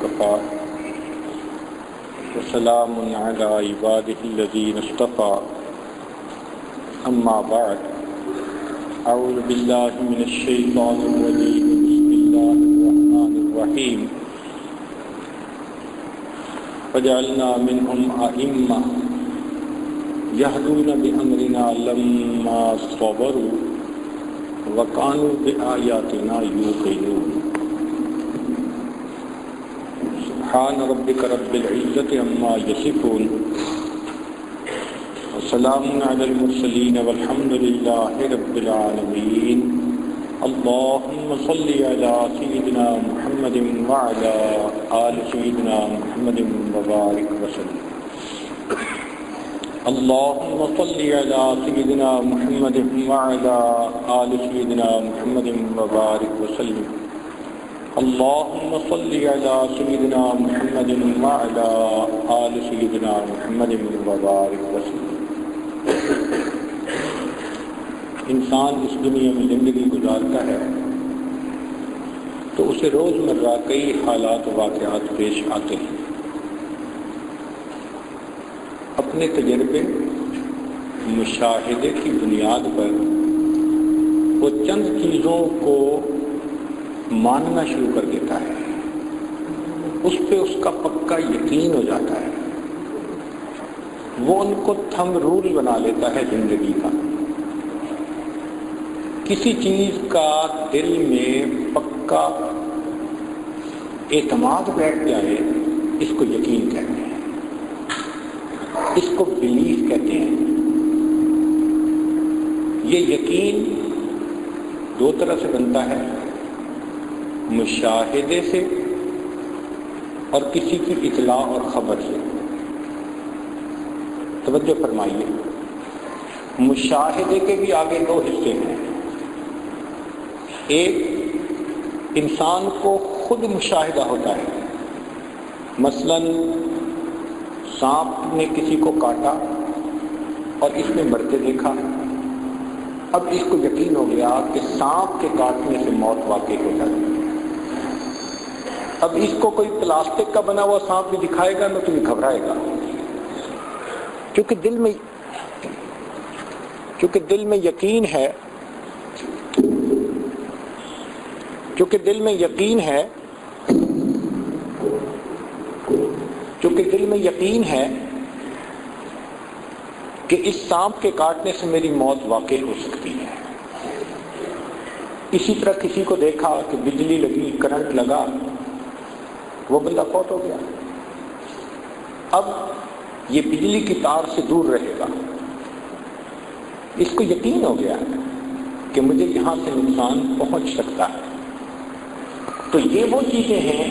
وكفى وسلام على عباده الذين اصطفى أما بعد أعوذ بالله من الشيطان الرجيم بسم الله الرحمن الرحيم وجعلنا منهم أئمة يهدون بأمرنا لما صبروا وكانوا بآياتنا يوقنون سبحان ربك رب العزة عما يصفون وسلام على المرسلين والحمد لله رب العالمين اللهم صل على سيدنا محمد وعلى آل سيدنا محمد وبارك وسلم اللهم صل على سيدنا محمد وعلى آل سيدنا محمد وبارك وسلم اللهم صل على سيدنا محمد وعلى آل سيدنا محمد وبارك وسلم. انسان اس دنیا میں زندگی گزارتا ہے تو اسے روزمرہ کئی حالات و واقعات پیش آتے ہیں. اپنے تجربے مشاہدے کی بنیاد پر وہ چند چیزوں کو ماننا شروع کر دیتا ہے، اس پہ اس کا پکا یقین ہو جاتا ہے، وہ ان کو تھم رول بنا لیتا ہے زندگی کا. کسی چیز کا دل میں پکا اعتماد بیٹھ جائے اس کو یقین کہتے ہیں، اس کو بلیف کہتے ہیں. یہ یقین دو طرح سے بنتا ہے، مشاہدے سے اور کسی کی اطلاع اور خبر سے. توجہ فرمائیے، مشاہدے کے بھی آگے دو حصے ہیں. ایک انسان کو خود مشاہدہ ہوتا ہے، مثلاً سانپ نے کسی کو کاٹا اور اس نے مرتے دیکھا. اب اس کو یقین ہو گیا کہ سانپ کے کاٹنے سے موت واقع ہو جاتی ہے. اب اس کو کوئی پلاسٹک کا بنا ہوا سانپ بھی دکھائے گا نہ تو یہ گھبرائے گا، کیونکہ دل میں یقین ہے، چونکہ دل میں یقین ہے کہ اس سانپ کے کاٹنے سے میری موت واقع ہو سکتی ہے. اسی طرح کسی کو دیکھا کہ بجلی لگی، کرنٹ لگا، وہ بندہ فوت ہو گیا. اب یہ بجلی کی تار سے دور رہے گا، اس کو یقین ہو گیا کہ مجھے یہاں سے نقصان پہنچ سکتا ہے. تو یہ وہ چیزیں ہیں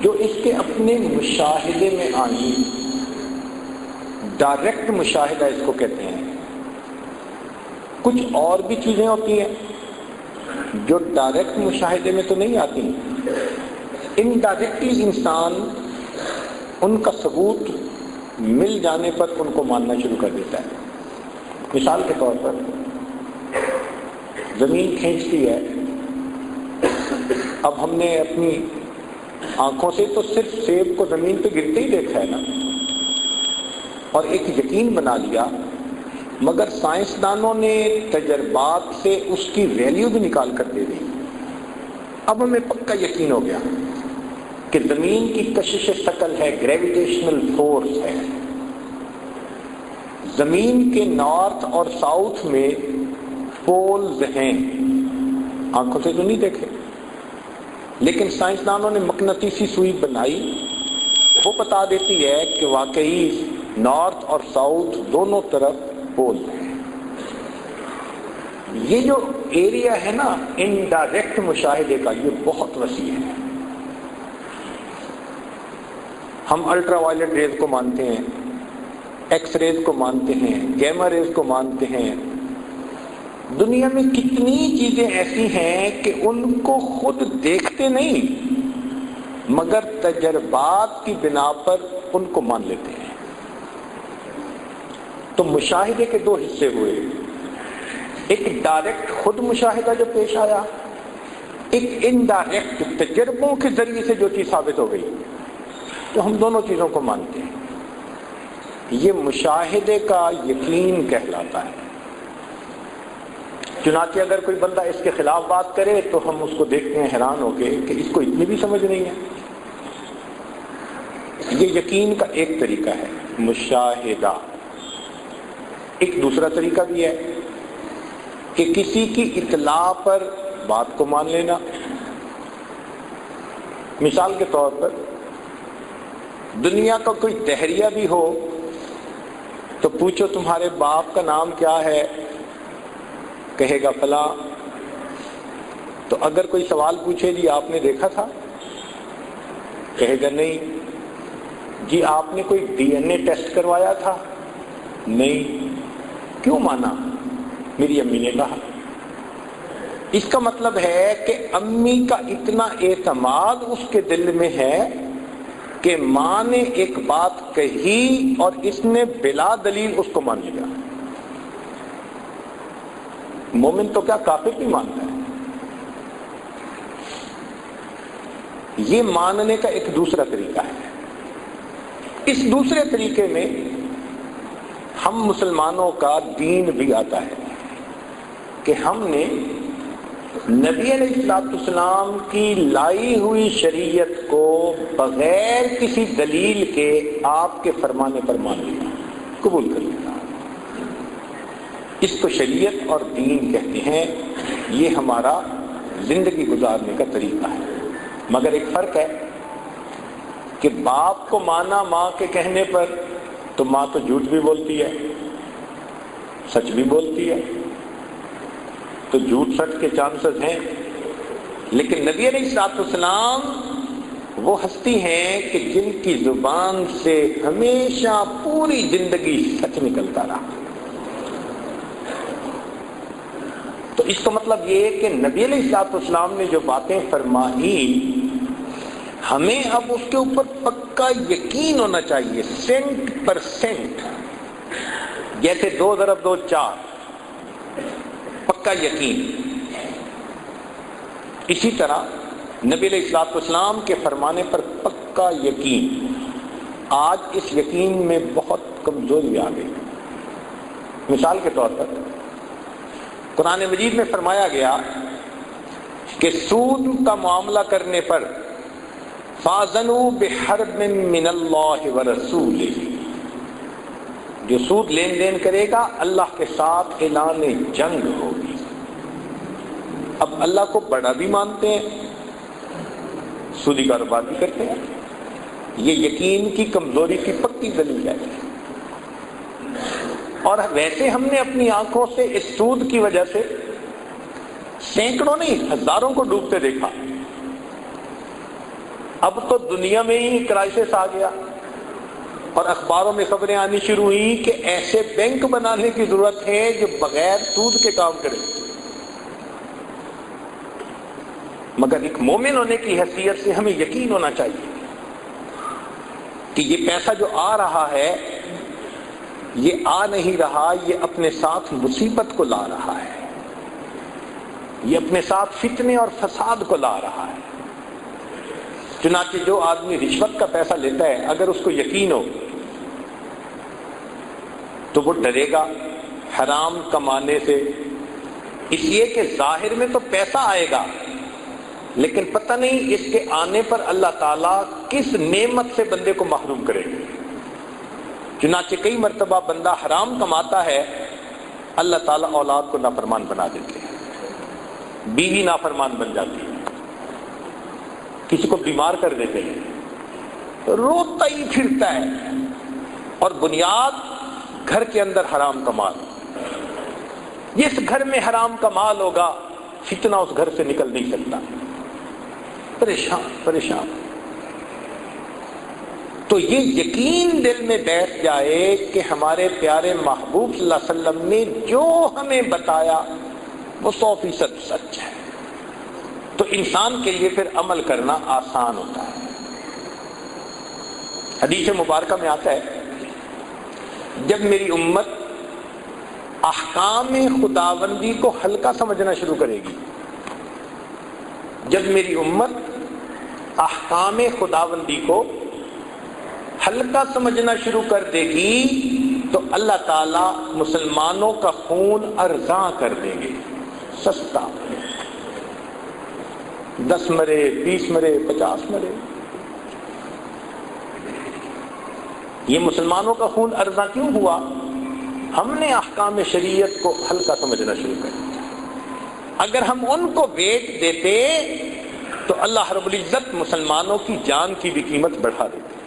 جو اس کے اپنے مشاہدے میں آئیں. ڈائریکٹ مشاہدہ اس کو کہتے ہیں. کچھ اور بھی چیزیں ہوتی ہیں جو ڈائریکٹ مشاہدے میں تو نہیں آتی، انڈائریکٹلی انسان ان کا ثبوت مل جانے پر ان کو ماننا شروع کر دیتا ہے. مثال کے طور پر زمین کھینچتی ہے. اب ہم نے اپنی آنکھوں سے تو صرف سیب کو زمین پہ گرتے ہی دیکھا ہے نا، اور ایک یقین بنا لیا، مگر سائنسدانوں نے تجربات سے اس کی ویلیو بھی نکال کر دے دی. اب ہمیں پکا یقین ہو گیا کہ زمین کی کشش ثقل ہے، گریویٹیشنل فورس ہے. زمین کے نارتھ اور ساؤتھ میں پولز ہیں، آنکھوں سے تو نہیں دیکھے، لیکن سائنسدانوں نے مقناطیسی سوئی بنائی، وہ بتا دیتی ہے کہ واقعی نارتھ اور ساؤتھ دونوں طرف پول ہیں. یہ جو ایریا ہے نا انڈائریکٹ مشاہدے کا، یہ بہت وسیع ہے. ہم الٹرا وائلٹ ریز کو مانتے ہیں، ایکس ریز کو مانتے ہیں، گیما ریز کو مانتے ہیں. دنیا میں کتنی چیزیں ایسی ہیں کہ ان کو خود دیکھتے نہیں مگر تجربات کی بنا پر ان کو مان لیتے ہیں. تو مشاہدے کے دو حصے ہوئے، ایک ڈائریکٹ خود مشاہدہ جو پیش آیا، ایک انڈائریکٹ تجربوں کے ذریعے سے جو چیز ثابت ہو گئی تو ہم دونوں چیزوں کو مانتے ہیں. یہ مشاہدے کا یقین کہلاتا ہے. چنانچہ اگر کوئی بندہ اس کے خلاف بات کرے تو ہم اس کو دیکھتے ہیں حیران ہو کے کہ اس کو اتنی بھی سمجھ نہیں ہے. یہ یقین کا ایک طریقہ ہے مشاہدہ. ایک دوسرا طریقہ بھی ہے کہ کسی کی اطلاع پر بات کو مان لینا. مثال کے طور پر دنیا کا کوئی دہریہ بھی ہو تو پوچھو تمہارے باپ کا نام کیا ہے، کہے گا فلاں. تو اگر کوئی سوال پوچھے جی آپ نے دیکھا تھا، کہے گا نہیں. جی آپ نے کوئی ڈی این اے ٹیسٹ کروایا تھا، نہیں. کیوں مانا؟ میری امی نے کہا. اس کا مطلب ہے کہ امی کا اتنا اعتماد اس کے دل میں ہے کہ ماں نے ایک بات کہی اور اس نے بلا دلیل اس کو مان لیا. مومن تو کیا کافر بھی مانتا ہے. یہ ماننے کا ایک دوسرا طریقہ ہے. اس دوسرے طریقے میں ہم مسلمانوں کا دین بھی آتا ہے کہ ہم نے نبی علیہ السلام کی لائی ہوئی شریعت کو بغیر کسی دلیل کے آپ کے فرمانے پر مان لیا، قبول کر لیا. اس کو شریعت اور دین کہتے ہیں. یہ ہمارا زندگی گزارنے کا طریقہ ہے. مگر ایک فرق ہے کہ باپ کو مانا ماں کے کہنے پر تو ماں تو جھوٹ بھی بولتی ہے، سچ بھی بولتی ہے، تو جھوٹ سچ کے چانسز ہیں. لیکن نبی علیہ السلام وہ ہستی ہیں کہ جن کی زبان سے ہمیشہ پوری زندگی سچ نکلتا رہا. تو اس کا مطلب یہ ہے کہ نبی علیہ السلام نے جو باتیں فرمائی ہمیں اب اس کے اوپر پکا یقین ہونا چاہیے 100%. جیسے 2 × 2 4 پکا یقین. اسی طرح نبی علیہ السلام کے فرمانے پر پکا یقین. آج اس یقین میں بہت کمزوری آ گئی. مثال کے طور پر قرآن مجید میں فرمایا گیا کہ سود کا معاملہ کرنے پر فَاذَنُوا بِحَرْبٍ مِّنَ اللَّهِ وَرَسُولِهِ. جو سود لین دین کرے گا اللہ کے ساتھ اعلان جنگ ہوگی. اب اللہ کو بڑا بھی مانتے ہیں، سودی کاروبار بھی کرتے ہیں. یہ یقین کی کمزوری کی پکی دلیل ہے. اور ویسے ہم نے اپنی آنکھوں سے اس سود کی وجہ سے سینکڑوں نہیں ہزاروں کو ڈوبتے دیکھا. اب تو دنیا میں ہی کرائسس آ گیا اور اخباروں میں خبریں آنی شروع ہوئی کہ ایسے بینک بنانے کی ضرورت ہے جو بغیر سود کے کام کرے. مگر ایک مومن ہونے کی حیثیت سے ہمیں یقین ہونا چاہیے کہ یہ پیسہ جو آ رہا ہے یہ آ نہیں رہا، یہ اپنے ساتھ مصیبت کو لا رہا ہے، یہ اپنے ساتھ فتنے اور فساد کو لا رہا ہے. چنانچہ جو آدمی رشوت کا پیسہ لیتا ہے اگر اس کو یقین ہو تو وہ ڈرے گا حرام کمانے سے، اس لیے کہ ظاہر میں تو پیسہ آئے گا لیکن پتہ نہیں اس کے آنے پر اللہ تعالیٰ کس نعمت سے بندے کو محروم کرے گا. چنانچہ کئی مرتبہ بندہ حرام کماتا ہے، اللہ تعالیٰ اولاد کو نافرمان بنا دیتے ہیں، بیوی نافرمان بن جاتی ہے، کسی کو بیمار کر دیتے ہیں، روتا ہی پھرتا ہے اور بنیاد گھر کے اندر حرام کا مال. جس گھر میں حرام کا مال ہوگا فتنہ اس گھر سے نکل نہیں سکتا. پریشان. تو یہ یقین دل میں بیٹھ جائے کہ ہمارے پیارے محبوب صلی اللہ علیہ وسلم نے جو ہمیں بتایا وہ 100% سچ ہے، تو انسان کے لیے پھر عمل کرنا آسان ہوتا ہے. حدیث مبارکہ میں آتا ہے جب میری امت احکام خداوندی کو ہلکا سمجھنا شروع کرے گی، جب میری امت احکام خداوندی کو ہلکا سمجھنا شروع کر دے گی تو اللہ تعالیٰ مسلمانوں کا خون ارزاں کر دیں گے، سستا، 10 مرے، 20 مرے، 50 مرے۔ یہ مسلمانوں کا خون ارزاں کیوں ہوا؟ ہم نے احکام شریعت کو ہلکا سمجھنا شروع کر دیا۔ اگر ہم ان کو ویٹ دیتے تو اللہ رب العزت مسلمانوں کی جان کی بھی قیمت بڑھا دیتے۔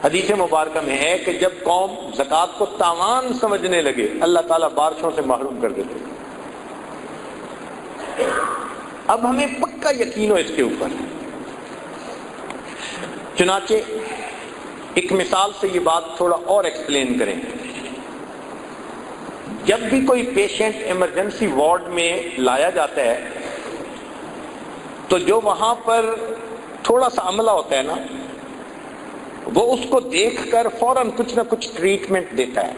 حدیث مبارکہ میں ہے کہ جب قوم زکوٰۃ کو تاوان سمجھنے لگے اللہ تعالیٰ بارشوں سے محروم کر دیتے۔ اب ہمیں پکا یقین ہو اس کے اوپر، چنانچہ ایک مثال سے یہ بات تھوڑا اور ایکسپلین کریں۔ جب بھی کوئی پیشنٹ ایمرجنسی وارڈ میں لایا جاتا ہے تو جو وہاں پر تھوڑا سا عملہ ہوتا ہے نا، وہ اس کو دیکھ کر فوراً کچھ نہ کچھ ٹریٹمنٹ دیتا ہے۔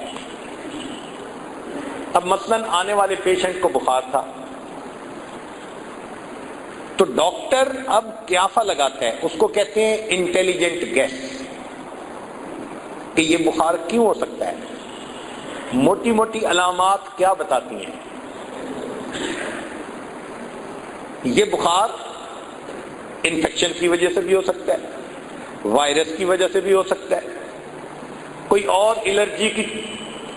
اب مثلاً آنے والے پیشنٹ کو بخار تھا تو ڈاکٹر اب قیافہ لگاتا ہے، اس کو کہتے ہیں انٹیلیجنٹ گیس، کہ یہ بخار کیوں ہو سکتا ہے، موٹی موٹی علامات کیا بتاتی ہیں۔ یہ بخار انفیکشن کی وجہ سے بھی ہو سکتا ہے، وائرس کی وجہ سے بھی ہو سکتا ہے، کوئی اور الرجی کی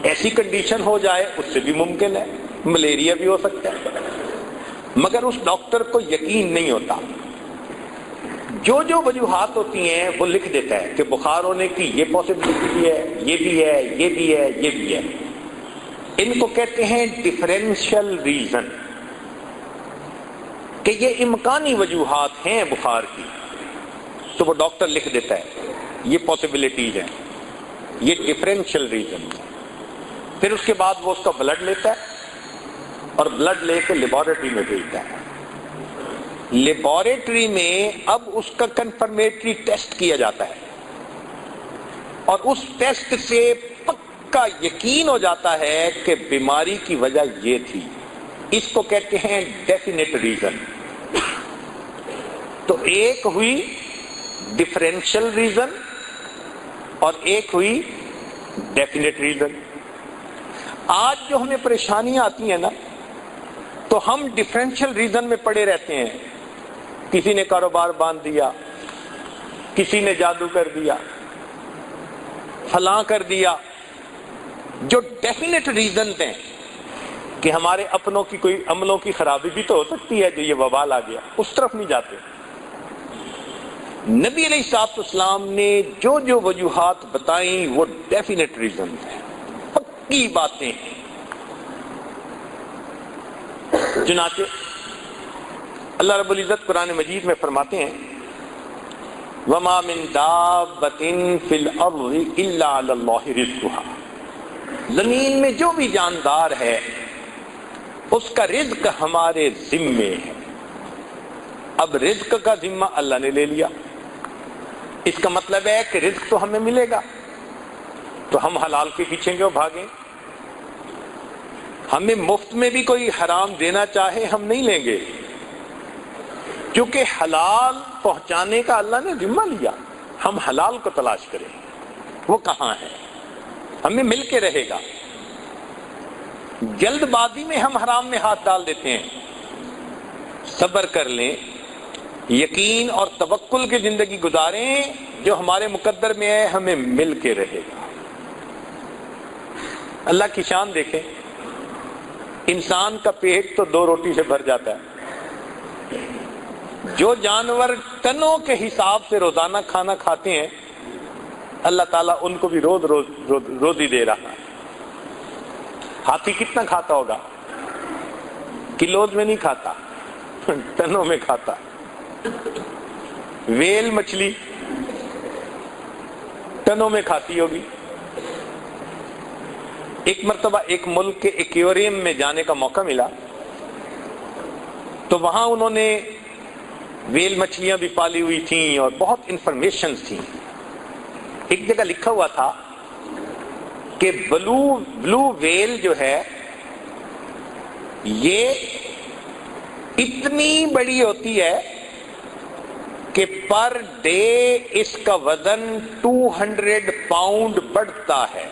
ایسی کنڈیشن ہو جائے اس سے بھی ممکن ہے، ملیریا بھی ہو سکتا ہے۔ مگر اس ڈاکٹر کو یقین نہیں ہوتا، جو جو وجوہات ہوتی ہیں وہ لکھ دیتا ہے کہ بخار ہونے کی یہ پاسبلٹی بھی ہے، یہ بھی ہے، یہ بھی ہے، یہ بھی ہے۔ ان کو کہتے ہیں ڈفرینشیل ریزن، کہ یہ امکانی وجوہات ہیں بخار کی، تو وہ ڈاکٹر لکھ دیتا ہے یہ پاسبلٹیز ہیں، یہ ڈفرینشیل ریزن۔ پھر اس کے بعد وہ اس کا بلڈ لیتا ہے اور بلڈ لے کے لیبارٹری میں بھیجتا ہے۔ لیبارٹری میں اب اس کا کنفرمیٹری ٹیسٹ کیا جاتا ہے اور اس ٹیسٹ سے پکا یقین ہو جاتا ہے کہ بیماری کی وجہ یہ تھی۔ اس کو کہتے ہیں ڈیفینیٹ ریزن۔ تو ایک ہوئی ڈفرینشیل ریزن اور ایک ہوئی ڈیفینیٹ ریزن۔ آج جو ہمیں پریشانیاں آتی ہیں نا، تو ہم ڈفرینشیل ریزن میں پڑے رہتے ہیں، کسی نے کاروبار باندھ دیا، کسی نے جادو کر دیا، فلاں کر دیا۔ جو ڈیفینیٹ ریزن ہیں کہ ہمارے اپنوں کی کوئی عملوں کی خرابی بھی تو ہو سکتی ہے جو یہ وبال آ گیا، اس طرف نہیں جاتے۔ نبی علیہ الصلوۃ والسلام نے جو جو وجوہات بتائیں وہ ڈیفینیٹ ریزن ہیں، پکی باتیں ہیں۔ چنانچہ اللہ رب العزت قرآن مجید میں فرماتے ہیں وَمَا مِن دَابَّةٍ فِي الْأَرْضِ إِلَّا عَلَى اللَّهِ رِزْقُهَا، زمین میں جو بھی جاندار ہے اس کا رزق ہمارے ذمے ہے۔ اب رزق کا ذمہ اللہ نے لے لیا، اس کا مطلب ہے کہ رزق تو ہمیں ملے گا، تو ہم حلال کے پیچھے کیوں بھاگیں؟ ہمیں مفت میں بھی کوئی حرام دینا چاہے ہم نہیں لیں گے، کیونکہ حلال پہنچانے کا اللہ نے ذمہ لیا۔ ہم حلال کو تلاش کریں، وہ کہاں ہے، ہمیں مل کے رہے گا۔ جلد بازی میں ہم حرام میں ہاتھ ڈال دیتے ہیں۔ صبر کر لیں، یقین اور توکل کی زندگی گزاریں، جو ہمارے مقدر میں ہے ہمیں مل کے رہے گا۔ اللہ کی شان دیکھیں، انسان کا پیٹ تو 2 روٹی سے بھر جاتا ہے، جو جانور ٹنوں کے حساب سے روزانہ کھانا کھاتے ہیں اللہ تعالیٰ ان کو بھی روزی دے رہا ہے۔ ہاتھی کتنا کھاتا ہوگا؟ کلوز میں نہیں کھاتا، ٹنوں میں کھاتا۔ ویل مچھلی ٹنوں میں کھاتی ہوگی۔ ایک مرتبہ ایک ملک کے ایکویریم میں جانے کا موقع ملا تو وہاں انہوں نے ویل مچھلیاں بھی پالی ہوئی تھیں اور بہت انفارمیشنز تھیں۔ ایک جگہ لکھا ہوا تھا کہ بلو ویل جو ہے یہ اتنی بڑی ہوتی ہے کہ پر ڈے اس کا وزن 200 پاؤنڈ بڑھتا ہے۔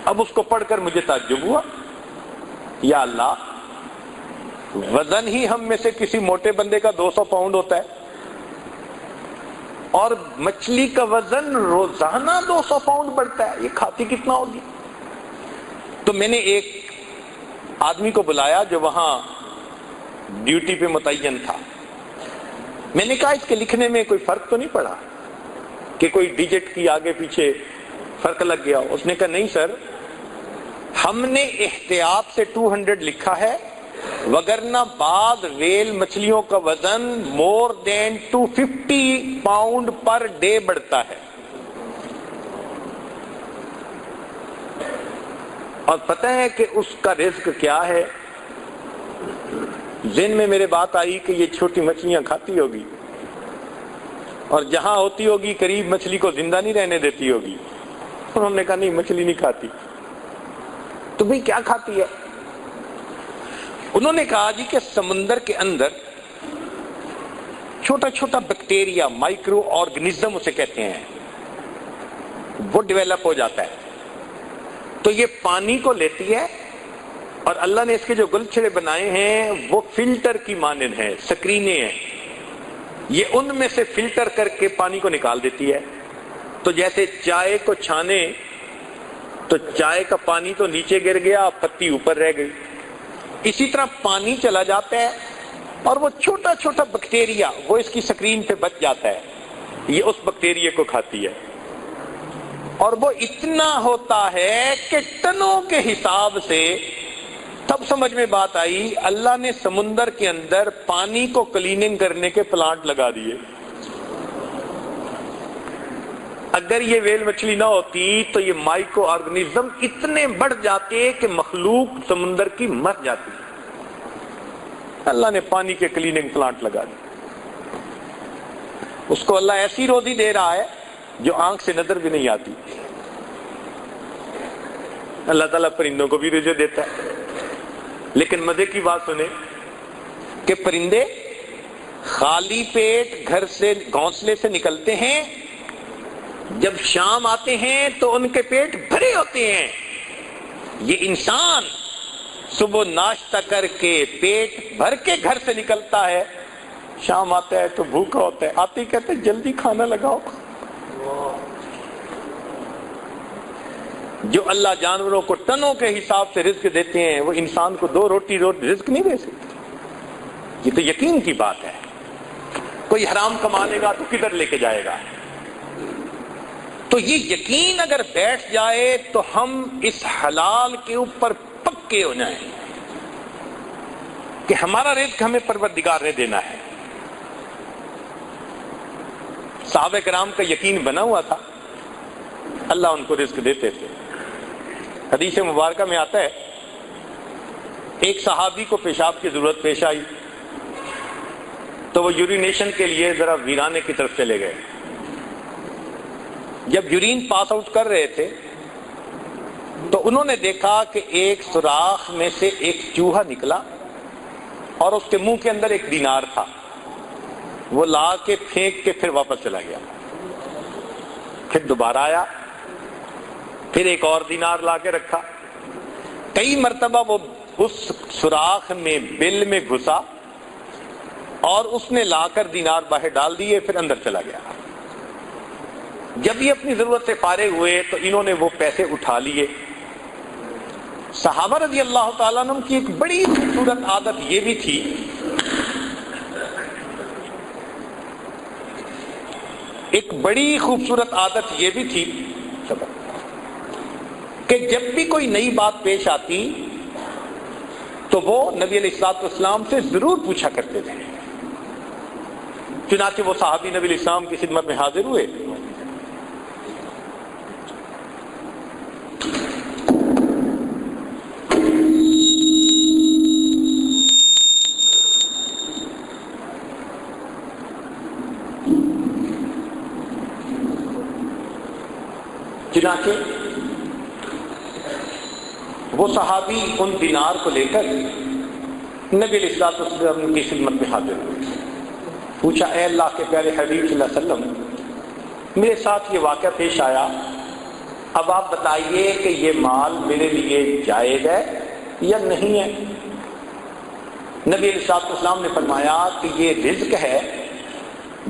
اب اس کو پڑھ کر مجھے تعجب ہوا، یا اللہ، وزن ہی ہم میں سے کسی موٹے بندے کا 200 پاؤنڈ ہوتا ہے، اور مچھلی کا وزن روزانہ 200 پاؤنڈ بڑھتا ہے، یہ کھاتی کتنا ہوگی؟ تو میں نے ایک آدمی کو بلایا جو وہاں ڈیوٹی پہ متعین تھا۔ میں نے کہا اس کے لکھنے میں کوئی فرق تو نہیں پڑا کہ کوئی ڈیجٹ کی آگے پیچھے فرق لگ گیا؟ اس نے کہا نہیں سر، ہم نے احتیاط سے 200 لکھا ہے، وگرنہ بعض ویل مچھلیوں کا وزن مور دین 250 پاؤنڈ پر ڈے بڑھتا ہے۔ اور پتہ ہے کہ اس کا رزق کیا ہے؟ ذہن میں میرے بات آئی کہ یہ چھوٹی مچھلیاں کھاتی ہوگی، اور جہاں ہوتی ہوگی قریب مچھلی کو زندہ نہیں رہنے دیتی ہوگی۔ انہوں نے کہا نہیں، مچھلی نہیں کھاتی۔ تو بھئی کیا کھاتی ہے؟ انہوں نے کہا جی کہ سمندر کے اندر چھوٹا چھوٹا بیکٹیریا، مائکرو آرگنزم اسے کہتے ہیں، وہ ڈیولپ ہو جاتا ہے، تو یہ پانی کو لیتی ہے، اور اللہ نے اس کے جو گلچھڑے بنائے ہیں وہ فلٹر کی مانند ہیں، سکرینے ہیں، یہ ان میں سے فلٹر کر کے پانی کو نکال دیتی ہے۔ تو جیسے چائے کو چھانے تو چائے کا پانی تو نیچے گر گیا، پتی اوپر رہ گئی، اسی طرح پانی چلا جاتا ہے اور وہ چھوٹا چھوٹا بیکٹیریا وہ اس کی سکرین پہ بچ جاتا ہے، یہ اس بیکٹیریا کو کھاتی ہے، اور وہ اتنا ہوتا ہے کہ ٹنوں کے حساب سے۔ تب سمجھ میں بات آئی، اللہ نے سمندر کے اندر پانی کو کلیننگ کرنے کے پلانٹ لگا دیے۔ اگر یہ ویل مچھلی نہ ہوتی تو یہ مائکرو آرگنزم اتنے بڑھ جاتے کہ مخلوق سمندر کی مر جاتی۔ اللہ نے پانی کے کلیننگ پلانٹ لگا دیے۔ اس کو اللہ ایسی روزی دے رہا ہے جو آنکھ سے نظر بھی نہیں آتی۔ اللہ تعالیٰ پرندوں کو بھی رزق دیتا ہے، لیکن مزے کی بات سنیں کہ پرندے خالی پیٹ گھر سے گھونسلے سے نکلتے ہیں، جب شام آتے ہیں تو ان کے پیٹ بھرے ہوتے ہیں۔ یہ انسان صبح ناشتہ کر کے پیٹ بھر کے گھر سے نکلتا ہے، شام آتا ہے تو بھوکا ہوتا ہے، آتے ہی کہتے ہیں جلدی کھانا لگاؤ۔ جو اللہ جانوروں کو ٹنوں کے حساب سے رزق دیتے ہیں، وہ انسان کو 2 روٹی رزق نہیں دے سکتے۔ یہ تو یقین کی بات ہے۔ کوئی حرام کما لے گا تو کدھر لے کے جائے گا؟ تو یہ یقین اگر بیٹھ جائے تو ہم اس حلال کے اوپر پکے ہو جائیں کہ ہمارا رزق ہمیں پروردگار نے دینا ہے۔ صحابہ کرام کا یقین بنا ہوا تھا، اللہ ان کو رزق دیتے تھے۔ حدیث مبارکہ میں آتا ہے، ایک صحابی کو پیشاب کی ضرورت پیش آئی تو وہ یورینیشن کے لیے ذرا ویرانے کی طرف چلے گئے۔ جب یورین پاس آؤٹ کر رہے تھے تو انہوں نے دیکھا کہ ایک سوراخ میں سے ایک چوہا نکلا اور اس کے منہ کے اندر ایک دینار تھا، وہ لا کے پھینک کے پھر واپس چلا گیا۔ پھر دوبارہ آیا، پھر ایک اور دینار لا کے رکھا۔ کئی مرتبہ وہ اس سوراخ میں بل میں گھسا اور اس نے لا کر دینار باہر ڈال دیے، پھر اندر چلا گیا۔ جب یہ اپنی ضرورت سے فارغ ہوئے تو انہوں نے وہ پیسے اٹھا لیے۔ صحابہ رضی اللہ تعالیٰ عنہ کی ایک بڑی خوبصورت عادت یہ بھی تھی کہ جب بھی کوئی نئی بات پیش آتی تو وہ نبی علیہ الصلوۃ والسلام سے ضرور پوچھا کرتے تھے۔ چنانچہ وہ صحابی نبی علیہ السلام کی خدمت میں حاضر ہوئے۔ چنانچہ وہ صحابی ان دینار کو لے کر نبی علیہ الصلوۃ والسلام کی خدمت میں حاضر ہوئے، پوچھا اے اللہ کے پیارے حبیب صلی اللہ علیہ وسلم، میرے ساتھ یہ واقعہ پیش آیا، اب آپ بتائیے کہ یہ مال میرے لیے جائز ہے یا نہیں ہے؟ نبی علیہ الصلوۃ والسلام نے فرمایا کہ یہ رزق ہے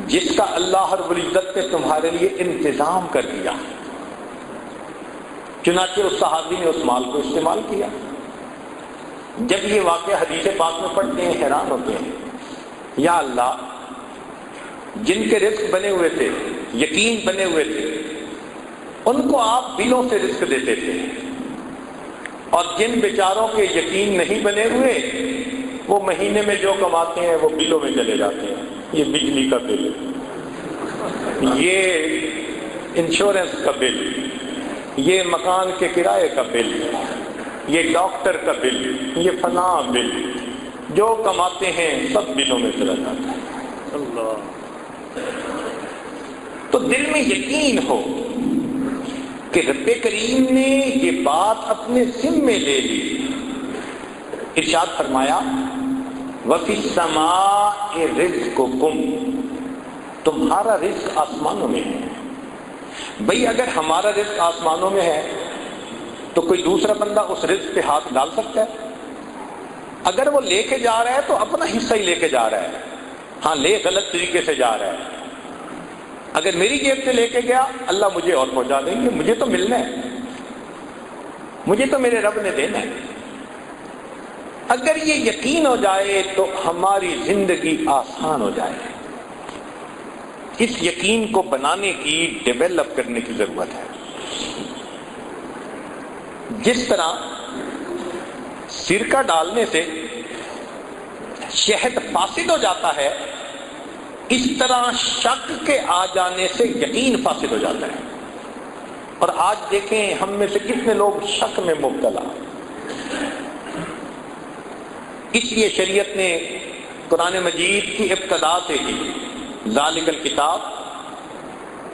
جس کا اللہ رب العزت نے تمہارے لیے انتظام کر دیا، چنانچہ اس صحابی نے اس مال کو استعمال کیا۔ جب یہ واقعہ حدیث پاک میں پڑھتے ہیں حیران ہوتے ہیں، یا اللہ، جن کے رزق بنے ہوئے تھے، یقین بنے ہوئے تھے، ان کو آپ بلوں سے رزق دیتے تھے، اور جن بیچاروں کے یقین نہیں بنے ہوئے وہ مہینے میں جو کماتے ہیں وہ بلوں میں چلے جاتے ہیں۔ یہ بجلی کا بل، یہ انشورنس کا بل، یہ مکان کے کرائے کا بل، یہ ڈاکٹر کا بل، یہ فلاں بل، جو کماتے ہیں سب بلوں میں چلا جاتا ہے۔ اللہ، تو دل میں یقین ہو کہ رب کریم نے یہ بات اپنے ذمے لے لی۔ ارشاد فرمایا وَفِي السَّمَاءِ رِزْقُكُمْ، تمہارا رزق آسمانوں میں ہے۔ بھئی اگر ہمارا رزق آسمانوں میں ہے تو کوئی دوسرا بندہ اس رزق پہ ہاتھ ڈال سکتا ہے؟ اگر وہ لے کے جا رہا ہے تو اپنا حصہ ہی لے کے جا رہا ہے، ہاں لے غلط طریقے سے جا رہا ہے۔ اگر میری جیب سے لے کے گیا اللہ مجھے اور پہنچا دیں گے، مجھے تو ملنا ہے، مجھے تو میرے رب نے دینا ہے۔ اگر یہ یقین ہو جائے تو ہماری زندگی آسان ہو جائے۔ اس یقین کو بنانے کی، ڈیولپ کرنے کی ضرورت ہے۔ جس طرح سرکہ ڈالنے سے شہد فاسد ہو جاتا ہے، اس طرح شک کے آ جانے سے یقین فاسد ہو جاتا ہے۔ اور آج دیکھیں ہم میں سے کتنے لوگ شک میں مبتلا۔ اس لیے شریعت نے قرآن مجید کی ابتدا سے ہی ذالک الکتاب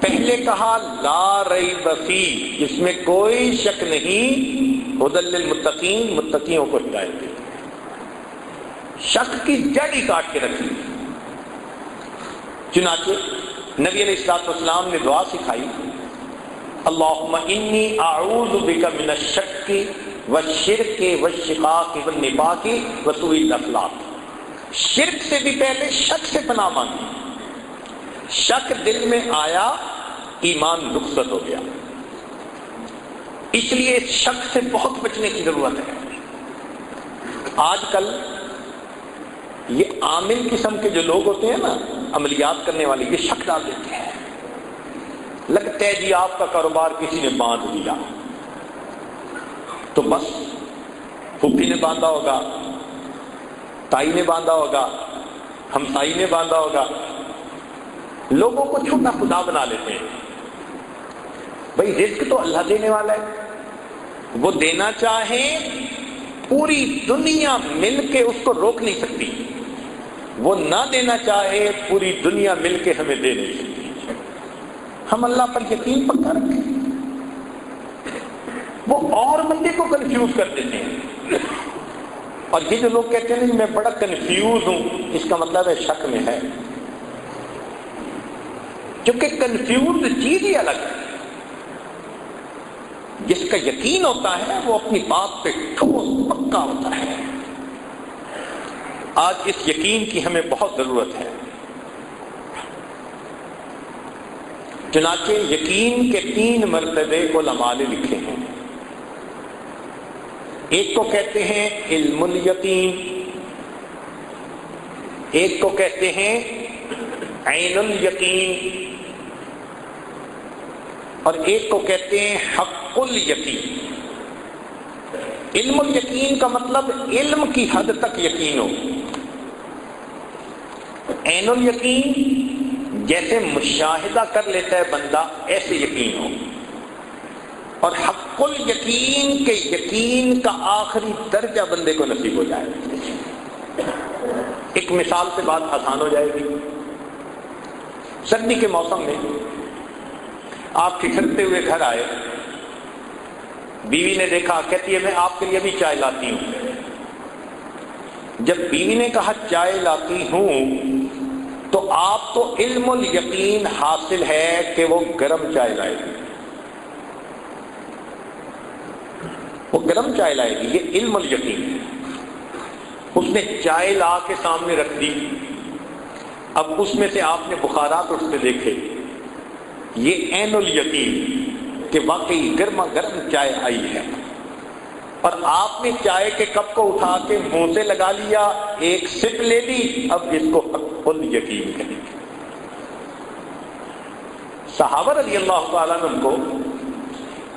پہلے کہا لا ریب فیہ، جس میں کوئی شک نہیں، ھدی للمتقین، متقیوں کو ہدایت دیتی ہے۔ شک کی جڑ ہی کاٹ کے رکھی۔ چنانچہ نبی علیہ الصلوۃ والسلام نے دعا سکھائی، اللہم انی اعوذ بک من الشک والشرک والشقاق والنفاق وسوء الاخلاق۔ شرک سے بھی پہلے شک سے پناہ مانگی۔ شک دل میں آیا، ایمان رخصت ہو گیا۔ اس لیے شک سے بہت بچنے کی ضرورت ہے۔ آج کل یہ عامل قسم کے جو لوگ ہوتے ہیں نا، عملیات کرنے والے، یہ شک ڈال دیتے ہیں، لگتا ہے جی آپ کا کاروبار کسی نے باندھ دیا، تو بس پھوپھی نے باندھا ہوگا، تائی نے باندھا ہوگا، ہمسائی نے باندھا ہوگا، لوگوں کو چھوٹا خدا بنا لیتے ہیں۔ بھئی رزق تو اللہ دینے والا ہے، وہ دینا چاہے پوری دنیا مل کے اس کو روک نہیں سکتی، وہ نہ دینا چاہے پوری دنیا مل کے ہمیں دے نہیں سکتی۔ ہم اللہ پر یقین پکا رکھیں، وہ اور بندے کو کنفیوز کر دیتے ہیں۔ اور یہ جو لوگ کہتے ہیں میں بڑا کنفیوز ہوں، اس کا مطلب ہے شک میں ہے، کیونکہ کنفیوز چیز ہی الگ ہے۔ جس کا یقین ہوتا ہے وہ اپنی بات پہ ٹھوس پکا ہوتا ہے۔ آج اس یقین کی ہمیں بہت ضرورت ہے۔ چنانچہ یقین کے 3 مرتبے علماء نے لکھے ہیں۔ ایک کو کہتے ہیں علم الیقین، ایک کو کہتے ہیں عین الیقین، اور ایک کو کہتے ہیں حق الیقین۔ علم الیقین کا مطلب علم کی حد تک یقین ہو۔ عین الیقین جیسے مشاہدہ کر لیتا ہے بندہ، ایسے یقین ہو۔ اور حق الیقین کے یقین کا آخری درجہ بندے کو نصیب ہو جائے۔ ایک مثال سے بات آسان ہو جائے گی۔ سردی کے موسم میں آپ ٹھٹھرتے ہوئے گھر آئے، بیوی نے دیکھا، کہتی ہے میں آپ کے لیے بھی چائے لاتی ہوں۔ جب بیوی نے کہا چائے لاتی ہوں، تو آپ کو علم الیقین حاصل ہے کہ وہ گرم چائے لائے گی، وہ گرم چائے لائے گی، یہ علم الیقین ہے۔ اس نے چائے لا کے سامنے رکھ دی، اب اس میں سے آپ نے بخارات اٹھتے دیکھے، یہ عین الیقین کہ واقعی گرما گرم چائے آئی ہے، اور آپ نے چائے کے کپ کو اٹھا کے منہ سے لگا لیا، ایک سپ لے لی، اب اس کو حق الیقین کہیں گے۔ صحابہ رضی اللہ تعالیٰ عنہ کو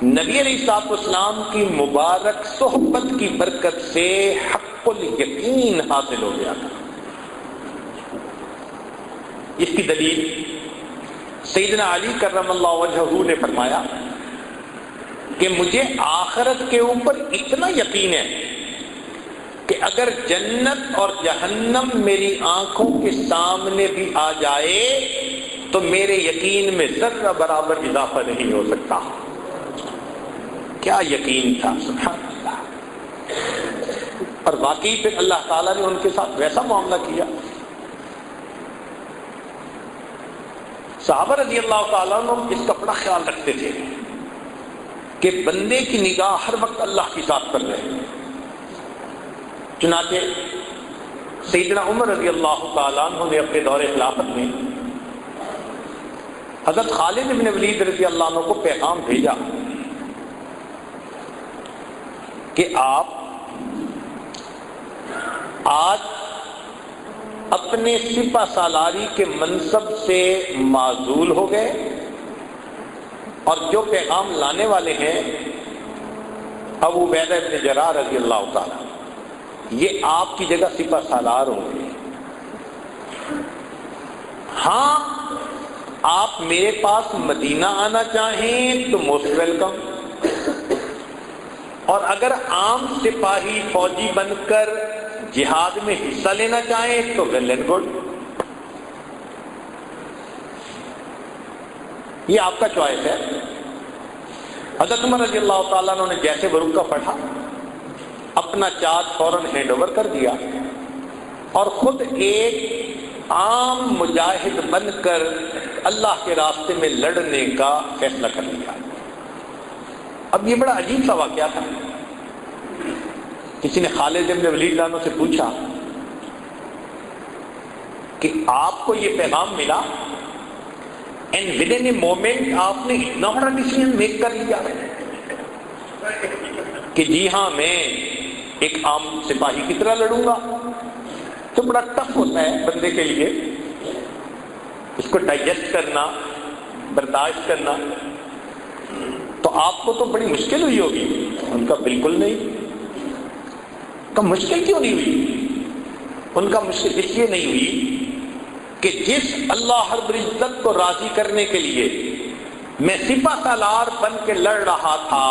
نبی علیہ الصلوۃ والسلام کی مبارک صحبت کی برکت سے حق الیقین حاصل ہو گیا تھا۔ اس کی دلیل سیدنا علی کرم اللہ وجہہ نے فرمایا کہ مجھے آخرت کے اوپر اتنا یقین ہے کہ اگر جنت اور جہنم میری آنکھوں کے سامنے بھی آ جائے تو میرے یقین میں ذرہ برابر اضافہ نہیں ہو سکتا۔ کیا یقین تھا، سبحان اللہ۔ اور واقعی پھر اللہ تعالیٰ نے ان کے ساتھ ویسا معاملہ کیا۔ صحابہ رضی اللہ تعالیٰ عنہ اس کا بڑا خیال رکھتے تھے کہ بندے کی نگاہ ہر وقت اللہ کی ذات پر رہے۔ چنانچہ سیدنا عمر رضی اللہ تعالیٰ عنہ نے اپنے دور خلافت میں حضرت خالد بن ولید رضی اللہ عنہ کو پیغام بھیجا کہ آپ آج اپنے سپہ سالاری کے منصب سے معزول ہو گئے، اور جو پیغام لانے والے ہیں ابو عبیدہ بن جراح رضی اللہ تعالیٰ، یہ آپ کی جگہ سپہ سالار ہوں گے۔ ہاں، آپ میرے پاس مدینہ آنا چاہیں تو موسٹ ویلکم، اور اگر عام سپاہی فوجی بن کر جہاد میں حصہ لینا چاہیں تو ویل اینڈ گڈ، یہ آپ کا چوائس ہے۔ حضرت عمر رضی اللہ تعالیٰ عنہ نے جیسے برقع پڑھا، اپنا چارج فوراً ہینڈ اوور کر دیا اور خود ایک عام مجاہد بن کر اللہ کے راستے میں لڑنے کا فیصلہ کر لیا۔ اب یہ بڑا عجیب سا واقعہ تھا۔ کسی نے خالد بن ولید عنہ سے پوچھا کہ آپ کو یہ پیغام ملا، and with in a moment آپ نے اتنا بڑا ڈیسیژن میک کر لیا کہ جی ہاں میں ایک عام سپاہی کی طرح لڑوں گا، تو بڑا ٹف ہوتا ہے بندے کے لیے اس کو ڈائجسٹ کرنا، برداشت کرنا۔ تو آپ کو تو بڑی مشکل ہوئی ہوگی۔ ان کا بالکل نہیں۔ کا مشکل کیوں نہیں ہوئی؟ ان کا مشکل اس لیے نہیں ہوئی کہ جس اللہ رب العزت کو راضی کرنے کے لیے میں سپہ سالار بن کے لڑ رہا تھا،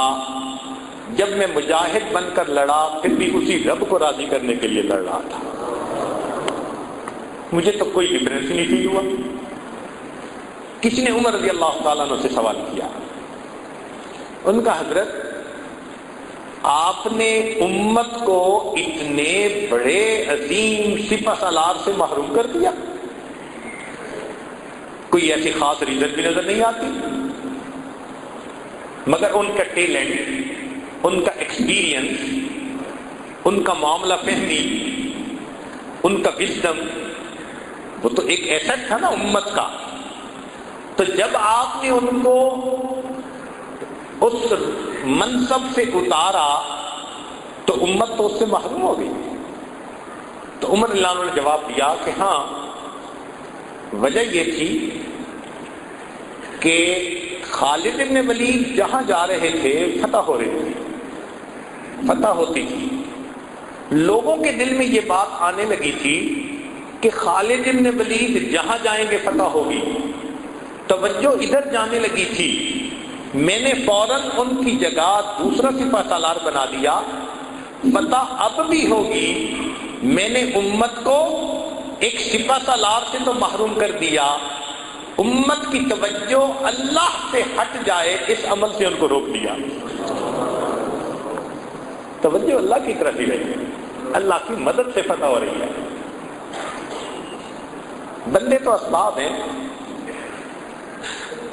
جب میں مجاہد بن کر لڑا پھر بھی اسی رب کو راضی کرنے کے لیے لڑ رہا تھا۔ مجھے تو کوئی ڈفرینس نہیں فیل ہوا۔ کسی نے عمر رضی اللہ تعالیٰ عنہ سے سوال کیا، ان کا حضرت آپ نے امت کو اتنے بڑے عظیم سپہ سالار سے محروم کر دیا، کوئی ایسی خاص ریزن بھی نظر نہیں آتی، مگر ان کا ٹیلنٹ، ان کا ایکسپیرینس، ان کا معاملہ فہمی، ان کا وزڈم، وہ تو ایک ایسٹ تھا نا امت کا۔ تو جب آپ نے ان کو اس منصب سے اتارا تو امت تو اس سے محروم ہو گئی۔ تو عمر رضی اللہ عنہ نے جواب دیا کہ ہاں، وجہ یہ تھی کہ خالد بن ولید جہاں جا رہے تھے فتح ہو رہی تھی، فتح ہوتی تھی، لوگوں کے دل میں یہ بات آنے لگی تھی کہ خالد بن ولید جہاں جائیں گے فتح ہوگی، توجہ ادھر جانے لگی تھی۔ میں نے فوراً ان کی جگہ دوسرا سپہ سالار بنا دیا، فتح اب بھی ہوگی، میں نے امت کو ایک سپہ سالار سے تو محروم کر دیا، امت کی توجہ اللہ سے ہٹ جائے اس عمل سے ان کو روک دیا۔ توجہ اللہ کی طرف ہی رہی۔ اللہ کی مدد سے فتح ہو رہی ہے. بندے تو اسباب ہیں.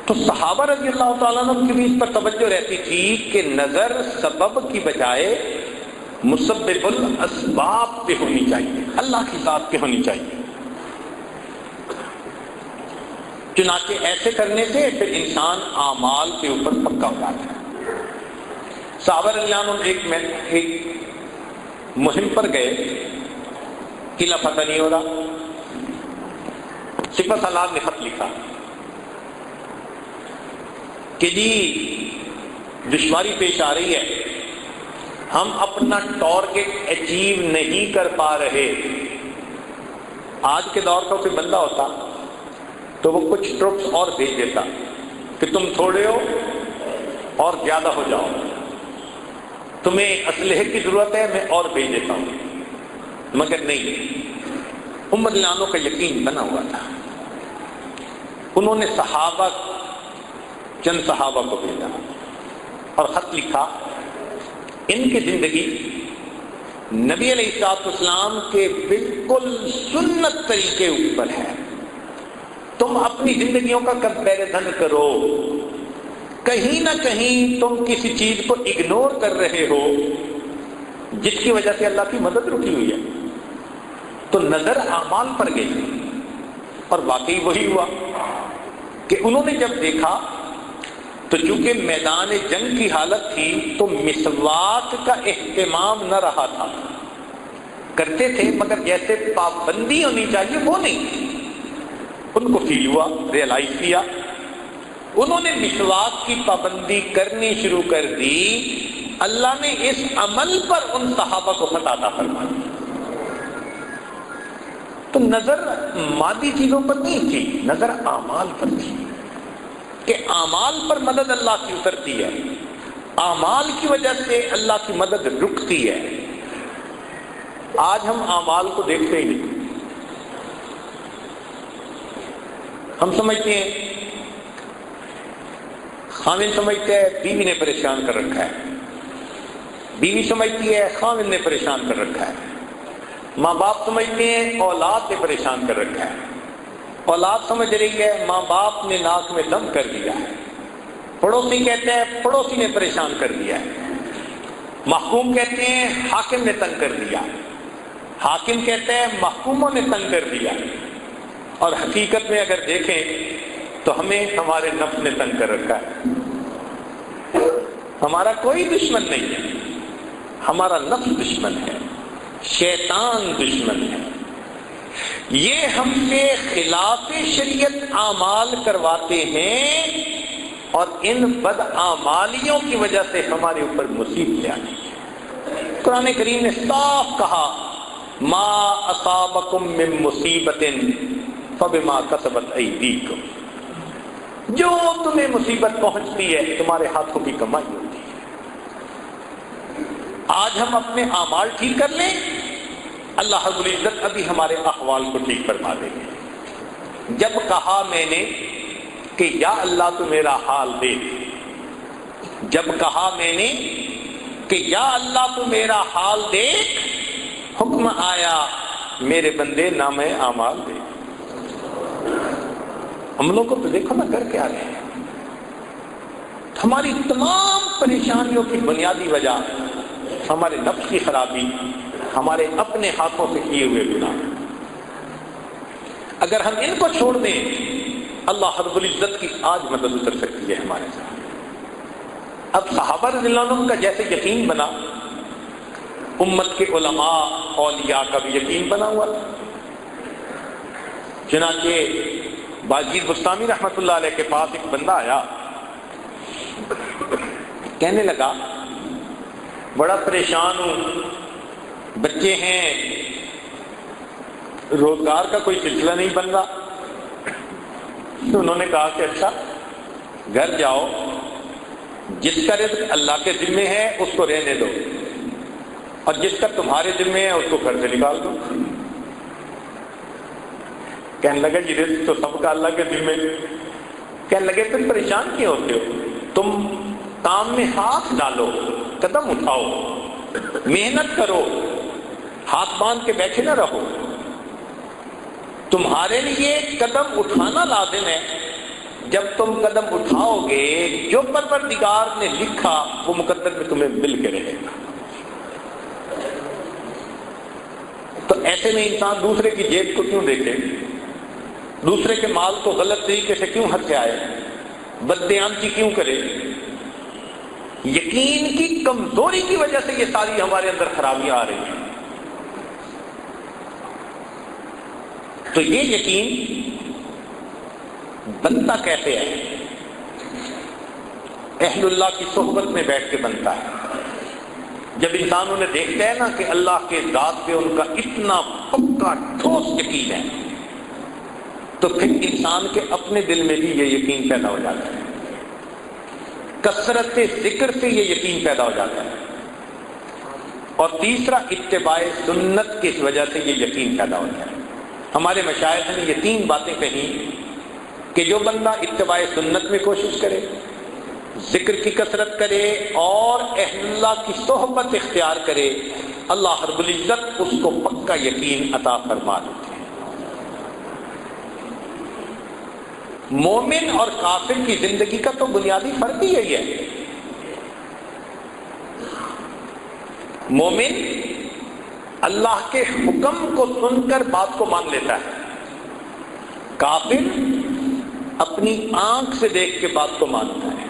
تو صحابہ رضی اللہ تعالیٰ عنہ کی بھی اس پر توجہ رہتی تھی کہ نظر سبب کی بجائے مسبب الاسباب پہ ہونی چاہیے، اللہ کی ذات پہ ہونی چاہیے. چنانچہ ایسے کرنے سے پھر انسان اعمال کے اوپر پکا ہو جاتا ہے. صحابہ رضی اللہ عنہ ایک مہم پر گئے، قلعہ فتح نہیں ہو رہا. سپہ سالار نے خط لکھا کہ جی دشواری پیش آ رہی ہے، ہم اپنا ٹارگٹ اچیو نہیں کر پا رہے. آج کے دور کا کوئی بندہ ہوتا تو وہ کچھ ٹروپس اور بھیج دیتا کہ تم تھوڑے ہو اور زیادہ ہو جاؤ، تمہیں اسلحے کی ضرورت ہے، میں اور بھیج دیتا ہوں. مگر نہیں، امت لانوں کا یقین بنا ہوا تھا. انہوں نے چند صحابہ کو بھیجا اور خط لکھا. ان کی زندگی نبی علیہ السلام کے بالکل سنت طریقے اوپر ہے. تم اپنی زندگیوں کا کمپیریزن کرو، کہیں نہ کہیں تم کسی چیز کو اگنور کر رہے ہو جس کی وجہ سے اللہ کی مدد رکی ہوئی ہے. تو نظر اعمال پر گئی اور واقعی وہی ہوا کہ انہوں نے جب دیکھا تو چونکہ میدان جنگ کی حالت تھی تو مسواک کا اہتمام نہ رہا تھا. کرتے تھے مگر جیسے پابندی ہونی چاہیے وہ نہیں تھی. ان کو فیل ہوا، ریئلائز کیا، انہوں نے مسواک کی پابندی کرنی شروع کر دی. اللہ نے اس عمل پر ان صحابہ کو فتح عطا فرما دی. تو نظر مادی چیزوں پر نہیں تھی، نظر اعمال پر تھی کہ اعمال پر مدد اللہ کی اترتی ہے، اعمال کی وجہ سے اللہ کی مدد رکتی ہے. آج ہم اعمال کو دیکھتے ہی نہیں. ہم سمجھتے ہیں، خاوند سمجھتے ہے بیوی نے پریشان کر رکھا ہے، بیوی سمجھتی ہے خاوند نے پریشان کر رکھا ہے، ماں باپ سمجھتے ہیں اولاد نے پریشان کر رکھا ہے، اولاد سمجھ رہی ہے ماں باپ نے ناک میں دم کر دیا ہے، پڑوسی کہتے ہیں پڑوسی نے پریشان کر دیا ہے، محکوم کہتے ہیں حاکم نے تنگ کر دیا، حاکم کہتے ہیں محکوموں نے تنگ کر دیا. اور حقیقت میں اگر دیکھیں تو ہمیں ہمارے نفس نے تنگ کر رکھا ہے. ہمارا کوئی دشمن نہیں ہے، ہمارا نفس دشمن ہے، شیطان دشمن ہے. یہ ہم سے خلاف شریعت اعمال کرواتے ہیں اور ان بد اعمالیوں کی وجہ سے ہمارے اوپر مصیبتیں آتی ہیں. قرآن کریم نے صاف کہا ما اصابکم من مصیبت فبما کسبت ایدیکم، جو تمہیں مصیبت پہنچتی ہے تمہارے ہاتھوں کی کمائی ہوتی ہے. آج ہم اپنے اعمال ٹھیک کر لیں، اللہ رب العزت ابھی ہمارے احوال کو ٹھیک فرما دیں گے. جب کہا میں نے کہ یا اللہ تو میرا حال دیکھ، جب کہا میں نے کہ یا اللہ تو میرا حال دیکھ، حکم آیا میرے بندے نام اعمال دے. ہم لوگ کو تو دیکھو نا کر کے آ رہے ہیں. ہماری تمام پریشانیوں کی بنیادی وجہ ہمارے نفس کی خرابی، ہمارے اپنے ہاتھوں سے کیے ہوئے گناہ. اگر ہم ان کو چھوڑ دیں اللہ رب العزت کی آج مدد اتر سکتی ہے ہمارے ساتھ. اب صحابہ رضی اللہ عنہم کا جیسے یقین بنا، امت کے علماء اولیاء کا بھی یقین بنا ہوا تھا. چنانچہ باجید بستامی رحمۃ اللہ علیہ کے پاس ایک بندہ آیا، کہنے لگا بڑا پریشان ہوں، بچے ہیں، روزگار کا کوئی سلسلہ نہیں بن رہا. تو انہوں نے کہا کہ اچھا گھر جاؤ، جس کا رزق اللہ کے ذمے ہے اس کو رہنے دو اور جس کا تمہارے ذمے ہے اس کو گھر سے نکال دو. کہنے لگا یہ رزق تو سب کا اللہ کے ذمے. کہنے لگے پھر پریشان کیوں ہوتے ہو؟ تم کام میں ہاتھ ڈالو، قدم اٹھاؤ، محنت کرو، ہاتھ باندھ کے بیٹھے نہ رہو، تمہارے لیے قدم اٹھانا لازم ہے۔ جب تم قدم اٹھاؤ گے جو پروردگار نے لکھا وہ مقدر میں تمہیں مل کے رہے گا۔ تو ایسے میں انسان دوسرے کی جیب کو کیوں دیکھے، دوسرے کے مال کو غلط طریقے سے کیوں ہتھ سے آئے، بددیانتی کیوں کرے؟ یقین کی کمزوری کی وجہ سے یہ ساری ہمارے اندر خرابیاں آ رہی ہیں۔ تو یہ یقین بنتا کیسے ہے؟ اہل اللہ کی صحبت میں بیٹھ کے بنتا ہے۔ جب انسان انہیں دیکھتا ہے نا کہ اللہ کے ذات پہ ان کا اتنا پکا ٹھوس یقین ہے، تو پھر انسان کے اپنے دل میں بھی یہ یقین پیدا ہو جاتا ہے، کثرت ذکر سے یہ یقین پیدا ہو جاتا ہے۔ اور تیسرا، اتباع سنت کی وجہ سے یہ یقین پیدا ہوتا ہے۔ ہمارے مشائخ نے یہ 3 باتیں کہیں کہ جو بندہ اتباع سنت میں کوشش کرے، ذکر کی کثرت کرے اور اہل اللہ کی صحبت اختیار کرے، اللہ رب العزت اس کو پکا یقین عطا فرما دیتے ہیں۔ مومن اور کافر کی زندگی کا تو بنیادی فرق ہی یہی ہے۔ مومن اللہ کے حکم کو سن کر بات کو مان لیتا ہے، کافر اپنی آنکھ سے دیکھ کے بات کو مانتا ہے۔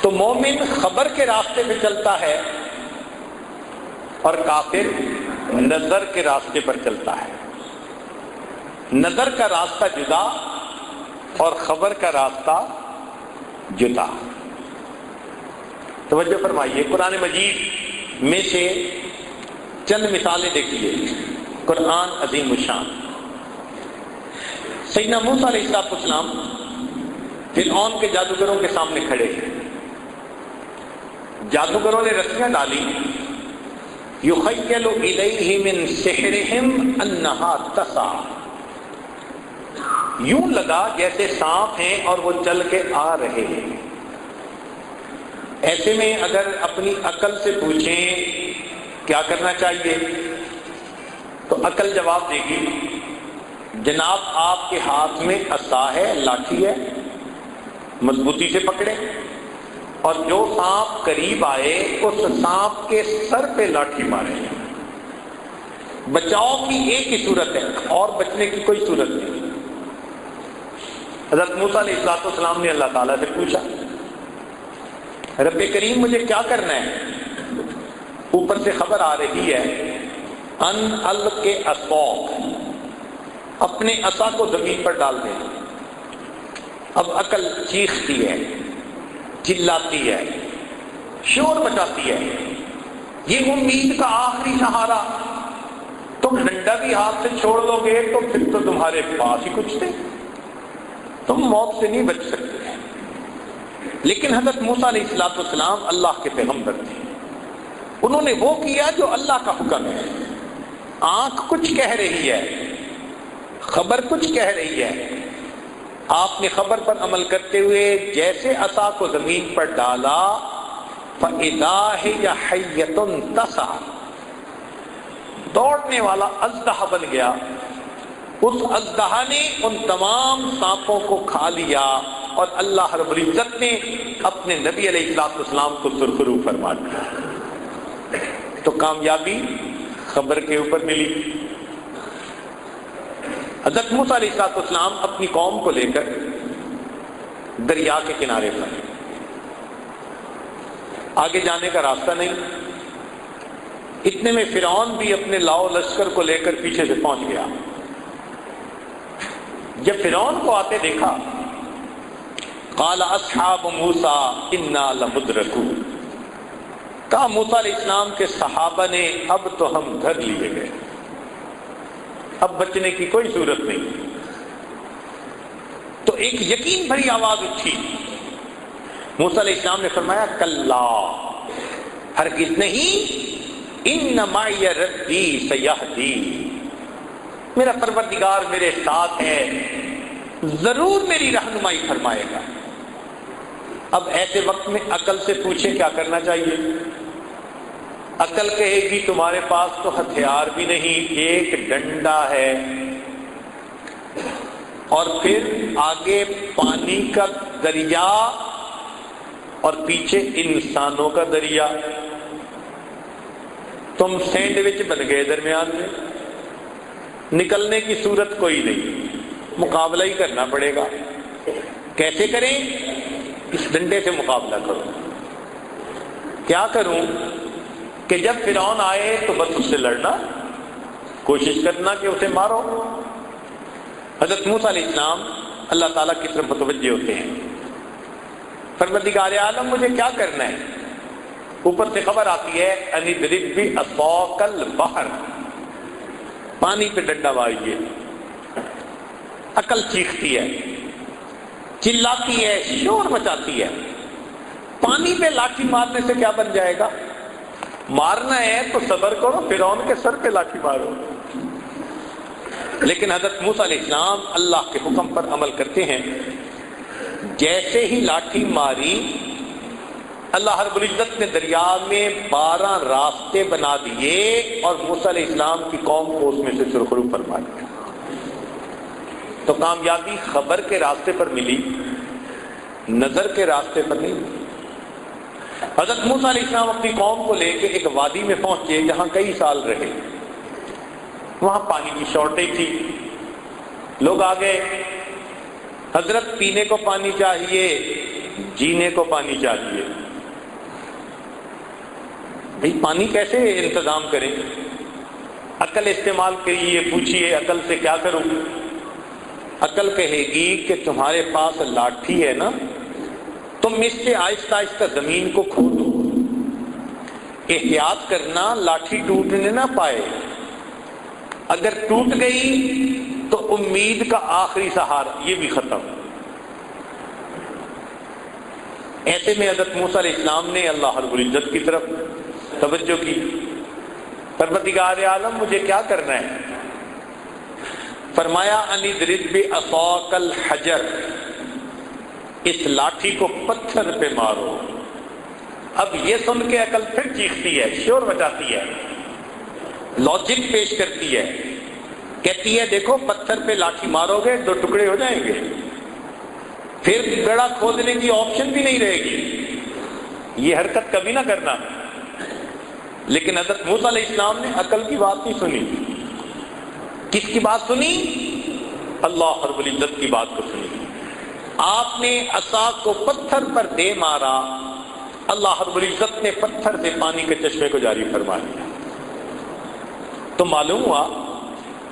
تو مومن خبر کے راستے پہ چلتا ہے اور کافر نظر کے راستے پر چلتا ہے۔ نظر کا راستہ جدا اور خبر کا راستہ جدا۔ توجہ فرمائیے، قرآن مجید میں سے چند مثالیں دیکھیے۔ قرآن عظیم الشان، سیدنا موسیٰ علیہ السلام فرعون کے جادوگروں کے سامنے کھڑے ہیں۔ جادوگروں نے رسیاں ڈالی، یخیل الیہ من سحرہم انہا تسعی، یوں لگا جیسے سانپ ہیں اور وہ چل کے آ رہے ہیں۔ ایسے میں اگر اپنی عقل سے پوچھیں کیا کرنا چاہیے تو عقل جواب دے گی، جناب آپ کے ہاتھ میں عصا ہے، لاٹھی ہے، مضبوطی سے پکڑے اور جو سانپ قریب آئے اس سانپ کے سر پہ لاٹھی مارے۔ بچاؤ کی ایک ہی صورت ہے اور بچنے کی کوئی صورت نہیں۔ حضرت موسیٰ علیہ السلام نے اللہ تعالیٰ سے پوچھا، رب کریم مجھے کیا کرنا ہے؟ اوپر سے خبر آ رہی ہے ان الق عصاک، اپنے عصا کو زمین پر ڈال دے۔ اب عقل چیختی ہے، چلاتی ہے، شور مچاتی ہے، یہ امید کا آخری سہارا، تم ڈنڈا بھی ہاتھ سے چھوڑ دو گے تو پھر تو تمہارے پاس ہی کچھ تھے، تم موت سے نہیں بچ سکتے۔ لیکن حضرت موسیٰ علیہ السلام اللہ کے پیغمبر تھے، انہوں نے وہ کیا جو اللہ کا حکم ہے۔ آنکھ کچھ کہہ رہی ہے، خبر کچھ کہہ رہی ہے، آپ نے خبر پر عمل کرتے ہوئے جیسے عصا کو زمین پر ڈالا، فَإِذَا هِيَ حَيَّةٌ تَسْعَىٰ، دوڑنے والا اژدہا بن گیا۔ اس اژدہا نے ان تمام سانپوں کو کھا لیا اور اللہ رب العزت نے اپنے نبی علیہ السلام کو سرخرو فرما دیا۔ تو کامیابی خبر کے اوپر ملی۔ حضرت موسیٰ علیہ السلام اپنی قوم کو لے کر دریا کے کنارے پر، آگے جانے کا راستہ نہیں، اتنے میں فرعون بھی اپنے لاؤ لشکر کو لے کر پیچھے سے پہنچ گیا۔ جب فرعون کو آتے دیکھا، قال اصحاب موسیٰ انا لمدرکون، کہا موسیٰ علیہ السلام کے صحابہ نے اب تو ہم دھر لیے گئے، اب بچنے کی کوئی صورت نہیں۔ تو ایک یقین بھری آواز اٹھی، موسیٰ علیہ السلام نے فرمایا کلا، ہرگز نہیں، ان معی ربی سیہدی، میرا پروردگار میرے ساتھ ہے، ضرور میری رہنمائی فرمائے گا۔ اب ایسے وقت میں عقل سے پوچھے کیا کرنا چاہیے؟ عقل کہے گی تمہارے پاس تو ہتھیار بھی نہیں، ایک ڈنڈا ہے، اور پھر آگے پانی کا دریا اور پیچھے انسانوں کا دریا، تم سینڈوچ بن گئے درمیان میں، نکلنے کی صورت کوئی نہیں، مقابلہ ہی کرنا پڑے گا۔ کیسے کریں؟ اس ڈنڈے سے مقابلہ کرو۔ کیا کروں؟ کہ جب فرعون آئے تو بس اس سے لڑنا، کوشش کرنا کہ اسے مارو۔ حضرت موسیٰ علیہ السلام اللہ تعالیٰ کی طرف متوجہ ہوتے ہیں، پروردگار عالم مجھے کیا کرنا ہے؟ اوپر سے خبر آتی ہے ان اضرب بعصاک البحر، پانی پہ ڈنڈا ماریے۔ عقل چیختی ہے، چلاتی ہے، شور مچاتی ہے، پانی پہ لاٹھی مارنے سے کیا بن جائے گا؟ مارنا ہے تو صبر کرو، فرعون کے سر پہ لاٹھی مارو۔ لیکن حضرت موسیٰ علیہ السلام اللہ کے حکم پر عمل کرتے ہیں۔ جیسے ہی لاٹھی ماری، اللہ رب العزت نے دریا میں 12 راستے بنا دیے اور موسیٰ علیہ السلام کی قوم کو اس میں سے سرخرو فرما دیا۔ تو کامیابی خبر کے راستے پر ملی، نظر کے راستے پر نہیں ملی۔ حضرت موسیٰ علیہ السلام اپنی قوم کو لے کے ایک وادی میں پہنچے جہاں کئی سال رہے، وہاں پانی کی شارٹیج تھی، لوگ آ گئے، حضرت پینے کو پانی چاہیے، جینے کو پانی چاہیے، بھئی پانی کیسے انتظام کریں؟ عقل استعمال کریے، پوچھیے عقل سے کیا کروں؟ عقل کہے گی کہ تمہارے پاس لاٹھی ہے نا، تم اس سے آہستہ آہستہ زمین کو کھودو، احتیاط کرنا لاٹھی ٹوٹنے نہ پائے، اگر ٹوٹ گئی تو امید کا آخری سہارا یہ بھی ختم۔ ایسے میں حضرت موسیٰ علیہ السلام نے اللہ رب العزت کی طرف توجہ کی، پروردگار عالم مجھے کیا کرنا ہے؟ فرمایا ان اضرب بعصاک الحجر، اس لاٹھی کو پتھر پہ مارو۔ اب یہ سن کے عقل پھر چیختی ہے، شور مچاتی ہے، لاجک پیش کرتی ہے، کہتی ہے دیکھو پتھر پہ لاٹھی مارو گے 2 ٹکڑے ہو جائیں گے، پھر گڑھا کھودنے کی آپشن بھی نہیں رہے گی، یہ حرکت کبھی نہ کرنا۔ لیکن حضرت موسیٰ علیہ السلام نے عقل کی بات نہیں سنی۔ کس کی بات سنی؟ اللہ رب العزت کی بات کو سنی۔ آپ نے عصا کو پتھر پر دے مارا، اللہ رب العزت نے پتھر سے پانی کے چشمے کو جاری فرما دیا۔ تو معلوم ہوا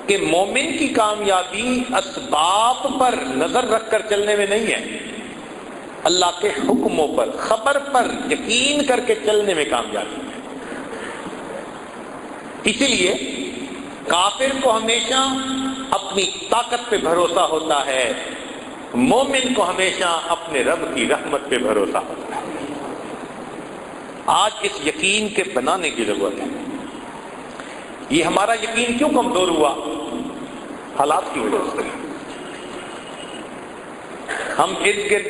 کہ مومن کی کامیابی اسباب پر نظر رکھ کر چلنے میں نہیں ہے، اللہ کے حکموں پر، خبر پر یقین کر کے چلنے میں کامیابی ہے۔ اسی لیے کافر کو ہمیشہ اپنی طاقت پہ بھروسہ ہوتا ہے، مومن کو ہمیشہ اپنے رب کی رحمت پہ بھروسہ ہوتا ہے۔ آج اس یقین کے بنانے کی ضرورت ہے۔ یہ ہمارا یقین کیوں کمزور ہوا؟ حالات کی وجہ سے۔ ہم ارد گرد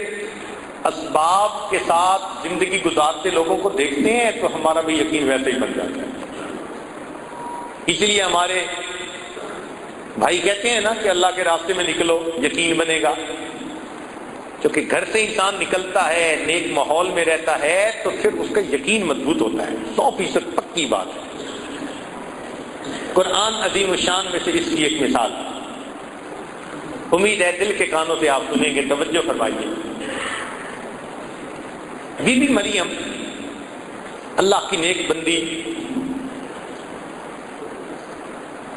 اسباب کے ساتھ زندگی گزارتے لوگوں کو دیکھتے ہیں تو ہمارا بھی یقین ویسے ہی بن جاتا ہے۔ اس لیے ہمارے بھائی کہتے ہیں نا کہ اللہ کے راستے میں نکلو یقین بنے گا، کیونکہ گھر سے انسان نکلتا ہے، نیک ماحول میں رہتا ہے تو پھر اس کا یقین مضبوط ہوتا ہے، 100% پکی بات ہے۔ قرآن عظیم الشان میں سے اس کی ایک مثال، امید ہے دل کے کانوں سے آپ سنیں گے، توجہ فرمائیے۔ بی بی مریم اللہ کی نیک بندی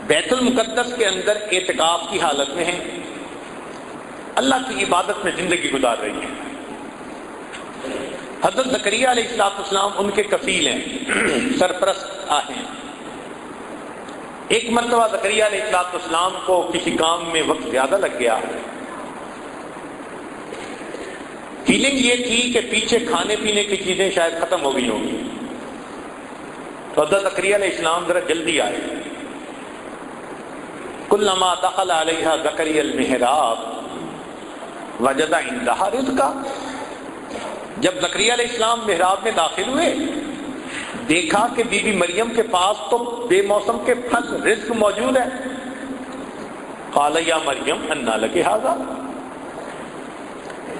بیت المقدس کے اندر اعتکاف کی حالت میں ہیں، اللہ کی عبادت میں زندگی گزار رہی ہیں۔ حضرت زکریا علیہ السلام ان کے کفیل ہیں، سرپرست ہیں۔ ایک مرتبہ زکریا علیہ السلام کو کسی کام میں وقت زیادہ لگ گیا، فیلنگ یہ تھی کہ پیچھے کھانے پینے کی چیزیں شاید ختم ہو گئی ہوں گی، تو حضرت زکریا علیہ السلام ذرا جلدی آئے۔ کلما دخل علیہا زکریا المحراب وجد عندها رزقا، جب زکریا علیہ السلام محراب میں داخل ہوئے دیکھا کہ بی بی مریم کے پاس تو بے موسم کے پھل رزق موجود ہے. قال یا مریم انا لک ھذا،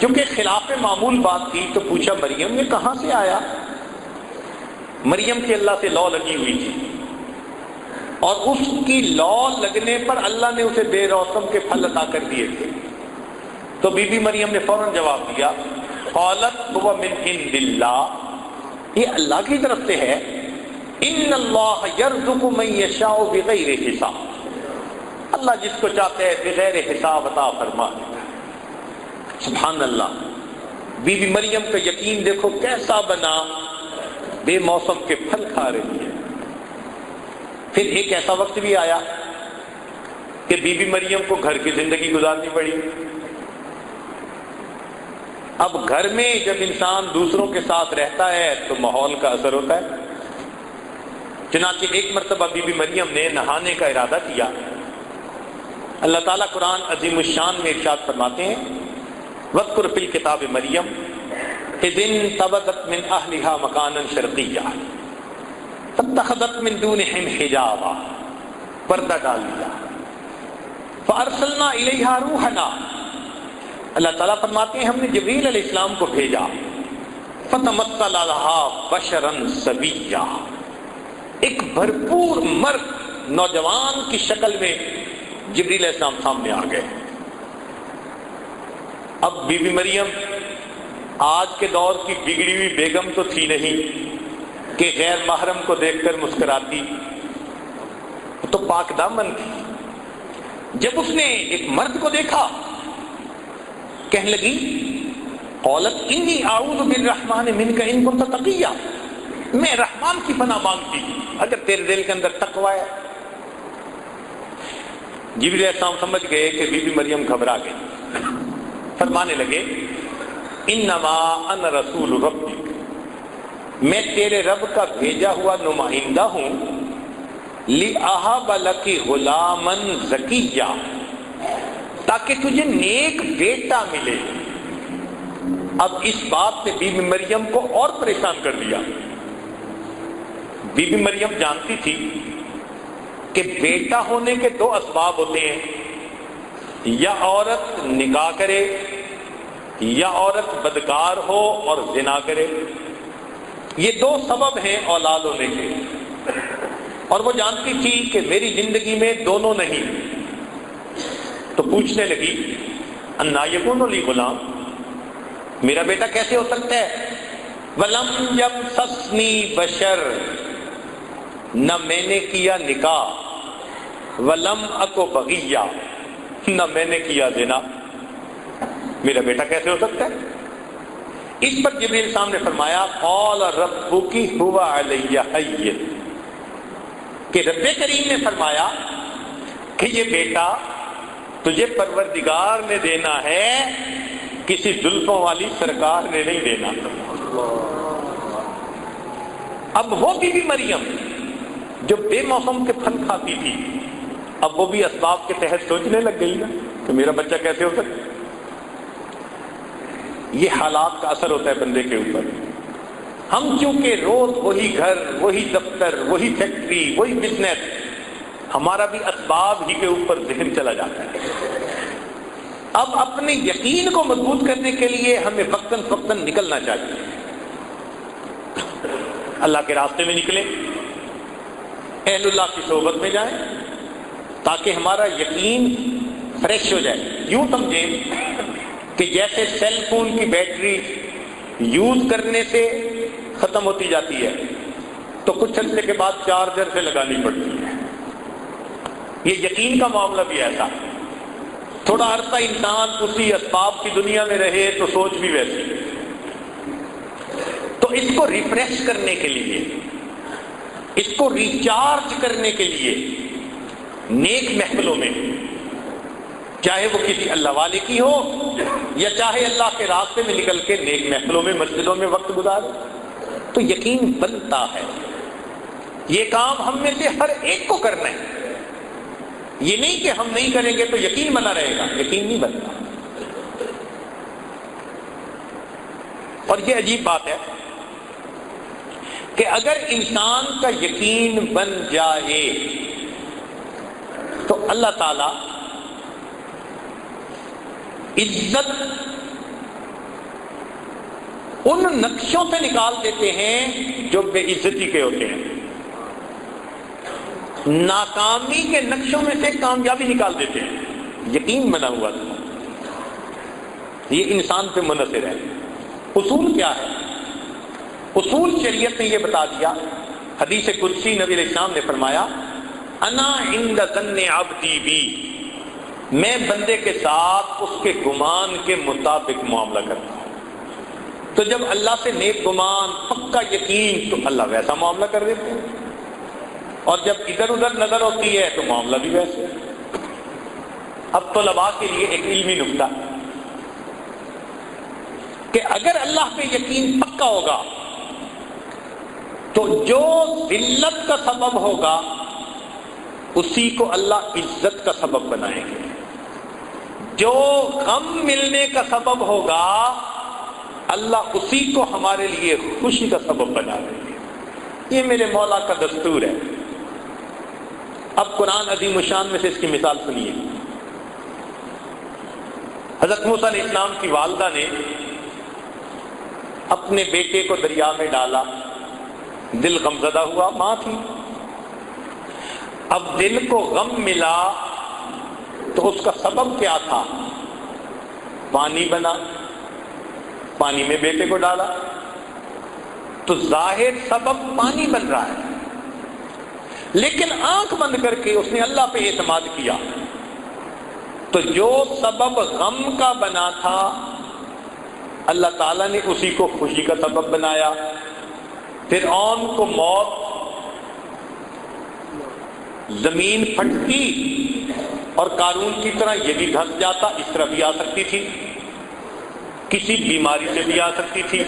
چونکہ خلاف معمول بات تھی تو پوچھا مریم یہ کہاں سے آیا؟ مریم کی اللہ سے لو لگی ہوئی تھی اور اس کی لو لگنے پر اللہ نے اسے بے موسم کے پھل عطا کر دیے تھے. تو بی بی مریم نے فوراً جواب دیا قالت هو من عند اللہ، یہ اللہ کی طرف سے ہے. ان اللہ یرزق من یشاء بغیر حساب، اللہ جس کو چاہتے ہے بغیر حساب عطا فرما دیتا ہے. سبحان اللہ. بی بی مریم کا یقین دیکھو کیسا بنا، بے موسم کے پھل کھا رہی ہے. پھر ایک ایسا وقت بھی آیا کہ بی بی مریم کو گھر کی زندگی گزارنی پڑی. اب گھر میں جب انسان دوسروں کے ساتھ رہتا ہے تو ماحول کا اثر ہوتا ہے. چنانچہ ایک مرتبہ بی بی مریم نے نہانے کا ارادہ کیا. اللہ تعالیٰ قرآن عظیم الشان میں ارشاد فرماتے ہیں وَاذْكُرْ فِي الْكِتَابِ مریم اذ انتبذت من اہلها مکانا شرقیا فاتخذت من دونہم حجابا، پردہ ڈال دیا. فارسلنا الیہا روحنا، اللہ تعالیٰ فرماتے ہیں ہم نے جبریل علیہ السلام کو بھیجا. فتمثل لها بشرا سویا، ایک بھرپور مرد نوجوان کی شکل میں جبریل علیہ السلام سامنے آ گئے. اب بی بی مریم آج کے دور کی بگڑی ہوئی بیگم تو تھی نہیں کہ غیر محرم کو دیکھ کر مسکراتی، تو پاک دامن تھی. جب اس نے ایک مرد کو دیکھا کہنے لگی قالت انی اعوذ بالرحمن منک ان کنت تقیا، میں رحمان کی پناہ مانگتی اگر تیرے دل کے اندر تقوی ہے. جبریل علیہ السلام سمجھ گئے کہ بی بی مریم گھبرا گئی. فرمانے لگے انما انا رسول ربک، میں تیرے رب کا بھیجا ہوا نمائندہ ہوں. لِأَهَبَ لَكِ غُلَامًا زَكِيًّا، تاکہ تجھے نیک بیٹا ملے. اب اس بات نے بی بی مریم کو اور پریشان کر دیا. بی بی مریم جانتی تھی کہ بیٹا ہونے کے دو اسباب ہوتے ہیں، یا عورت نکاح کرے یا عورت بدکار ہو اور زنا کرے. یہ دو سبب ہیں اولاد ہونے کے، اور وہ جانتی تھی کہ میری زندگی میں دونوں نہیں. تو پوچھنے لگی انا یکون لی غلام، میرا بیٹا کیسے ہو سکتا ہے؟ ولم یمسسنی بشر، نہ میں نے کیا نکاح، ولم اکو بغیہ، نہ میں نے کیا زنا، میرا بیٹا کیسے ہو سکتا ہے؟ اس پر جبریل صاحب نے فرمایا قال ربک هو علی ہین، کہ رب کریم نے فرمایا کہ یہ بیٹا تجھے پروردگار نے دینا ہے، کسی زلفوں والی سرکار نے نہیں دینا. اب وہ بی بی مریم جو بے موسم کے پھل کھاتی تھی، اب وہ بھی اسباب کے تحت سوچنے لگ گئی نا کہ میرا بچہ کیسے ہو سکتا. یہ حالات کا اثر ہوتا ہے بندے کے اوپر. ہم چونکہ روز وہی گھر، وہی دفتر، وہی فیکٹری، وہی بزنس، ہمارا بھی اسباب ہی کے اوپر ذہن چلا جاتا ہے. اب اپنے یقین کو مضبوط کرنے کے لیے ہمیں وقتاً فوقتاً نکلنا چاہیے. اللہ کے راستے میں نکلیں، اہل اللہ کی صحبت میں جائیں تاکہ ہمارا یقین فریش ہو جائے. یوں سمجھیں کہ جیسے سیل فون کی بیٹری یوز کرنے سے ختم ہوتی جاتی ہے تو کچھ عرصے کے بعد چارجر سے لگانی پڑتی ہے. یہ یقین کا معاملہ بھی ایسا، تھوڑا عرصہ انسان اسی اسباب کی دنیا میں رہے تو سوچ بھی ویسی. تو اس کو ریفریش کرنے کے لیے، اس کو ریچارج کرنے کے لیے نیک محفلوں میں، چاہے وہ کسی اللہ والے کی ہو یا چاہے اللہ کے راستے میں نکل کے نیک محفلوں میں، مسجدوں میں وقت گزارے تو یقین بنتا ہے. یہ کام ہم میں سے ہر ایک کو کرنا ہے. یہ نہیں کہ ہم نہیں کریں گے تو یقین بنا رہے گا، یقین نہیں بنتا. اور یہ عجیب بات ہے کہ اگر انسان کا یقین بن جائے تو اللہ تعالی عزت ان نقشوں سے نکال دیتے ہیں جو بے عزتی کے ہوتے ہیں، ناکامی کے نقشوں میں سے کامیابی نکال دیتے ہیں۔ یقین بنا ہوا تھا، یہ انسان پہ منحصر ہے۔ اصول کیا ہے؟ اصول شریعت نے یہ بتا دیا، حدیث قدسی نبی علیہ السلام نے فرمایا انا عند ظن عبدی بی، میں بندے کے ساتھ اس کے گمان کے مطابق معاملہ کرتا ہوں۔ تو جب اللہ سے نیک گمان، پکا یقین، تو اللہ ویسا معاملہ کر دیتے ہیں، اور جب ادھر ادھر نظر ہوتی ہے تو معاملہ بھی ویسے۔ اب طلباء کے لیے ایک علمی نکتہ کہ اگر اللہ پہ یقین پکا ہوگا تو جو ذلت کا سبب ہوگا اسی کو اللہ عزت کا سبب بنائیں گے، جو غم ملنے کا سبب ہوگا اللہ اسی کو ہمارے لیے خوشی کا سبب بنا دیں گے۔ یہ میرے مولا کا دستور ہے۔ اب قرآن عظیم الشان میں سے اس کی مثال سنیے۔ حضرت موسیٰ علیہ السلام کی والدہ نے اپنے بیٹے کو دریا میں ڈالا، دل غمزدہ ہوا، ماں تھی، اب دل کو غم ملا تو اس کا سبب کیا تھا؟ پانی بنا، پانی میں بیٹے کو ڈالا تو ظاہر سبب پانی بن رہا ہے، لیکن آنکھ بند کر کے اس نے اللہ پہ اعتماد کیا تو جو سبب غم کا بنا تھا اللہ تعالیٰ نے اسی کو خوشی کا سبب بنایا۔ فرعون کو موت، زمین پھٹتی اور قارون کی طرح یہ بھی دھس جاتا، اس طرح بھی آ سکتی تھی، کسی بیماری سے بھی آ سکتی تھی،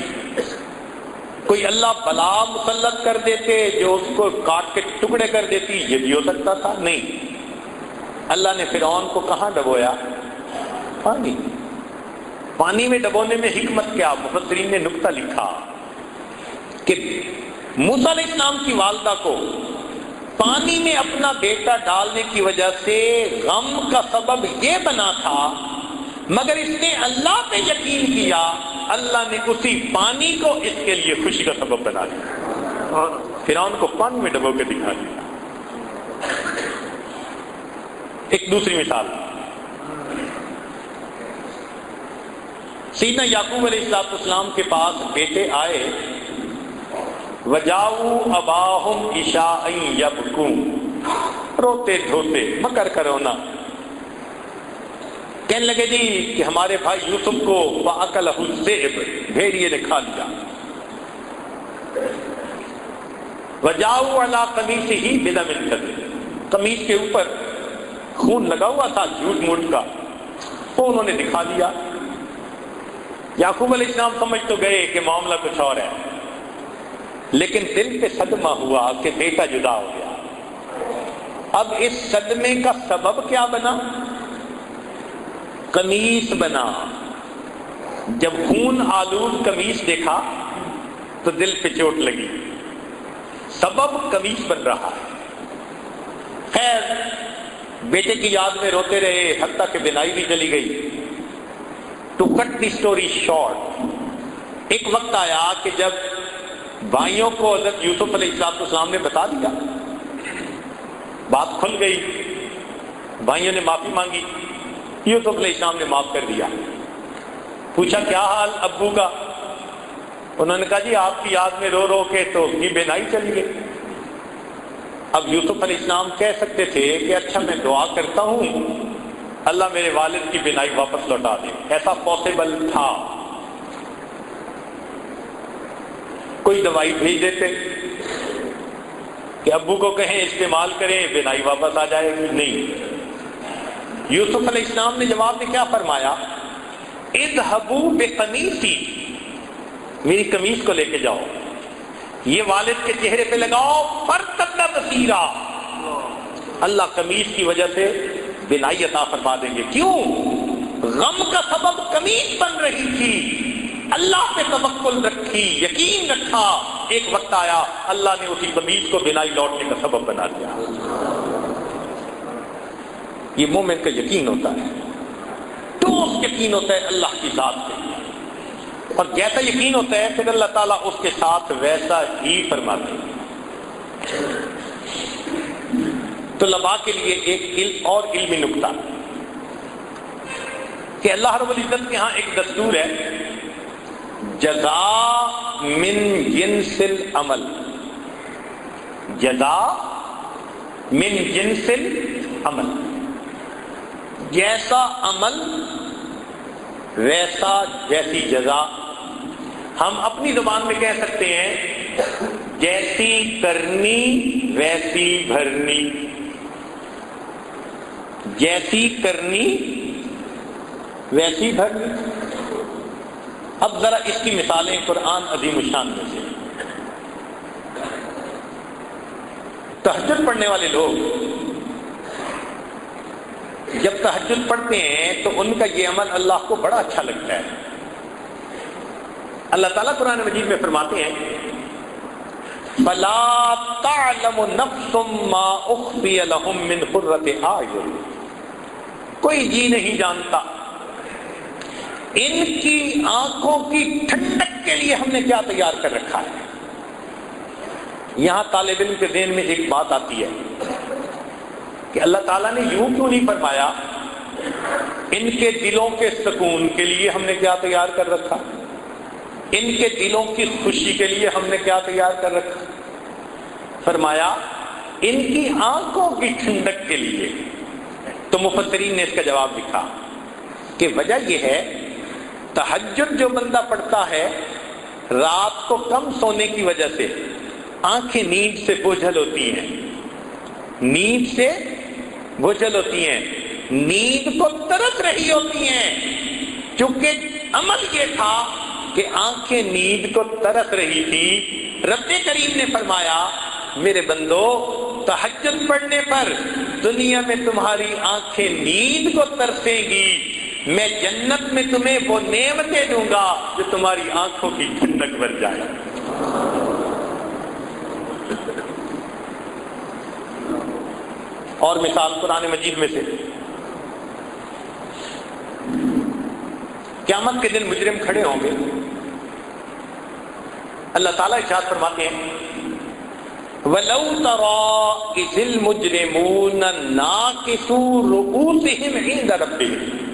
کوئی اللہ بلا مسلط کر دیتے جو اس کو کاٹ کے ٹکڑے کر دیتی، یہ بھی ہو سکتا تھا۔ نہیں، اللہ نے فرعون کو کہاں ڈبویا؟ پانی۔ پانی میں ڈبونے میں حکمت کیا؟ مفسرین نے نکتہ لکھا کہ موسیٰ علیہ السلام کی والدہ کو پانی میں اپنا بیٹا ڈالنے کی وجہ سے غم کا سبب یہ بنا تھا، مگر اس نے اللہ پہ یقین کیا، اللہ نے اسی پانی کو اس کے لیے خوشی کا سبب بنا دیا، فرعون کو پانی میں ڈبو کے دکھا دیا۔ ایک دوسری مثال، سیدنا یعقوب علیہ السلام کے پاس بیٹے آئے، وجاؤ اباہم عشاء یبکون، روتے دھوتے مکر کرونا، کہنے لگے جی کہ ہمارے بھائی یوسف کو فاکلہ الذئب، بھیڑیے نے کھا لیا۔ وجاؤ علی قمیصہ بدم کذب، قمیص کے اوپر خون لگا ہوا تھا جھوٹ موٹ کا، وہ انہوں نے دکھا دیا۔ یعقوب علیہ السلام سمجھ تو گئے کہ معاملہ کچھ اور ہے، لیکن دل پہ صدمہ ہوا کہ بیٹا جدا ہو گیا۔ اب اس صدمے کا سبب کیا بنا؟ قمیص بنا۔ جب خون آلود قمیص دیکھا تو دل پہ چوٹ لگی، سبب قمیص بن رہا ہے۔ خیر، بیٹے کی یاد میں روتے رہے، حتیٰ کہ بینائی بھی چلی گئی۔ To cut the story short, ایک وقت آیا کہ جب بھائیوں کو حضرت یوسف علیہ السلام نے بتا دیا، بات کھل گئی، بھائیوں نے معافی مانگی، یوسف علیہ السلام نے معاف کر دیا۔ پوچھا کیا حال ابو کا؟ انہوں نے کہا جی آپ کی یاد میں رو رو کے تو یہ بینائی چلی گئی۔ اب یوسف علیہ السلام کہہ سکتے تھے کہ اچھا میں دعا کرتا ہوں اللہ میرے والد کی بینائی واپس لوٹا دے، ایسا پاسبل تھا، کوئی دوائی بھیج دیتے کہ ابو کو کہیں استعمال کریں بینائی واپس آ جائے گی۔ نہیں، یوسف علیہ السلام نے جواب میں کیا فرمایا؟ اذهبوا بقمیصی، میری قمیص کو لے کے جاؤ، یہ والد کے چہرے پہ لگاؤ، فرتد بصیرا، اللہ قمیص کی وجہ سے بینائی عطا فرما دیں گے۔ کیوں؟ غم کا سبب قمیص بن رہی تھی، اللہ پہ توکل رکھی، یقین رکھا، ایک وقت آیا اللہ نے اسی قمیص کو بنائی لوٹنے کا سبب بنا دیا۔ یہ مومن کا یقین ہوتا ہے، ٹھوس یقین ہوتا ہے اللہ کی ذات سے، اور جیسا یقین ہوتا ہے پھر اللہ تعالیٰ اس کے ساتھ ویسا ہی فرماتے ہیں۔ طلباء کے لیے ایک علم اور علمی نکتہ کہ اللہ رب العزت کے ہاں ایک دستور ہے، جزاء من جنس العمل، جزاء من جنس العمل، جیسا عمل ویسا جیسی جزا۔ ہم اپنی زبان میں کہہ سکتے ہیں جیسی کرنی ویسی بھرنی، جیسی کرنی ویسی بھرنی۔ اب ذرا اس کی مثالیں قرآن عظیم الشان میں سے۔ تہجد پڑھنے والے لوگ جب تہجد پڑھتے ہیں تو ان کا یہ عمل اللہ کو بڑا اچھا لگتا ہے۔ اللہ تعالیٰ قرآن مجید میں فرماتے ہیں فَلَا تَعْلَمُ نَفْسٌ مَّا أُخْفِيَ لَهُم مِّن قُرَّةِ أَعْيُنٍ، کوئی جی نہیں جانتا ان کی آنکھوں کی ٹھنڈک کے لیے ہم نے کیا تیار کر رکھا ہے۔ یہاں طالب علم کے ذہن میں ایک بات آتی ہے کہ اللہ تعالیٰ نے یوں کیوں نہیں فرمایا ان کے دلوں کے سکون کے لیے ہم نے کیا تیار کر رکھا، ان کے دلوں کی خوشی کے لیے ہم نے کیا تیار کر رکھا؟ فرمایا ان کی آنکھوں کی ٹھنڈک کے لیے۔ تو مفسرین نے اس کا جواب لکھا کہ وجہ یہ ہے تہجد جو بندہ پڑھتا ہے رات کو کم سونے کی وجہ سے آنکھیں نیند سے بوجھل ہوتی ہیں، نیند سے بوجھل ہوتی ہیں، نیند کو ترس رہی ہوتی ہیں، چونکہ عمل یہ تھا کہ آنکھیں نیند کو ترس رہی تھی۔ رب کریم نے فرمایا میرے بندو تہجد پڑھنے پر دنیا میں تمہاری آنکھیں نیند کو ترسیں گی، میں جنت میں تمہیں وہ نعمتیں دوں گا جو تمہاری آنکھوں کی ٹھنڈک بن جائے۔ اور مثال قرآن مجید میں سے قیامت کے دن مجرم کھڑے ہوں گے، اللہ تعالیٰ ارشاد فرماتے ہیں وَلَوْ تَرَىٰ إِذِ الْمُجْرِمُونَ نَاكِسُو رُءُوسِهِمْ عِندَ رَبِّهِمْ،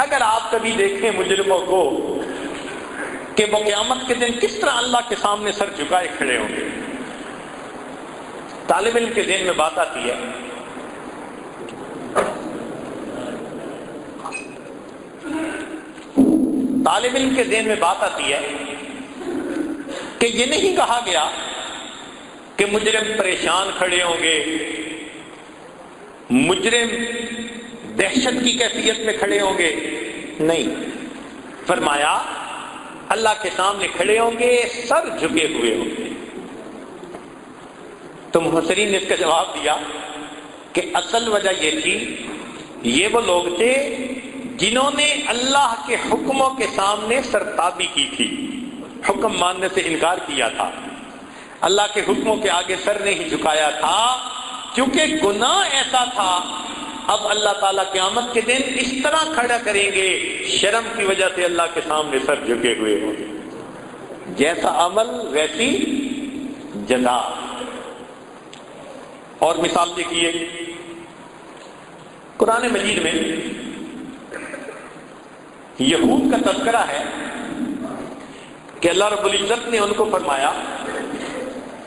اگر آپ کبھی دیکھیں مجرموں کو کہ وہ قیامت کے دن کس طرح اللہ کے سامنے سر جھکائے کھڑے ہوں گے۔ طالب علم کے ذہن میں بات آتی ہے طالب علم کے ذہن میں بات آتی ہے کہ یہ نہیں کہا گیا کہ مجرم پریشان کھڑے ہوں گے، مجرم دہشت کی کیفیت میں کھڑے ہوں گے، نہیں، فرمایا اللہ کے سامنے کھڑے ہوں گے سر جھکے ہوئے ہوں گے۔ تو مفسرین نے اس کا جواب دیا کہ اصل وجہ یہ تھی یہ وہ لوگ تھے جنہوں نے اللہ کے حکموں کے سامنے سرتابی کی تھی، حکم ماننے سے انکار کیا تھا، اللہ کے حکموں کے آگے سر نہیں جھکایا تھا، کیونکہ گناہ ایسا تھا۔ اب اللہ تعالیٰ قیامت کے دن اس طرح کھڑا کریں گے شرم کی وجہ سے اللہ کے سامنے سر جھکے ہوئے ہوں گے، جیسا عمل ویسی جزا۔ اور مثال دیکھیے قرآن مجید میں یہود کا تذکرہ ہے کہ اللہ رب العزت نے ان کو فرمایا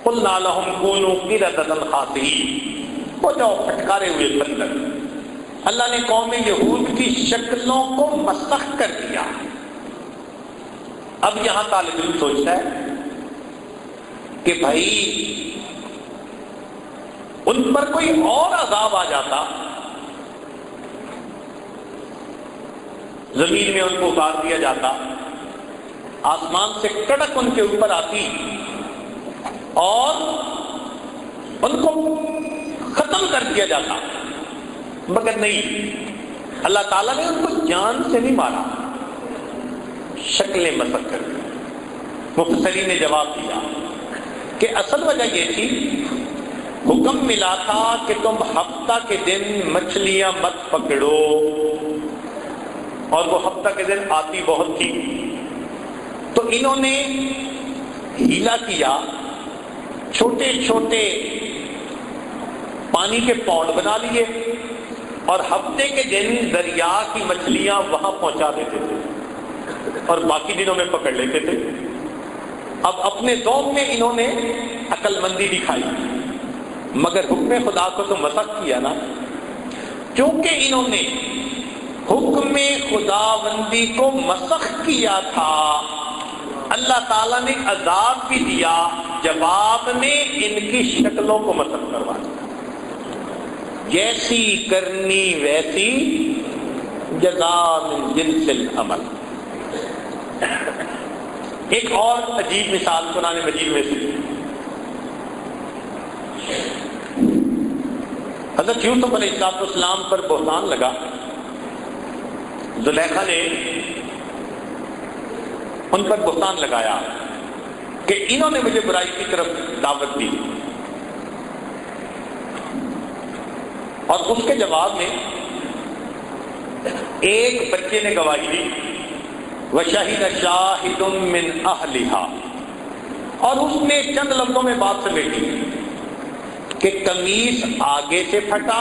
قُلْنَا لَهُمْ كُونُوا قِرَدَةً خَاسِئِينَ، وہ جاؤ پھٹکارے ہوئے بندر۔ اللہ نے قوم یہود کی شکلوں کو مسخ کر دیا۔ اب یہاں طالب علم سوچتا ہے کہ بھائی ان پر کوئی اور عذاب آ جاتا، زمین میں ان کو اتار دیا جاتا، آسمان سے کڑک ان کے اوپر آتی اور ان کو ختم کر دیا جاتا، مگر نہیں، اللہ تعالیٰ نے ان کو جان سے نہیں مارا، شکلیں مسخ کر دی۔ مفسرین نے جواب دیا کہ اصل وجہ یہ تھی، حکم ملا تھا کہ تم ہفتہ کے دن مچھلیاں مت پکڑو، اور وہ ہفتہ کے دن آتی بہت تھی، تو انہوں نے ہیلا کیا، چھوٹے چھوٹے پانی کے پونڈ بنا لیے اور ہفتے کے دن دریا کی مچھلیاں وہاں پہنچا دیتے تھے اور باقی دنوں میں پکڑ لیتے تھے۔ اب اپنے ذوق میں انہوں نے عقل مندی دکھائی، مگر حکم خدا کو تو مسخ کیا نا، کیونکہ انہوں نے حکم خداوندی کو مسخ کیا تھا، اللہ تعالیٰ نے عذاب بھی دیا، جواب میں ان کی شکلوں کو مسخ کروا دیا، جیسی کرنی ویسی جزا من جنس العمل۔ ایک اور عجیب مثال قرآن مجید میں سے، حضرت یوسف علیہ السلام پر بہتان لگا، زلیخا نے ان پر بہتان لگایا کہ انہوں نے مجھے برائی کی طرف دعوت دی، اور اس کے جواب میں ایک بچے نے گواہی دی، وَشَهِدَ شَاهِدٌ مِّنْ أَهْلِهَا، اور اس نے چند لفظوں میں بات سمیٹی کہ قمیص آگے سے پھٹا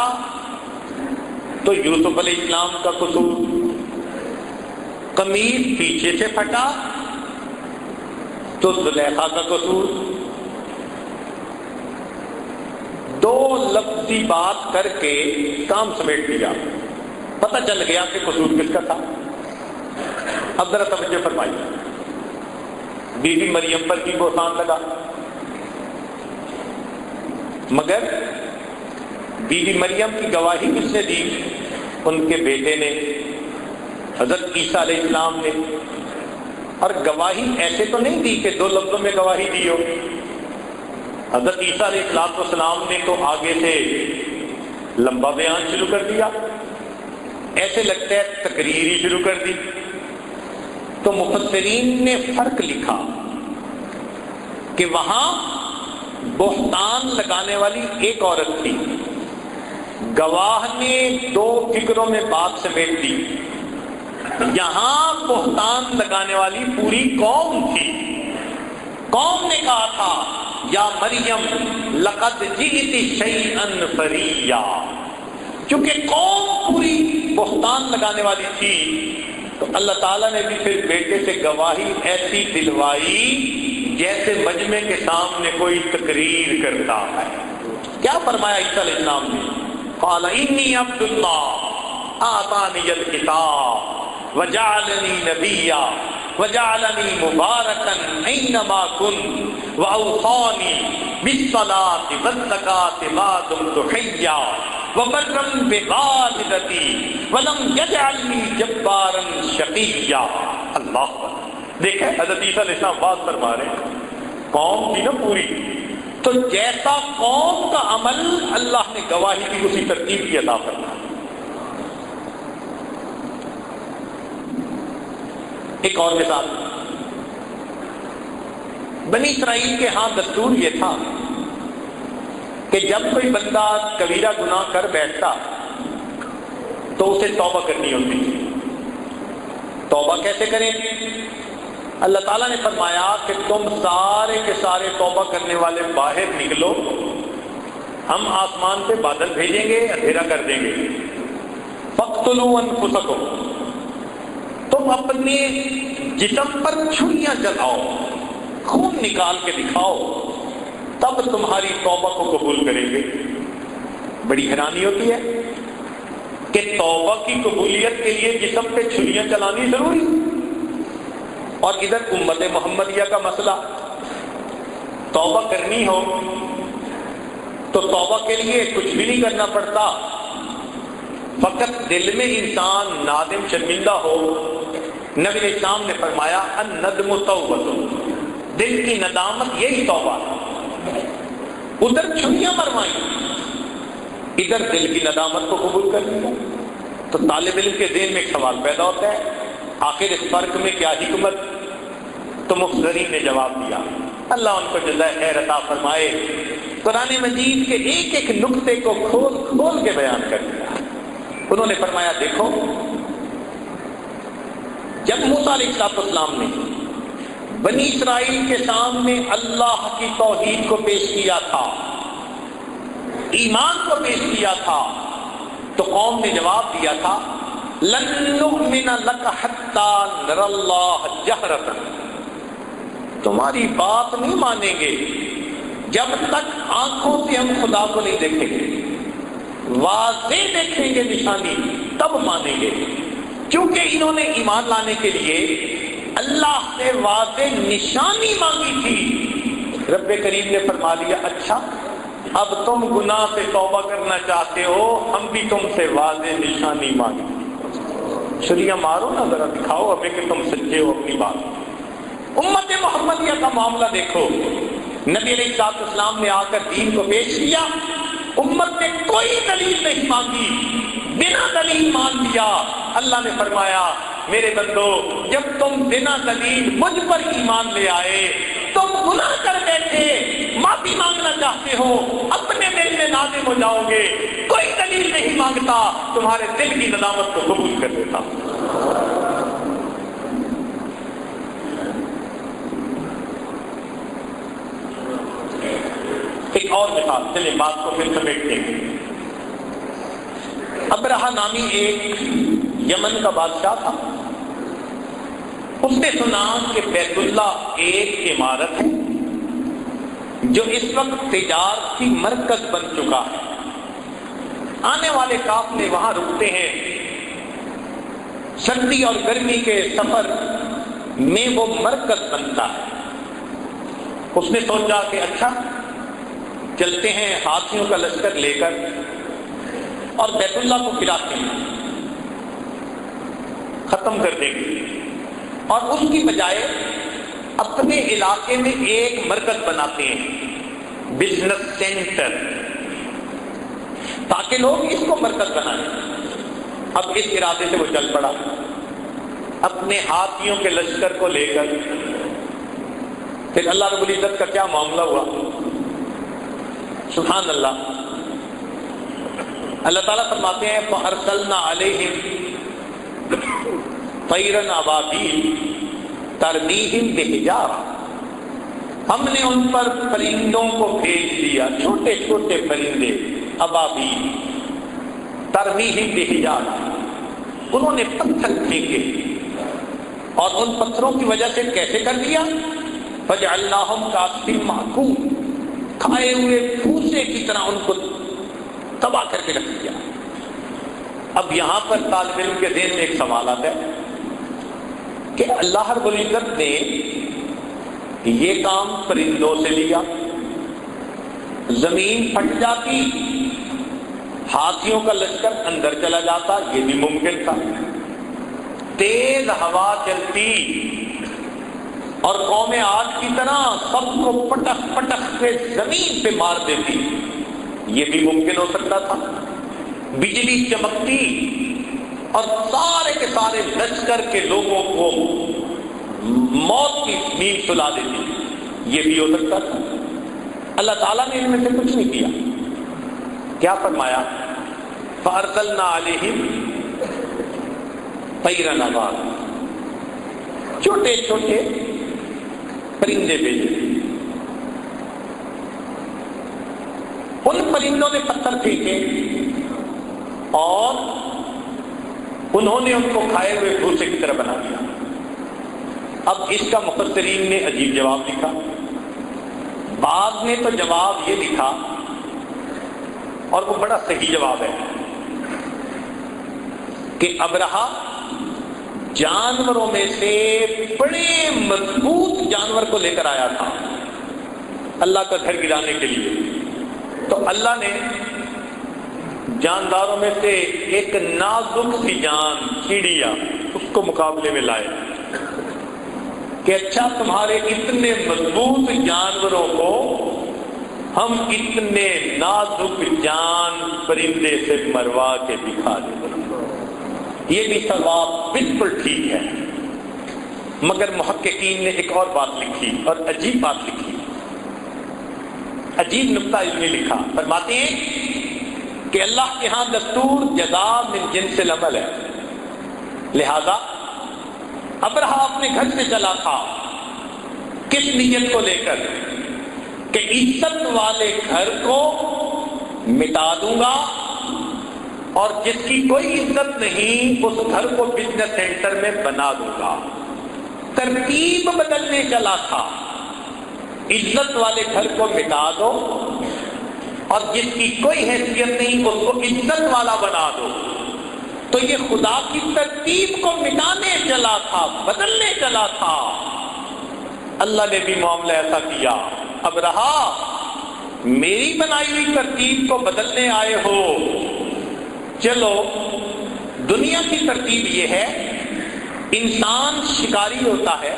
تو یوسف علیہ السلام کا قصور، قمیص پیچھے سے پھٹا تو زلیخا کا قصور، دو لفظی بات کر کے کام سمیٹ دیا، پتہ چل گیا کہ قصور کس کا تھا۔ اب ذرا توجہ فرمائیے، بی بی مریم پر بھی بہتان لگا، مگر بی بی مریم کی گواہی کس نے دی؟ ان کے بیٹے نے، حضرت عیسیٰ علیہ السلام نے، اور گواہی ایسے تو نہیں دی کہ دو لفظوں میں گواہی دی ہو، حضرت عیسیٰ علیہ السلام نے تو آگے سے لمبا بیان شروع کر دیا، ایسے لگتا ہے تقریر ہی شروع کر دی۔ تو مفسرین نے فرق لکھا کہ وہاں بہتان لگانے والی ایک عورت تھی، گواہ نے دو فکروں میں بات سمیٹ دی، یہاں بہتان لگانے والی پوری قوم تھی۔ قوم نے کہا تھا یا مریم لقد جئت شیئا فریا، چونکہ قوم پوری بہتان لگانے والی تھی تو اللہ تعالیٰ نے بھی پھر بیٹے سے گواہی ایسی دلوائی جیسے مجمع کے سامنے کوئی تقریر کرتا ہے۔ کیا فرمایا عیسیٰ علیہ السلام نے؟ قال انی عبد اللہ آتانی الکتاب وجعلنی نبیا وجعلنی مبارکا اینما کنت واوصانی بالصلاۃ والزکاۃ ما دمت حیا وبرا بوالدتی ولم یجعلنی جبارا شقیا۔ اللہ دیکھیں حضرت عیسیٰ علیہ السلام بات فرما رہے ہیں، قوم تھی نا پوری، تو جیسا قوم کا عمل اللہ نے گواہی کی اسی ترتیب کی عطا فرمائی۔ ایک اور مثال، بنی اسرائیل کے ہاں دستور یہ تھا کہ جب کوئی بندہ کبیرہ گناہ کر بیٹھتا تو اسے توبہ کرنی ہوتی تھی۔ توبہ کیسے کریں؟ اللہ تعالیٰ نے فرمایا کہ تم سارے کے سارے توبہ کرنے والے باہر نکلو، ہم آسمان پہ بادل بھیجیں گے، اندھیرا کر دیں گے۔ فَاقْتُلُوا أَنفُسَكُمْ، تم اپنے جسم پر چھریاں چلاؤ، خون نکال کے دکھاؤ، تب تمہاری توبہ کو قبول کریں گے۔ بڑی حیرانی ہوتی ہے کہ توبہ کی قبولیت کے لیے جسم پہ چھریاں چلانی ضروری، اور ادھر امت محمدیہ کا مسئلہ، توبہ کرنی ہو تو توبہ کے لیے کچھ بھی نہیں کرنا پڑتا، فقط دل میں انسان نادم شرمندہ ہو۔ نبی علیہ السلام نے فرمایا الندم توبۃ، دل کی ندامت یہی توبہ ہے۔ ادھر چھریاں مروائی، ادھر دل کی ندامت کو قبول کر لیا۔ تو طالب علم کے ذہن میں ایک سوال پیدا ہوتا ہے، آخر اس فرق میں کیا حکمت؟ تو مفسرین نے جواب دیا اللہ ان کو جزائے خیر عطا فرمائے، قرآن مجید کے ایک ایک نقطے کو کھول کھول کے بیان کر دیا۔ انہوں نے فرمایا دیکھو، جب موسیٰ علیہ السلام نے بنی اسرائیل کے سامنے اللہ کی توحید کو پیش کیا تھا، ایمان کو پیش کیا تھا، تو قوم نے جواب دیا تھا لن نؤمن لک حتی نری اللہ جہرۃ، تمہاری بات نہیں مانیں گے جب تک آنکھوں سے ہم خدا کو نہیں دیکھیں گے، واضح دیکھیں گے نشانی تب مانیں گے۔ چونکہ انہوں نے ایمان لانے کے لیے اللہ سے واضح نشانی مانگی تھی، رب کریم نے فرما دیا اچھا اب تم گناہ سے توبہ کرنا چاہتے ہو، ہم بھی تم سے واضح نشانی مانگیں، چھریاں مارو نا ذرا، دکھاؤ ہمیں کہ تم سچے ہو اپنی بات۔ امت محمدیہ کا معاملہ دیکھو، نبی علیہ السلام نے آ کر دین کو پیش کیا، امت نے کوئی دلیل نہیں مانگی، بنا دلیل مان لیا۔ اللہ نے فرمایا میرے بندو جب تم بنا دلیل مجھ پر ایمان لے آئے، تم گناہ کر بیٹھے، معافی مانگنا چاہتے ہو، اپنے دل میں نادم ہو جاؤ گے، کوئی دلیل نہیں مانگتا، تمہارے دل کی ندامت کو قبول کر دیتا۔ ایک اور مثال، چلیں بات کو پھر سمیٹتے ہیں۔ ابرہہ نامی ایک یمن کا بادشاہ تھا، اس نے سنا کہ بیت اللہ ایک عمارت ہے جو اس وقت تجارتی مرکز بن چکا ہے، آنے والے قافلے وہاں رکتے ہیں، سردی اور گرمی کے سفر میں وہ مرکز بنتا ہے۔ اس نے سوچا کہ اچھا چلتے ہیں ہاتھیوں کا لشکر لے کر اور بیت اللہ کو گراتے ہیں، ختم کر دیں گے، اور اس کی بجائے اپنے علاقے میں ایک مرکز بناتے ہیں، بزنس سینٹر، تاکہ لوگ اس کو مرکز بنائیں۔ اب اس ارادے سے وہ چل پڑا اپنے ہاتھیوں کے لشکر کو لے کر۔ پھر اللہ رب العزت کا کیا معاملہ ہوا، سبحان اللہ، اللہ تعالیٰ فرماتے ہیں فَأَرْسَلْنَا عَلَيْهِمْ طَيْرًا أَبَابِيلَ تَرْمِيهِمْ بِحِجَارَةٍ، ہم نے ان پر پرندوں کو بھیج دیا، چھوٹے چھوٹے پرندے، ابابیل، ترمیہم بحجارۃ، انہوں نے پتھر پھینکے، اور ان پتھروں کی وجہ سے کیسے کر دیا، فَجَعَلْنَاهُمْ كَعَصْفٍ مَّأْكُولٍ، کھائے ہوئے پھوسے کی طرح ان کو تباہ کر کے رکھ دیا۔ اب یہاں پر طالب علم کے ذہن میں ایک سوال آتا ہے کہ اللہ رب العزت نے یہ کام پرندوں سے لیا، زمین پھٹ جاتی، ہاتھیوں کا لشکر اندر چلا جاتا، یہ بھی ممکن تھا، تیز ہوا چلتی اور قوم عاد کی طرح سب کو پٹخ پٹخ کے زمین پہ مار دیتی، یہ بھی ممکن ہو سکتا تھا، بجلی چمکتی اور سارے کے سارے لشکر کے لوگوں کو موت کی نیند سلا دیتی، یہ بھی ہو سکتا تھا۔ اللہ تعالیٰ نے ان میں سے کچھ نہیں کیا، کیا فرمایا فَأَرْسَلْنَا عَلَيْهِمْ طَيْرًا أَبَابِيلَ، چھوٹے چھوٹے پرندے بھیجے، ان پرندوں نے پتھر پھینکے اور انہوں نے ان کو کھائے ہوئے بھوسے کی طرح بنا دیا۔ اب اس کا مفسرین نے عجیب جواب لکھا، بعض نے تو جواب یہ لکھا اور وہ بڑا صحیح جواب ہے کہ ابرہہ جانوروں میں سے بڑے مضبوط جانور کو لے کر آیا تھا اللہ کا گھر گرانے کے لیے، تو اللہ نے جانداروں میں سے ایک نازک سی جان چڑیا اس کو مقابلے میں لائے کہ اچھا تمہارے اتنے مضبوط جانوروں کو ہم اتنے نازک جان پرندے سے مروا کے دکھا دیں، یہ بھی ثواب بالکل ٹھیک ہے۔ مگر محققین نے ایک اور بات لکھی اور عجیب بات لکھی، عجیب نقطہ علمی لکھا، فرماتے ہیں کہ اللہ کے ہاں دستور جزا من جنس العمل ہے، لہذا ابرہہ اپنے گھر سے چلا تھا کس نیت کو لے کر کہ عزت والے گھر کو مٹا دوں گا اور جس کی کوئی عزت نہیں اس گھر کو بزنس سینٹر میں بنا دوں گا۔ ترتیب بدلنے چلا تھا، عزت والے گھر کو مٹا دو اور جس کی کوئی حیثیت نہیں اس کو عزت والا بنا دو۔ تو یہ خدا کی ترتیب کو مٹانے چلا تھا، بدلنے چلا تھا۔ اللہ نے بھی معاملہ ایسا کیا، اب رہا میری بنائی ہوئی ترتیب کو بدلنے آئے ہو، چلو دنیا کی ترتیب یہ ہے، انسان شکاری ہوتا ہے،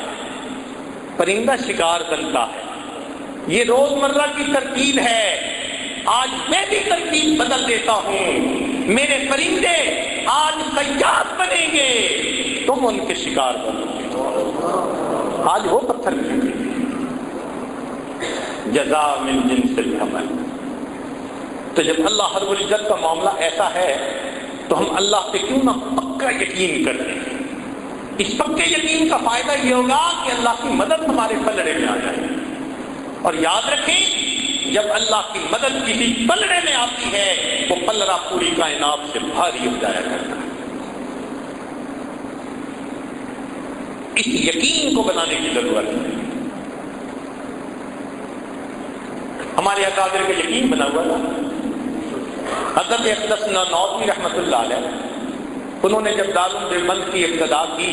پرندہ شکار بنتا ہے، یہ روزمرہ کی ترتیب ہے۔ آج میں بھی ترتیب بدل دیتا ہوں، میرے پرندے آج صیاد بنیں گے، تم ان کے شکار بنو گے، آج وہ پتھر ملیں گے۔ جزا من جنس العمل۔ تو جب اللہ رب العزت کا معاملہ ایسا ہے تو ہم اللہ پہ کیوں نہ پکا یقین کرتے ہیں؟ اس پکے یقین کا فائدہ یہ ہوگا کہ اللہ کی مدد ہمارے پلڑے میں آ جائے، اور یاد رکھیں جب اللہ کی مدد کسی پلڑے میں آتی ہے وہ پلڑا پوری کائنات سے بھاری ہو جایا کرتا ہے۔ اس یقین کو بنانے کی ضرورت ہے۔ ہمارے اکابر کا یقین بنا ہوا تھا۔ حضرت اقدس نانوتوی رحمۃ اللہ علیہ، انہوں نے جب دارالعلوم دیوبند کی ابتدا کی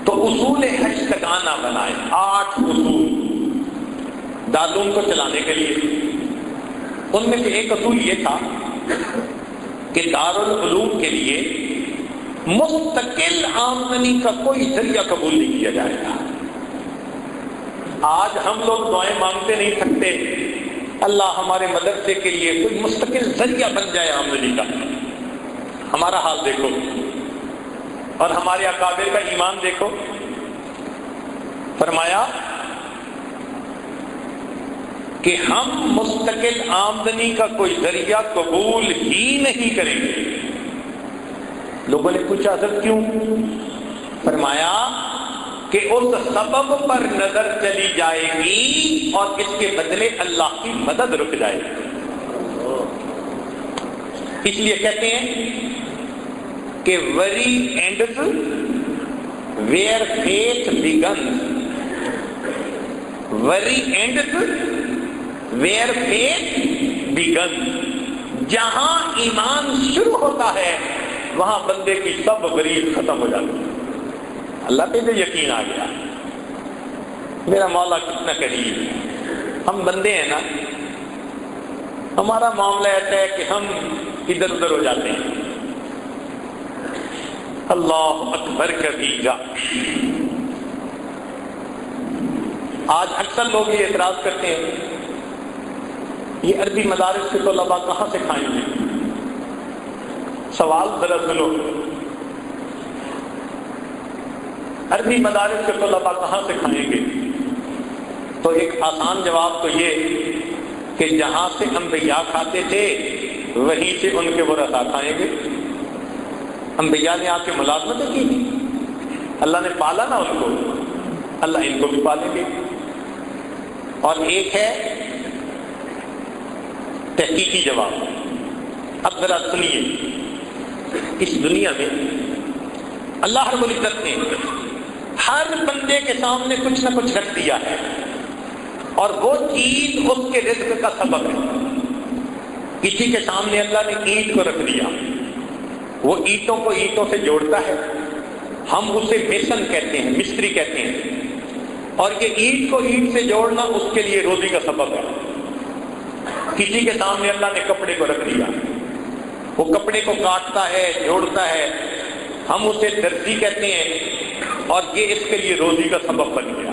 تو اصول حج تکانہ بنائے، 8 اصول دارالعلوم کو چلانے کے لیے۔ ان میں سے ایک اصول یہ تھا کہ دارالعلوم کے لیے مستقل آمدنی کا کوئی ذریعہ قبول نہیں کیا جائے گا۔ آج ہم لوگ دعائیں مانگتے نہیں تھکتے، اللہ ہمارے مدرسے کے لیے کوئی مستقل ذریعہ بن جائے آمدنی کا۔ ہمارا حال دیکھو اور ہمارے اکابر کا ایمان دیکھو۔ فرمایا کہ ہم مستقل آمدنی کا کوئی ذریعہ قبول ہی نہیں کریں گے۔ لوگوں نے پوچھا حضرت کیوں؟ فرمایا کہ اس سبب پر نظر چلی جائے گی اور اس کے بدلے اللہ کی مدد رک جائے گی۔ اس لیے کہتے ہیں کہ وری اینڈز ویئر فیتھ بگنز، وری اینڈز ویئر فیتھ بگنز، جہاں ایمان شروع ہوتا ہے وہاں بندے کی سب غریب ختم ہو جاتی ہے۔ اللہ پہ جو یقین آ گیا، میرا مولا کتنا قریب ہے۔ ہم بندے ہیں نا، ہمارا معاملہ ایسا ہے کہ ہم ادھر ادھر ہو جاتے ہیں۔ اللہ اکبر کبیرہ۔ آج اکثر لوگ یہ اعتراض کرتے ہیں یہ عربی مدارس کے طلباء کہاں سے کھائیں گے؟ سوال ذرا سنو، عربی مدارس کے طلباء کہاں سے کھائیں گے؟ تو ایک آسان جواب تو یہ کہ جہاں سے انبیاء کھاتے تھے وہیں سے ان کے ورثاء کھائیں گے۔ انبیاء نے آ کے ملازمتیں کی، اللہ نے پالا نا ان کو، اللہ ان کو بھی پالیں گے۔ اور ایک ہے تحقیقی جواب۔ اب ذرا سنیے، اس دنیا میں اللہ رب العزت نے ہر بندے کے سامنے کچھ نہ کچھ رکھ دیا ہے، اور وہ چیز اس کے رزق کا سبب ہے۔ کسی کے سامنے اللہ نے اینٹ کو رکھ دیا، وہ اینٹوں کو اینٹوں سے جوڑتا ہے، ہم اسے میسن کہتے ہیں، مستری کہتے ہیں، اور یہ اینٹ کو اینٹ سے جوڑنا اس کے لیے روزی کا سبب ہے۔ کسی کے سامنے اللہ نے کپڑے کو رکھ دیا، وہ کپڑے کو کاٹتا ہے، جوڑتا ہے، ہم اسے درزی کہتے ہیں، اور یہ اس کے لیے روزی کا سبب بن گیا۔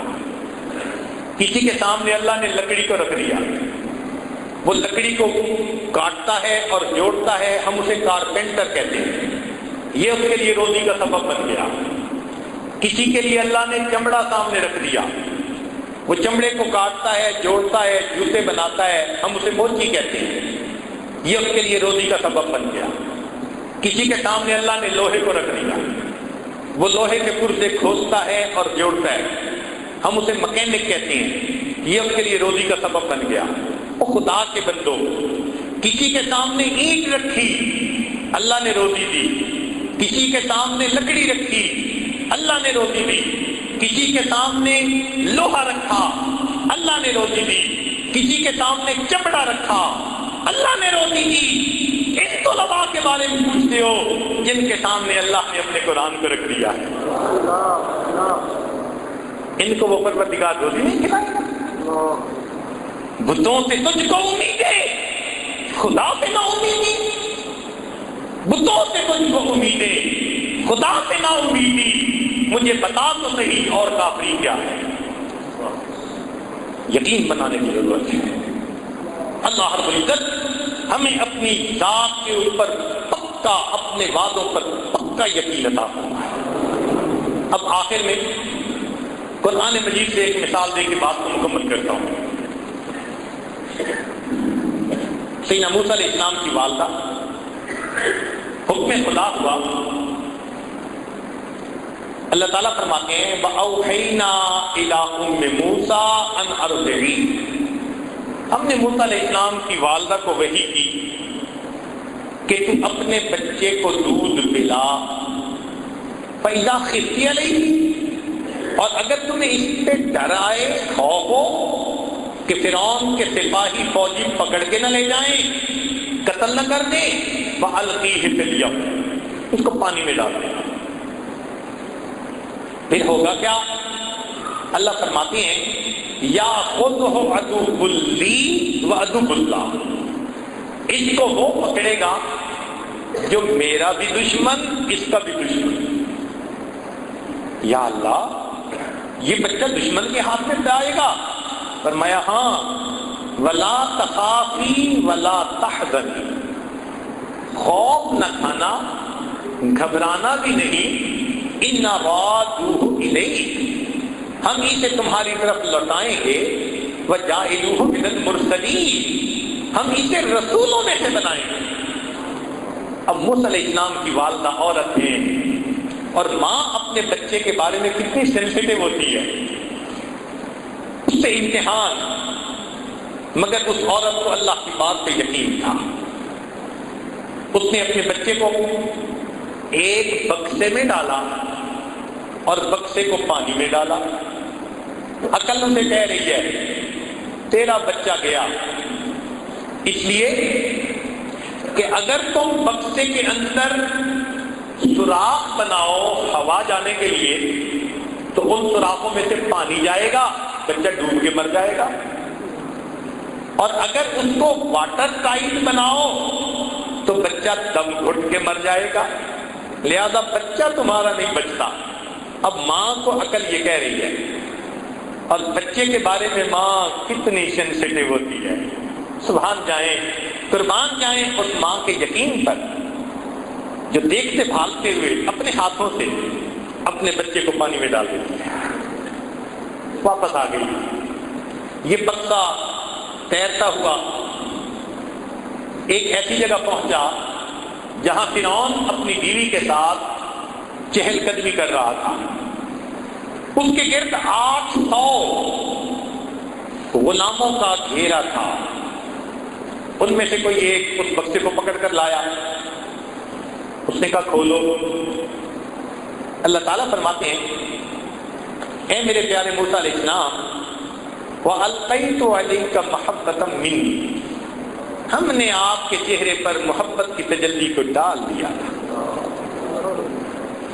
کسی کے سامنے اللہ نے لکڑی کو رکھ دیا، وہ لکڑی کو کاٹتا ہے اور جوڑتا ہے، ہم اسے کارپینٹر کہتے ہیں، یہ اس کے لیے روزی کا سبب بن گیا۔ کسی کے لیے اللہ نے چمڑا سامنے رکھ دیا، وہ چمڑے کو کاٹتا ہے، جوڑتا ہے، جوتے بناتا ہے، ہم اسے موچی کہتے ہیں، یہ اس کے لیے روزی کا سبب بن گیا۔ کسی کے سامنے اللہ نے لوہے کو رکھ دیا، وہ لوہے کے پرزے کھولتا ہے اور جوڑتا ہے، ہم اسے مکینک کہتے ہیں، یہ اس کے لیے روزی کا سبب بن گیا۔ وہ خدا کے بندو، کسی کے سامنے اینٹ رکھی، اللہ نے روزی دی، کسی کے سامنے لکڑی رکھی، اللہ نے روزی دی، کسی کے سامنے لوہا رکھا، اللہ نے روزی دی، کسی کے سامنے چمڑا رکھا، اللہ نے روزی دی۔ ان طلباء کے بارے میں پوچھتے ہو جن کے سامنے اللہ نے اپنے قرآن کو رکھ دیا ہے، ان کو وہ پروردگار روزی نہیں کھلائے گا؟ بتوں سے تجھ کو امیدیں، خدا سے نہ امیدی، بتوں سے تجھ کو امیدیں، خدا سے نہ امیدی، مجھے بتا تو صحیح اور کافری کیا ہے۔ یقین بنانے کی ضرورت ہے۔ اللہ رب العزت ہمیں اپنی ذات کے اوپر پکا، اپنے وعدوں پر پکا یقین عطا فرمائے۔ اب آخر میں قرآن مجید سے ایک مثال دے کے بات کو مکمل کرتا ہوں۔ سیدنا موسیٰ علیہ السلام کی والدہ، حکم خدا ہوا، اللہ تعالیٰ فرماتے ہیں وَأَوْحَيْنَا إِلَىٰ أُمِّ مُوسَىٰ أَنْ أَرْضِعِيهِ، ہم نے موسیٰ علیہ السلام کی والدہ کو وحی کی کہ تم اپنے بچے کو دودھ پلا، فَإِذَا خِفْتِ عَلَيْهِ، اور اگر تمہیں اس پہ ڈر آئے، خوف ہو کہ فرعون کے سپاہی فوجی پکڑ کے نہ لے جائیں، قتل نہ کر دیں، فَأَلْقِيهِ فِي الْيَمِّ، اس کو پانی میں ڈال دیں۔ پھر ہوگا کیا؟ اللہ فرماتے ہیں یَأْخُذْهُ عَدُوٌّ لِّي وَعَدُوٌّ لَّهُ، اس کو وہ پکڑے گا جو میرا بھی دشمن، اس کا بھی دشمن۔ یا اللہ، یہ بچہ دشمن کے ہاتھ میں جائے گا؟ فرمایا ہاں، وَلَا تَخَافِي وَلَا تَحْزَنِي، خوف نہ کھانا، گھبرانا بھی نہیں، إِنَّا رَادُوهُ إِلَيْكِ، ہم اسے تمہاری طرف لوٹائیں گے، وَجَاعِلُوهُ مِنَ الْمُرْسَلِينَ، ہم اسے رسولوں میں سے بنائیں گے۔ اب موسیٰ علیہ السلام کی والدہ عورت ہیں، اور ماں اپنے بچے کے بارے میں کتنی سینسیٹیو ہوتی ہے، اس سے امتحان، مگر اس عورت کو اللہ کی بات پہ یقین تھا۔ اس نے اپنے بچے کو ایک بکسے میں ڈالا اور بکسے کو پانی میں ڈالا۔ عقل اسے کہہ رہی ہے تیرا بچہ گیا، اس لیے کہ اگر تم بکسے کے اندر سوراخ بناؤ ہوا جانے کے لیے تو ان سوراخوں میں سے پانی جائے گا، بچہ ڈوب کے مر جائے گا، اور اگر اس کو واٹر ٹائٹ بناؤ تو بچہ دم گھٹ کے مر جائے گا، لہذا بچہ تمہارا نہیں بچتا۔ اب ماں کو عقل یہ کہہ رہی ہے، اور بچے کے بارے میں ماں کتنی سینسیٹیو ہوتی ہے۔ سبحان جائیں، قربان جائیں اس ماں کے یقین پر جو دیکھتے بھالتے ہوئے اپنے ہاتھوں سے اپنے بچے کو پانی میں ڈال دیتی ہے۔ واپس آ گئی، یہ بکسا تیرتا ہوا ایک ایسی جگہ پہنچا جہاں فرعون اپنی بیوی کے ساتھ چہل قدمی کر رہا تھا۔ اس کے گرد 800 غلاموں کا گھیرا تھا۔ ان میں سے کوئی ایک اس بکسے کو پکڑ کر لایا، اس نے کہا کھولو۔ اللہ تعالیٰ فرماتے ہیں اے میرے پیارے موسیٰ علیہ السلام، وَأَلْقَيْتُ عَلَيْكَ مَحَبَّةً مِّنِّي، ہم نے آپ کے چہرے پر محبت کی تجلی کو ڈال دیا تھا۔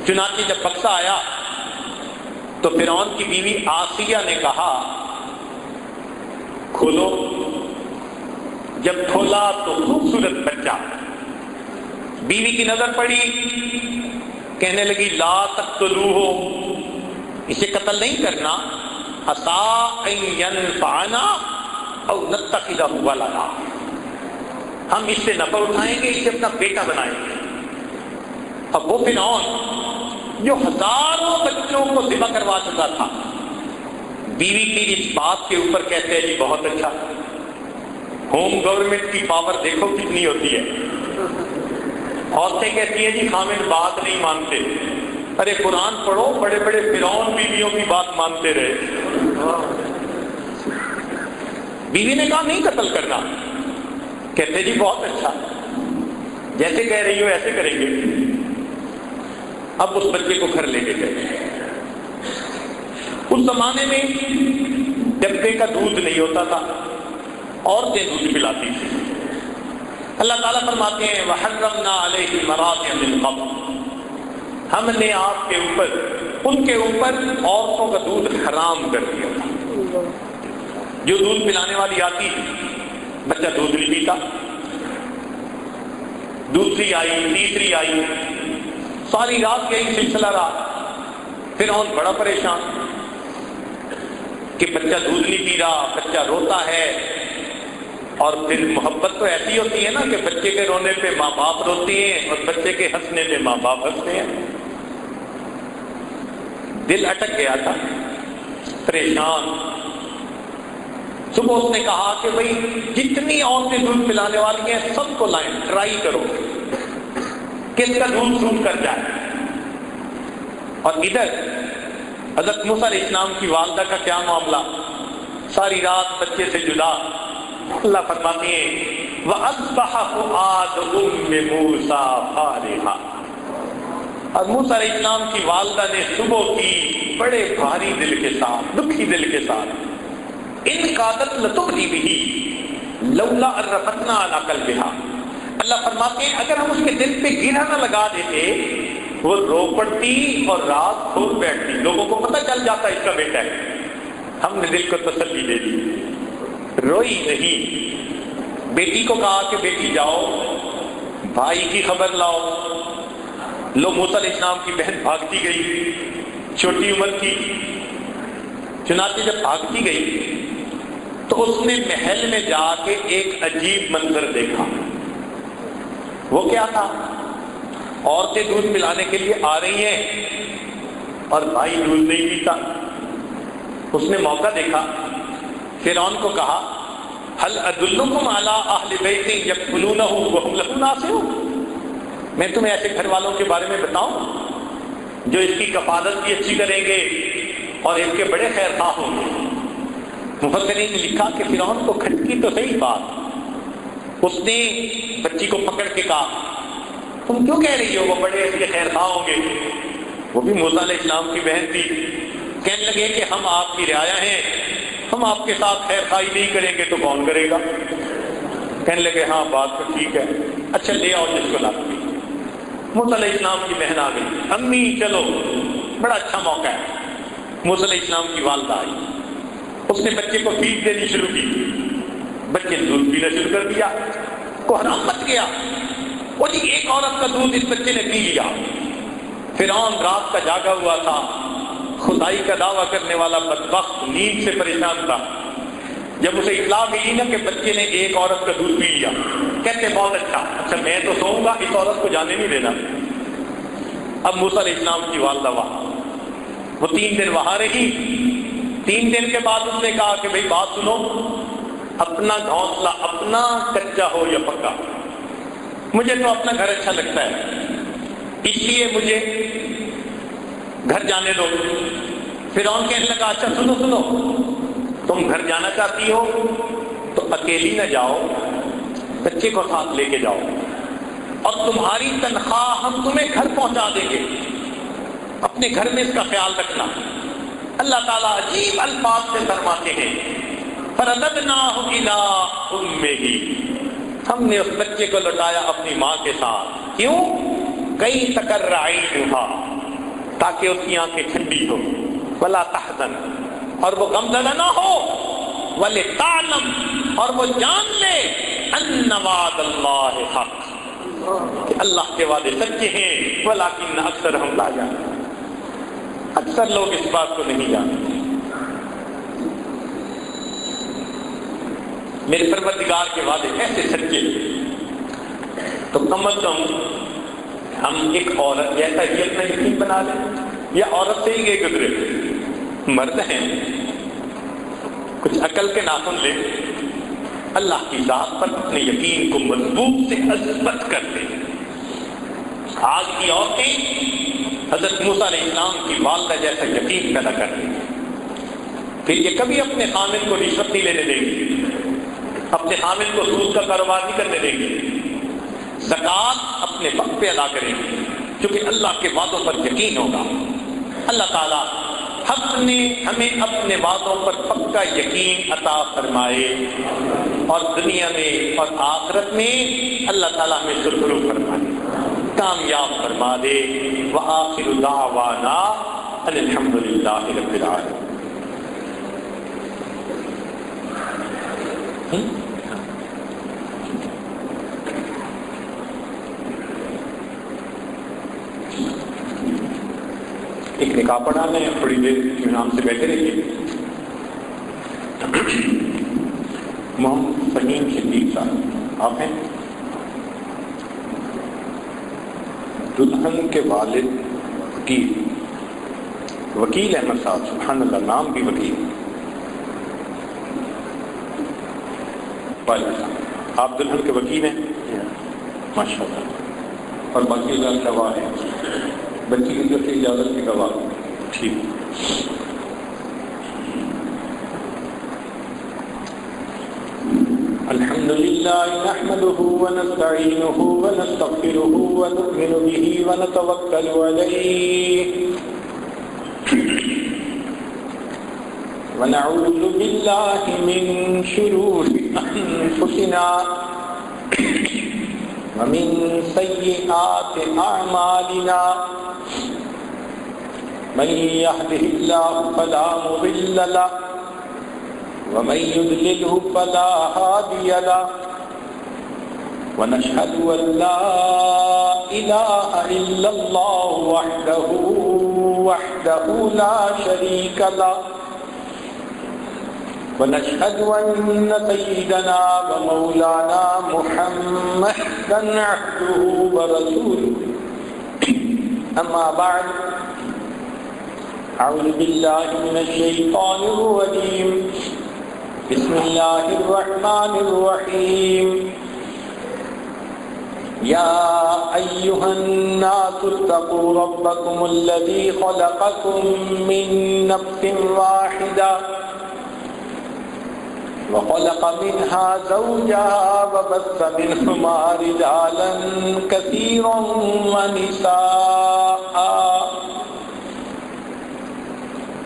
چنانچہ جب بکسا آیا تو فرعون کی بیوی آسیہ نے کہا کھولو۔ جب کھولا تو خوبصورت بچہ، بیوی کی نظر پڑی، کہنے لگی لا تقتلوہ، اسے قتل نہیں کرنا، عسیٰ ان ینفعنا او نتخذہ ولدا، ہم اس سے نفع اٹھائیں گے، اسے اپنا بیٹا بنائیں گے۔ اب وہ فرعون جو ہزاروں بچوں کو ذبح کروا چکا تھا، بیوی کی اس بات کے اوپر کہتے ہیں جی بہت اچھا، ہوم گورنمنٹ کی پاور دیکھو کتنی ہوتی ہے۔ عورتیں کہتی ہیں جی خامد بات نہیں مانتے۔ ارے قرآن پڑھو، بڑے بڑے فرعون بیویوں کی بات مانتے رہے۔ بیوی نے کہا نہیں قتل کرنا، کہتے جی بہت اچھا، جیسے کہہ رہی ہو ایسے کریں گے۔ اب اس بچے کو گھر لے کے گئے۔ اس زمانے میں ڈبے کا دودھ نہیں ہوتا تھا، عورتیں دودھ پلاتی تھی۔ اللہ تعالیٰ فرماتے ہیں وَحَرَّمْنَا عَلَيْهِ الْمَرَاضِعَ مِنْ قَبْلُ، ہم نے آپ کے اوپر، ان کے اوپر عورتوں کا دودھ حرام کر دیا تھا۔ جو دودھ پلانے والی آتی بچہ دودھ نہیں پیتا، دوسری آئی، تیسری آئی، ساری رات یہی سلسلہ رہا۔ فرعون بڑا پریشان کہ بچہ دودھ نہیں پی رہا، بچہ روتا ہے۔ اور پھر محبت تو ایسی ہوتی ہے نا کہ بچے کے رونے پہ ماں باپ روتے ہیں اور بچے کے ہنسنے پہ ماں باپ ہنستے ہیں۔ دل اٹک گیا تھا، پریشان۔ صبح اس نے کہا کہ بھئی جتنی عورتیں دودھ پلانے والی ہیں سب کو لائیں، ٹرائی کرو کس کا دودھ سوٹ کر جائے۔ اور ادھر حضرت موسیٰ علیہ السلام کی والدہ کا کیا معاملہ، ساری رات بچے سے جدا۔ اللہ فرماتے ہیں وَأَصْبَحَ فُؤَادُ أُمِّ مُوسَىٰ فَارِغًا، اور موسیٰ علیہ السلام کی والدہ نے صبح کی بڑے بھاری دل کے ساتھ، دکھی دل کے ساتھ، ان قادت لتبدی بہ لولا ان ربطنا علی قلبہا، اللہ فرماتے ہیں اگر ہم اس کے دل پہ گرہ نہ لگا دیتے وہ رو پڑتی اور رات کھول بیٹھتی، لوگوں کو پتہ چل جاتا اس کا بیٹا ہے۔ ہم نے دل کو تسلی دے دی، روئی نہیں۔ بیٹی کو کہا کہ بیٹی جاؤ بھائی کی خبر لاؤ۔ لو موسیٰ علیہ السلام کی بہن بھاگتی گئی، چھوٹی عمر کی، چنانچہ جب بھاگتی گئی تو اس نے محل میں جا کے ایک عجیب منظر دیکھا۔ وہ کیا تھا؟ عورتیں دودھ پلانے کے لیے آ رہی ہیں اور بھائی دودھ نہیں پیتا۔ اس نے موقع دیکھا، فرعون کو کہا هل ادلکم علی اہل بیت یکفلونہ وہم لہ ناصحون، میں تمہیں ایسے گھر والوں کے بارے میں بتاؤں جو اس کی کفالت بھی اچھی کریں گے اور اس کے بڑے خیر خواہ ہوں گے۔ مفسرین نے لکھا کہ فرعون کو کھٹکی تو صحیح بات، اس نے بچی کو پکڑ کے کہا تم کیوں کہہ رہی ہو وہ بڑے اس کے خیر خواہ ہوں گے؟ وہ بھی موسیٰ علیہ السلام کی بہن تھی۔ کہنے لگے کہ ہم آپ کی رعایا ہیں، ہم آپ کے ساتھ خیر خواہی نہیں کریں گے تو کون کرے گا؟ کہنے لگے ہاں بات تو ٹھیک ہے، اچھا لے آؤ جس کو لاتی۔ موسیٰ علیہ السلام کی بہن آ گئی، امی چلو بڑا اچھا موقع ہے۔ موسیٰ علیہ السلام کی والدہ آئی، اس نے بچے کو فیڈ دینی شروع کی، بچے نے دودھ پینا شروع کر دیا، کو حرام مچ گیا۔ وہ جی ایک عورت کا دودھ اس بچے نے پی لیا۔ فرعون رات کا جاگا ہوا تھا، خدائی کا دعویٰ کرنے والا بدبخت نیند سے پریشان تھا۔ جب اسے اطلاع ملی نا کہ بچے نے ایک عورت کا دودھ پی لیا، کہتے بہت اچھا میں تو سوؤں گا، اس عورت کو جانے نہیں دینا۔ اب موسیٰ علیہ السلام کی والدہ وہاں، وہ 3 دن وہاں رہی۔ 3 دن کے بعد اس نے کہا کہ بھئی بات سنو، اپنا گھونسلہ اپنا کچا ہو یا پکا، مجھے تو اپنا گھر اچھا لگتا ہے، اس لیے مجھے گھر جانے دو۔ فرعون کہنے لگا اچھا سنو، تم گھر جانا چاہتی ہو تو اکیلی نہ جاؤ، بچے کو ساتھ لے کے جاؤ، اور تمہاری تنخواہ ہم تمہیں گھر پہنچا دیں گے، اپنے گھر میں اس کا خیال رکھنا۔ اللہ تعالیٰ عجیب الفاظ سے فرماتے ہیں فَرَدَدْنَاهُ إِلَىٰ أُمِّهِ، ہم نے اس بچے کو لوٹایا اپنی ماں کے ساتھ۔ کیوں؟ کئی تقر عینھا، تاکہ اس کی آنکھیں ٹھنڈی ہو، ولا تحزن، اور وہ غمزدہ نہ ہو، ولتعلم، اور وہ جان لے ان وعد اللہ حق، کہ اللہ کے وعدے سچے ہیں، ولکن اکثرہم لا یعلمون، اکثر لوگ اس بات کو نہیں جانتے۔ میرے پروردگار کے وعدے ایسے سچے، تو کم از کم ہم ایک عورت جیسا ہی اپنا یقین بنا لیں، یا عورت سے ہی گئے گزرے، مرد ہیں کچھ عقل کے ناخن لے، اللہ کی ذات پر اپنے یقین کو مضبوط سے اثبت کر دے۔ آج کی عورتیں حضرت موسیٰ علیہ السلام کی والدہ جیسا یقین پیدا کر دیں، پھر یہ کبھی اپنے خامد کو رشوت نہیں لینے دیں گی، اپنے خامد کو سود کا کاروبار نہیں کرنے دیں گی، زکوٰۃ اپنے وقت پہ ادا کریں گے، کیونکہ اللہ کے وعدوں پر یقین ہوگا۔ اللہ تعالیٰ حق نے ہمیں اپنے وعدوں پر پکا یقین عطا فرمائے، اور دنیا میں اور آخرت میں اللہ تعالیٰ ہمیں سرخرو فرمائے، کامیاب فرما دے۔ وآخر دعوانا ان الحمد للہ رب العالمین۔ ایک نکاح پڑھانا ہے، تھوڑی دیر اطمینان سے بیٹھے رہیے۔ محمد فہیم صدیق صاحب آپ ہیں؟ دلہن کے والد وکیل احمد صاحب، سبحان اللہ، نام بھی وکیل۔ آپ دلہن کے وکیل ہیں؟ ماشاء اللہ۔ اور باقی اللہ گواہ ہے، بچی کی طرف سے اجازت کی گواہ، ٹھیک۔ الحمد لله نحمده ونستعينه ونستغفره ونؤمن به ونتوكل عليه ونعوذ بالله من شرور أنفسنا ومن سيئات أعمالنا من يهده الله فلا مضل له ومن يضلله فلا هادي له ونشهد أن لا إله إلا الله وحده لا شريك له ونشهد أن سيدنا ومولانا محمدا عبده ورسوله أما بعد أعوذ بالله من الشيطان الرجيم بسم الله الرحمن الرحيم يا أيها الناس اتقوا ربكم الذي خلقكم من نفس واحدة وخلق منها زوجها وبث منهما رجالا كثيرا ونساء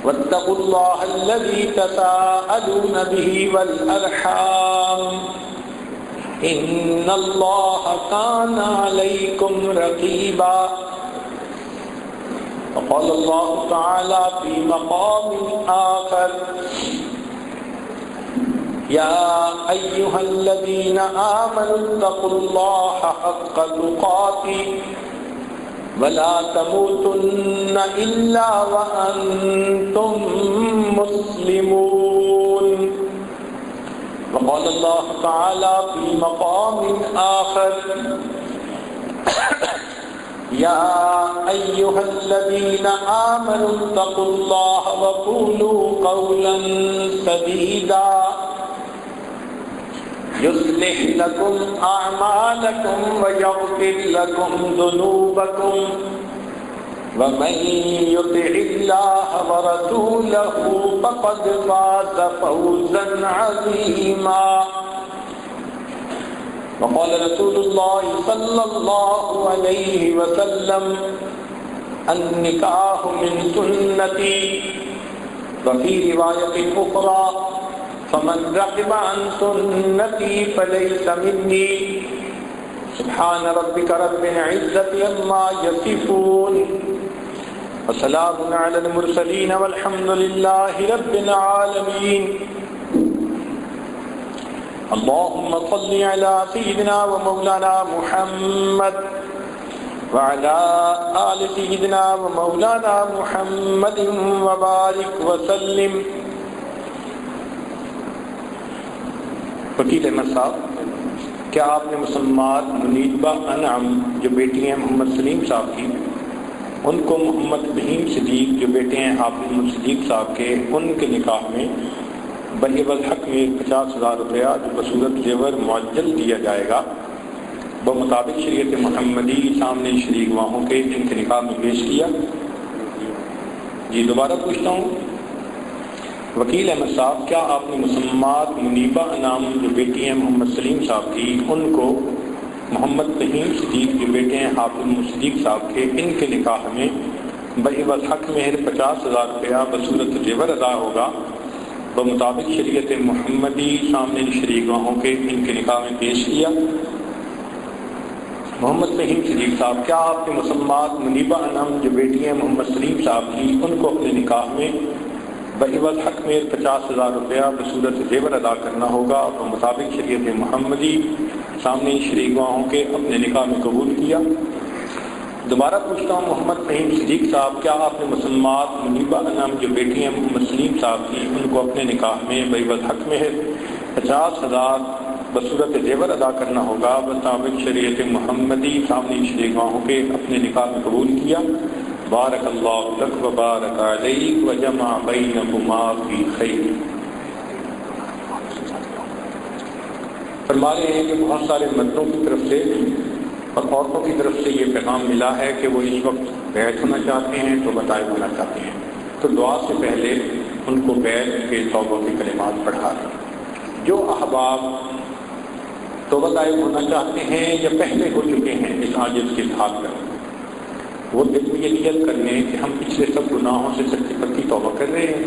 واتقوا الله الذي تساءلون به والأرحام إن الله كان عليكم رقيبا وقال الله تعالى في مقام آخر يا أيها الذين آمنوا اتقوا الله حق تقاته ولا تموتن إلا وأنتم مسلمون وقال الله تعالى في مقام آخر يا أيها الذين آمنوا اتقوا الله وقولوا قولا سديدا يصلح لكم أعمالكم ويغفر لكم ذنوبكم ومن يطع الله ورسوله فقد فاز فوزا عظيما وقال رسول الله صلى الله عليه وسلم النكاح من سنتي وفي رواية أخرى فمن رغب عن سنتي فليس مني سبحان ربك رب العزة عما يصفون وسلام على المرسلين والحمد لله رب العالمين اللهم صل على سيدنا ومولانا محمد وعلى آل سيدنا ومولانا محمد وبارك وسلم۔ وکیل احمد صاحب، کیا آپ نے مسلمان منیبہ انعم جو بیٹی ہیں محمد سلیم صاحب کی، ان کو محمد فہیم صدیق جو بیٹے ہیں حافظ محمد صدیق صاحب کے، ان کے نکاح میں بہیول حق میں 50,000 روپیہ جو بصورت زیور معجل دیا جائے گا بمطابق شریعت محمدی سامنے شریک گواہوں کے ان کے نکاح میں پیش کیا۔ جی دوبارہ پوچھتا ہوں، وکیل احمد صاحب، کیا آپ نے مسمات منیبہ انعام جو بیٹی ہیں محمد سلیم صاحب کی، ان کو محمد فہیم صدیق جو بیٹے ہیں حافظ صدیق صاحب کے، ان کے نکاح میں بہیول حق مہر 50,000 روپیہ بصورت زیور ادا ہوگا بمطابق شریعت محمدی سامنے شریک گواہوں کے ان کے نکاح میں پیش کیا؟ محمد فہیم صدیق صاحب، کیا آپ کے مسمات منیبہ انعام جو بیٹی ہیں محمد سلیم صاحب کی، ان کو اپنے نکاح میں بہیول حق میں 50,000 روپیہ بصورت زیور ادا کرنا ہوگا اور مطابق شریعت محمدی سامنے شریک گواہوں کے اپنے نکاح میں قبول کیا؟ دوبارہ پوچھتا ہوں، محمد فہیم صدیق صاحب، کیا آپ نے مسمات منیبہ انعام جو بیٹی ہیں محمد سلیم صاحب کی، ان کو اپنے نکاح میں بہیول حق میں 50,000 بصورت زیور ادا کرنا ہوگا مطابق شریعت محمدی سامنے شریک گواہوں کے اپنے نکاح میں قبول کیا؟ بارک اللہ لک و بارک علیک و جمع بینکما فی خیر۔ فرما رہے ہیں کہ بہت سارے مردوں کی طرف سے اور عورتوں کی طرف سے یہ پیغام ملا ہے کہ وہ اس وقت بیعت ہونا چاہتے ہیں، تو بتائے ہونا چاہتے ہیں، تو دعا سے پہلے ان کو بیعت کے توبہ کے کلمات پڑھا دیں۔ جو احباب توبہ طائب ہونا چاہتے ہیں یا پہلے ہو چکے ہیں اس عاجز کے حال پر، وہ دل میں یہ نیت کر لیں کہ ہم پچھلے سب گناہوں سے سچی پکی توبہ کر رہے ہیں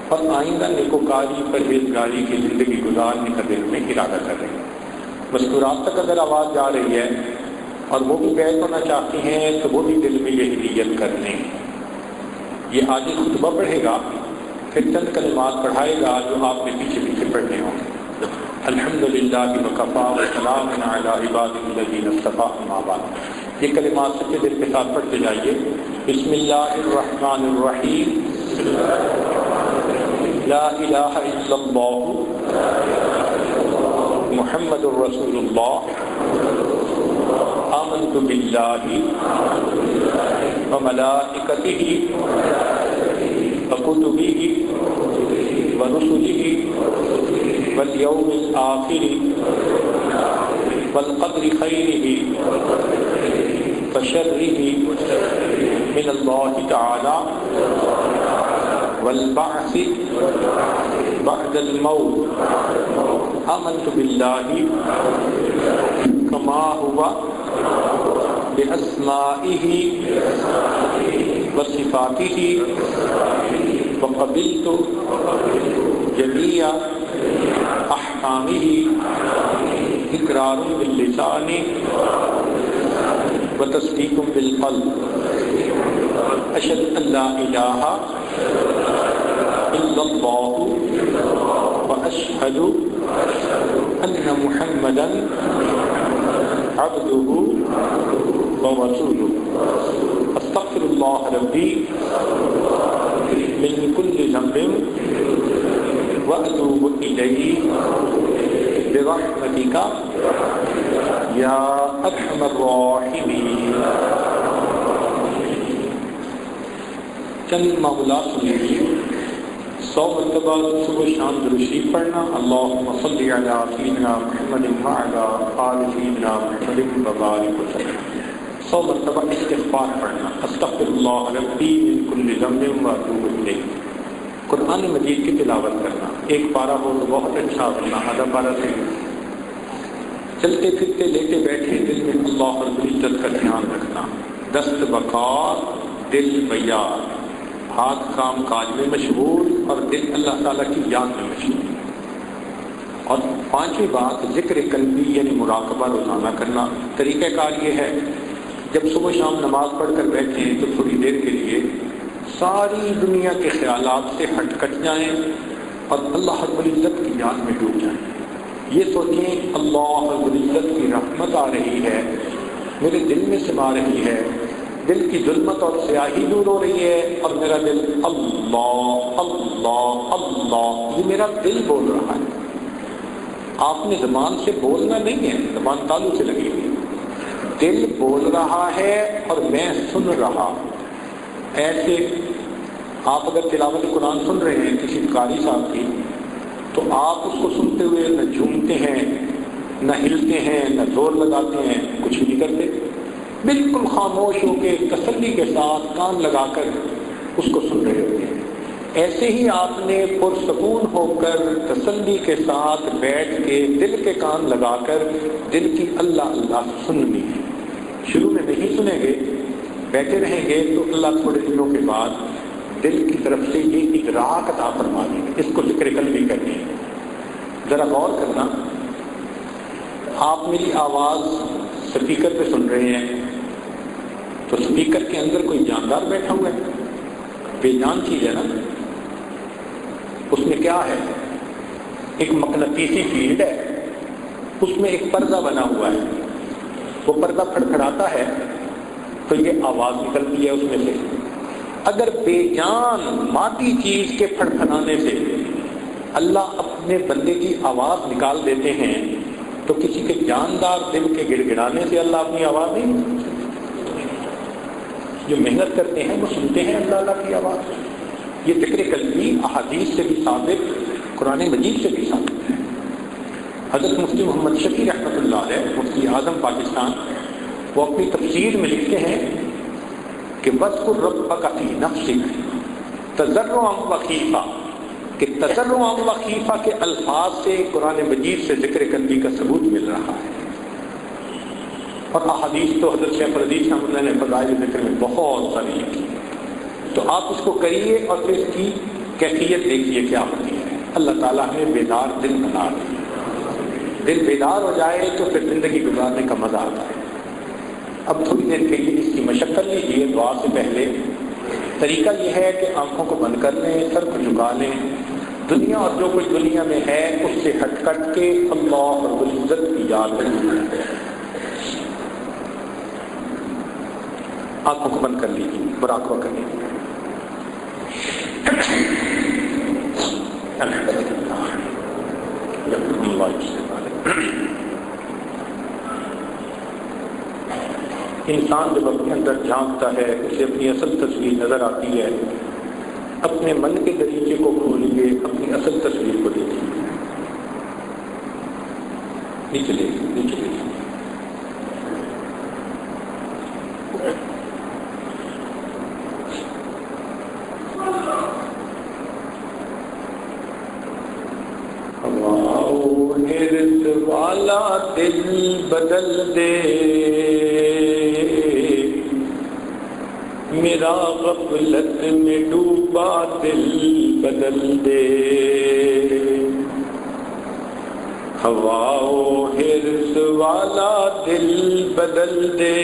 اور آئندہ نیکوکاری پرہیزگاری کی زندگی گزارنے کا دل میں ارادہ کر رہے ہیں۔ مذکورات تک اگر آواز جا رہی ہے اور وہ بھی بیعت ہونا چاہتے ہیں تو وہ بھی دل میں یہی نیت کر لیں۔ یہ عاجز خطبہ پڑھے گا، پھر چند کلمات پڑھائے گا جو آپ نے پیچھے پیچھے پڑھنے ہوں گے۔ الحمدللہ وکفی وسلام علی عبادہ الذین اصطفی، اما بعد۔ یہ کلمات سچے دل کے ساتھ پڑھتے جائیے۔ بسم اللہ الرحمن الرحیم، لا الہ الا اللہ محمد الرسول اللہ، آمنت باللہ وملائکتہ وکتبہ ورسلہ والیوم الآخر والقدر خیرہ وشرہ من اللہ تعالی والبعث بعد الموت، آمنت باللہ کما ہوا بأسمائہ وصفاتہ وقبلت جمیع احکامہ اقرار باللسان وتصدیق بالقلب، اشہد ان لا الہ الا اللہ واشہد ان محمدا عبدہ ورسولہ، استغفر اللہ ربی من کل ذنب واتوب الیہ برحمتک یا ارحم الراحمین۔ چند معمولات سن لیجیے۔ 100 مرتبہ صبح شام درود شریف پڑھنا، اللہم صلی علی سیدنا محمد وعلی آل سیدنا محمد وبارک وسلم۔ 100 مرتبہ استغفار پڑھنا، استغفر اللہ ربی من کل ذنب واتوب الیہ۔ قرآن مجید کی تلاوت کرنا، ایک پارہ ہو تو بہت اچھا، ورنہ آدھا پارہ سے چلتے پھرتے لیٹے بیٹھے دل میں اللہ رب العزت کا دھیان رکھنا، دست بکار دل بیار، ہاتھ کام کاج میں مشغول اور دل اللہ تعالیٰ کی یاد میں مشغول۔ اور 5ویں بات ذکر قلبی یعنی مراقبہ روزانہ کرنا۔ طریقہ کار یہ ہے، جب صبح شام نماز پڑھ کر بیٹھیں تو تھوڑی دیر کے لیے ساری دنیا کے خیالات سے ہٹ کٹ جائیں اور اللہ رب العزت کی یاد میں ڈوب جائیں۔ یہ سوچیں اللہ رب العزت کی رحمت آ رہی ہے، میرے دل میں سما رہی ہے، دل کی ظلمت اور سیاہی دور ہو رہی ہے اور میرا دل اللہ اللہ اللہ، یہ میرا دل بول رہا ہے۔ آپ نے زبان سے بولنا نہیں ہے، زبان تالو سے لگی ہوئی، دل بول رہا ہے اور میں سن رہا۔ ایسے آپ اگر تلاوت قرآن سن رہے ہیں کسی قاری صاحب کی، تو آپ اس کو سنتے ہوئے نہ جھومتے ہیں، نہ ہلتے ہیں، نہ زور لگاتے ہیں، کچھ بھی نہیں کرتے، بالکل خاموش ہو کے تسلی کے ساتھ کان لگا کر اس کو سن رہے ہوتے ہیں۔ ایسے ہی آپ نے پرسکون ہو کر تسلی کے ساتھ بیٹھ کے دل کے کان لگا کر دل کی اللہ اللہ سننی ہے۔ شروع میں نہیں سنیں گے، بیٹھے رہیں گے تو اللہ تھوڑے دنوں کے بعد دل کی طرف سے یہ ادراک عطا فرما دیں گے، اس کو ذکر قلبی کرنی ہے۔ ذرا غور کرنا، آپ میری آواز سپیکر پہ سن رہے ہیں تو سپیکر کے اندر کوئی جاندار بیٹھا ہوا ہے؟ بے جان چیز ہے نا۔ اس میں کیا ہے؟ ایک مقناطیسی فیلڈ ہے، اس میں ایک پردہ بنا ہوا ہے، وہ پردہ کھڑکھڑاتا ہے تو یہ آواز نکلتی ہے اس میں سے۔ اگر بے جان مادی چیز کے پھڑپھڑانے سے اللہ اپنے بندے کی آواز نکال دیتے ہیں تو کسی کے جاندار دل کے گڑ گڑانے سے اللہ اپنی آواز نہیں؟ جو محنت کرتے ہیں وہ سنتے ہیں اللہ اللہ کی آواز۔ یہ ذکر قلبی احادیث سے بھی ثابت، قرآن مجید سے بھی ثابت ہے۔ حضرت مفتی محمد شفیع رحمۃ اللہ علیہ، مفتی اعظم پاکستان، وہ اپنی تفسیر میں لکھتے ہیں کہ وَاذْكُرْ رَبَّكَ فِي نَفْسِكَ تَضَرُّعًا وَخِيفَةً، کہ تضرعاً وخیفہ کے الفاظ سے قرآن مجید سے ذکر قلبی کا ثبوت مل رہا ہے۔ اور احادیث تو حضرت شیخ الحدیث رحمۃ اللہ نے فضائل ذکر میں بہت ساری لکھی، تو آپ اس کو کریے اور پھر اس کی کیفیت دیکھیے کیا ہوتی ہے۔ اللہ تعالیٰ نے بیدار دل بنا دیا، دل بیدار ہو جائے تو پھر زندگی گزارنے کا مزہ آتا ہے۔ اب تھوڑی دیر کے لیے اس کی مشق کر لیجیے دعا سے پہلے۔ طریقہ یہ ہے کہ آنکھوں کو بند کر لیں، سر کو جھکا لیں، دنیا اور جو کچھ دنیا میں ہے اس سے ہٹ کٹ کے اللہ رب العزت کی یاد رکھیے۔ آنکھوں کو بند کر لیجیے، براقبہ کر لیجیے۔ انسان جب اپنے اندر جھانکتا ہے اسے اپنی اصل تصویر نظر آتی ہے۔ اپنے من کے دریچے کو کھولیے، اپنی اصل تصویر کو دیکھیے۔ نیچے دیکھیے، نیچے دیکھیے۔ والا دل بدل دے، میرا غفلت میں ڈوبا دل بدل دے، ہوا و حرص والا دل بدل دے،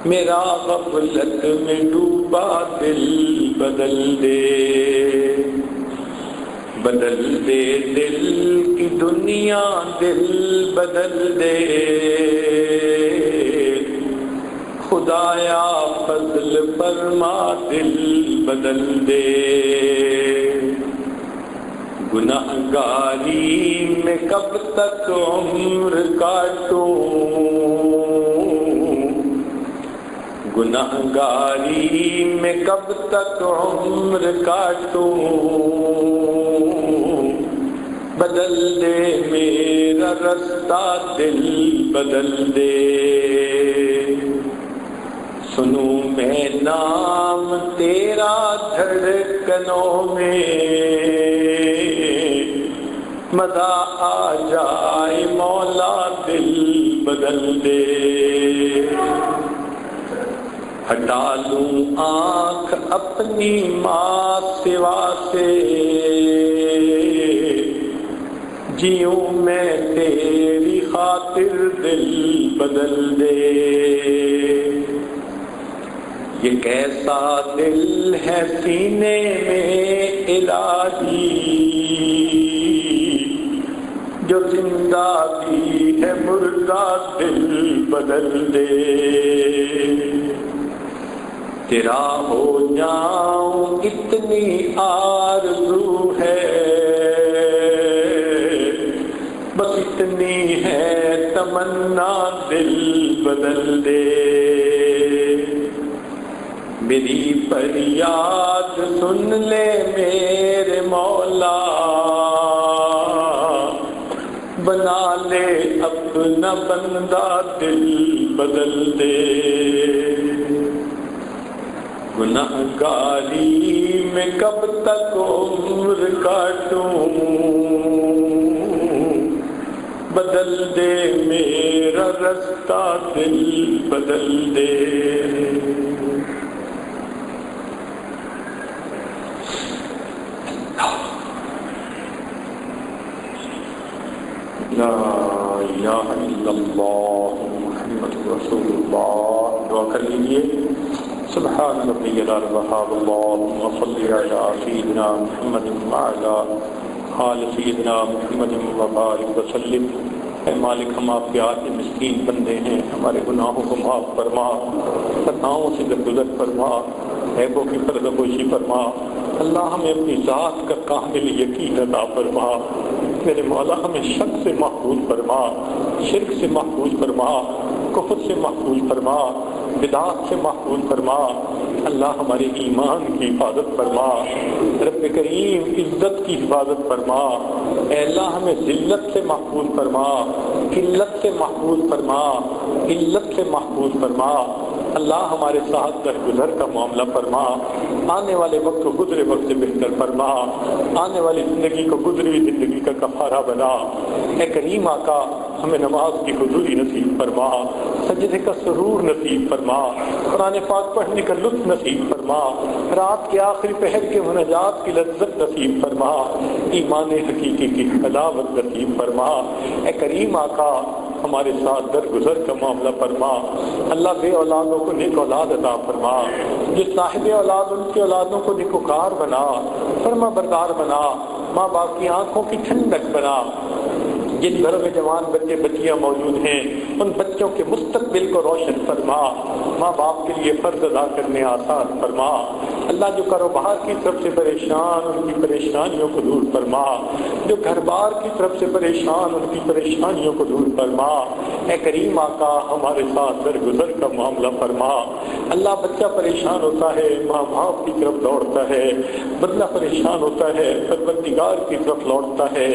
میرا غفلت میں ڈوبا دل بدل دے، بدل دے دل کی دنیا دل بدل دے، خدایا فضل فرما دل بدل دے، گنہگاری میں کب تک عمر کاٹوں، گنہگاری میں کب تک عمر کاٹوں، بدل دے میرا رستہ دل بدل دے، سنوں میں نام تیرا دھڑکنوں میں، مزہ آ جائے مولا دل بدل دے، ہٹا لوں آنکھ اپنی ماں سوا سے، جیوں میں تیری خاطر دل بدل دے، یہ کیسا دل ہے سینے میں الہی، جو زندہ بھی ہے مردہ دل بدل دے، تیرا ہو جاؤں اتنی آرزو ہے، بس اتنی ہے تمنا دل بدل دے، میری فریاد سن لے میرے مولا، بنا لے اپنا بندہ دل بدل دے، گنہگاری میں کب تک عمر کاٹوں، بدل دے میرا رستہ دل بدل دے۔ لا الہ الا اللہ محمد رسول اللہ۔ دعا کر لیجیے، سبحان ربی الوہاب، اللہم صلی علی سیدنا محمد وعلی آل سیدنا محمد وبارک وسلم۔ اے مالک، ہم آپ کے آج مسکین بندے ہیں، ہمارے گناہوں کو معاف فرما، خطاؤں سے درگزر فرما، عیبوں کی پردہ پوشی فرما۔ اللہ ہمیں اپنی ذات کا کامل یقین عطا فرما۔ میرے مولا ہمیں شک سے محفوظ فرما، شرک سے محفوظ فرما، کفر سے محفوظ فرما، بدعات سے محفوظ فرما۔ اللہ ہمارے ایمان کی حفاظت فرما، رب کریم عزت کی حفاظت فرما۔ اے اللہ ہمیں ذلت سے محفوظ فرما، قلت سے محفوظ فرما، علت سے محفوظ فرما۔ اللہ ہمارے ساتھ درگزر کا معاملہ فرما، آنے والے وقت کو گزرے وقت سے بہتر فرما، آنے والی زندگی کو گزری ہوئی زندگی کا کفارہ بنا۔ اے کریم آقا، ہمیں نماز کی حضوری نصیب فرما، سجدے کا سرور نصیب فرما، قرآن پاک پڑھنے کا لطف نصیب فرما، رات کے آخری پہر کے مناجات کی لذت نصیب فرما، ایمان حقیقی کی حلاوت نصیب فرما۔ اے کریم آقا، ہمارے ساتھ درگزر کا معاملہ فرما۔ اللہ بے اولادوں کو نیک اولاد عطا فرما، جو صاحب اولاد ان کی اولادوں کو نیکوکار بنا، فرما بردار بنا، ماں باپ کی آنکھوں کی ٹھنڈک بنا۔ جن گھروں میں جوان بچے بچیاں موجود ہیں، ان بچوں کے مستقبل کو روشن فرما، ماں باپ کے لیے فرض ادا کرنے آسان فرما۔ اللہ جو کاروبار کی طرف سے پریشان، ان کی پریشانیوں کو دور فرما، جو گھر بار کی طرف سے پریشان، ان کی پریشانیوں کو دور فرما۔ اے کریم آقا، ہمارے ساتھ درگزر کا معاملہ فرما۔ اللہ بچہ پریشان ہوتا ہے، ماں باپ کی طرف دوڑتا ہے، بدلہ پریشان ہوتا ہے، پروردگار کی طرف لوٹتا ہے۔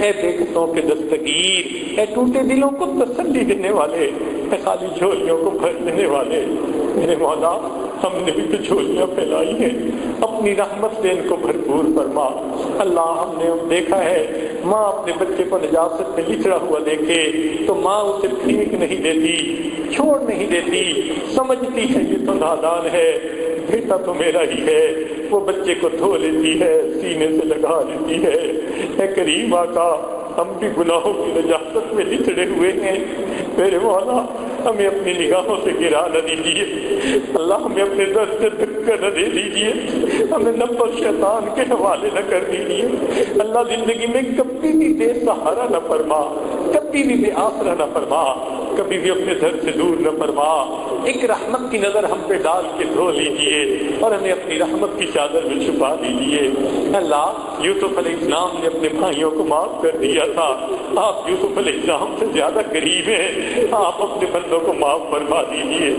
اے بےکسوں کے دستگیر، اے ٹوٹے دلوں کو تسلی دینے والے، اے خالی جھولیوں کو بھر دینے والے، میرے مولا ہم نے بھی تو جھولیاں پھیلائی ہیں، اپنی رحمت سے ان کو بھرپور فرما۔ اللہ ہم نے دیکھا ہے، ماں اپنے بچے کو نجاست میں لچڑا ہوا دیکھے تو ماں اسے پھینک نہیں دیتی، چھوڑ نہیں دیتی، سمجھتی ہے یہ تو نادان ہے، بیٹا تو میرا ہی ہے، وہ بچے کو دھو لیتی ہے، سینے سے لگا لیتی ہے۔ اے کریم آقا، ہم بھی گناہوں کی نجاست میں لچڑے ہوئے ہیں، میرے مولا ہمیں اپنی نگاہوں سے گرا نہ دیجیے، اللہ ہمیں اپنے درد سے دھکا نہ دے دیجیے، ہمیں نفس اور شیطان کے حوالے نہ کر دیجیے۔ اللہ زندگی میں کبھی بھی بے سہارا نہ فرما، کبھی بھی بے آسرا نہ فرما، کبھی بھی اپنے در سے دور نہ فرما۔ ایک رحمت کی نظر ہم پہ ڈال کے دھو لیجیے اور ہمیں اپنی رحمت کی چادر میں چھپا دیجیے۔ اللہ، یوسف علیہ السلام نے اپنے بھائیوں کو معاف کر دیا تھا، آپ یوسف علیہ السلام سے زیادہ قریب ہیں، آپ اپنے بندوں کو معاف فرما دیجیے۔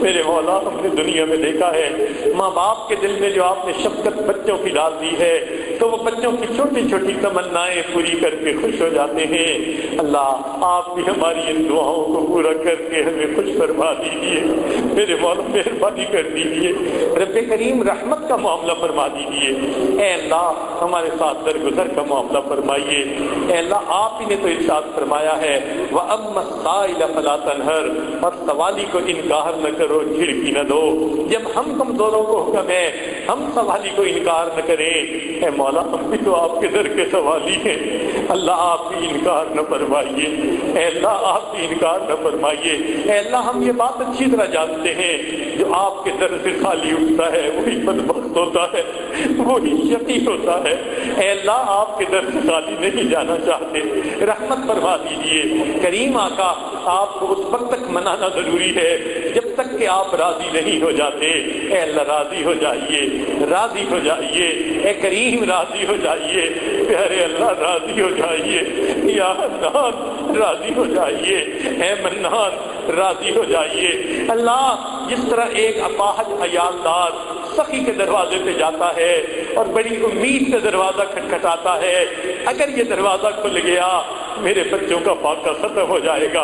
میرے مولا، ہم نے دنیا میں دیکھا ہے، ماں باپ کے دل میں جو آپ نے شفقت بچوں کی ڈال دی ہے تو وہ بچوں کی چھوٹی چھوٹی تمنائیں پوری کر کے خوش ہو جاتے ہیں۔ اللہ، آپ بھی ہماری ان دعاؤں کو پورا کر کے ہمیں خوش فرما دیجیے، میرے مولا مہربانی کر دیجیے، رب کریم رحمت کا معاملہ فرما دیجیے۔ اے اللہ، ہمارے ساتھ درگزر کا معاملہ فرمائیے۔ اے اللہ، آپ ہی نے تو ارشاد فرمایا ہے، وَأَمَّا السَّائِلَ فَلَا تَنْهَرْ، اور سوالی کو انکار نہ کرو، جھڑکی نہ دو۔ جب ہم کمزوروں کو حکم ہے ہم سوالی کو انکار نہ کریں، اے مولا ہم بھی تو آپ کے در کے سوالی ہیں، اللہ آپ بھی انکار نہ فرمائیے، اے اللہ آپ بھی انکار نہ فرمائیے۔ اے اللہ، ہم یہ بات اچھی طرح جانتے ہیں، جو آپ کے در سے خالی اٹھتا ہے وہی بدبخت ہوتا ہے، وہی شقی ہوتا ہے۔ اے اللہ، آپ کے در سے خالی نہیں جانا چاہتے، رحمت فرما دیجیے۔ کریم آقا، آپ کو اس وقت تک منانا ضروری ہے جب تک کہ آپ راضی نہیں ہو جاتے۔ اے اللہ، راضی ہو جائیے، راضی ہو جائیے، اے کریم راضی ہو جائیے، پیارے اللہ راضی ہو جائیے، یا حنان راضی ہو جائیے، اے منان راضی ہو جائیے۔ اللہ، جس طرح ایک اپاہج عیالدار سخی کے دروازے پہ جاتا ہے اور بڑی امید سے دروازہ کھٹکھٹاتا ہے، اگر یہ دروازہ کھل گیا میرے بچوں کا فاقہ ختم ہو جائے گا۔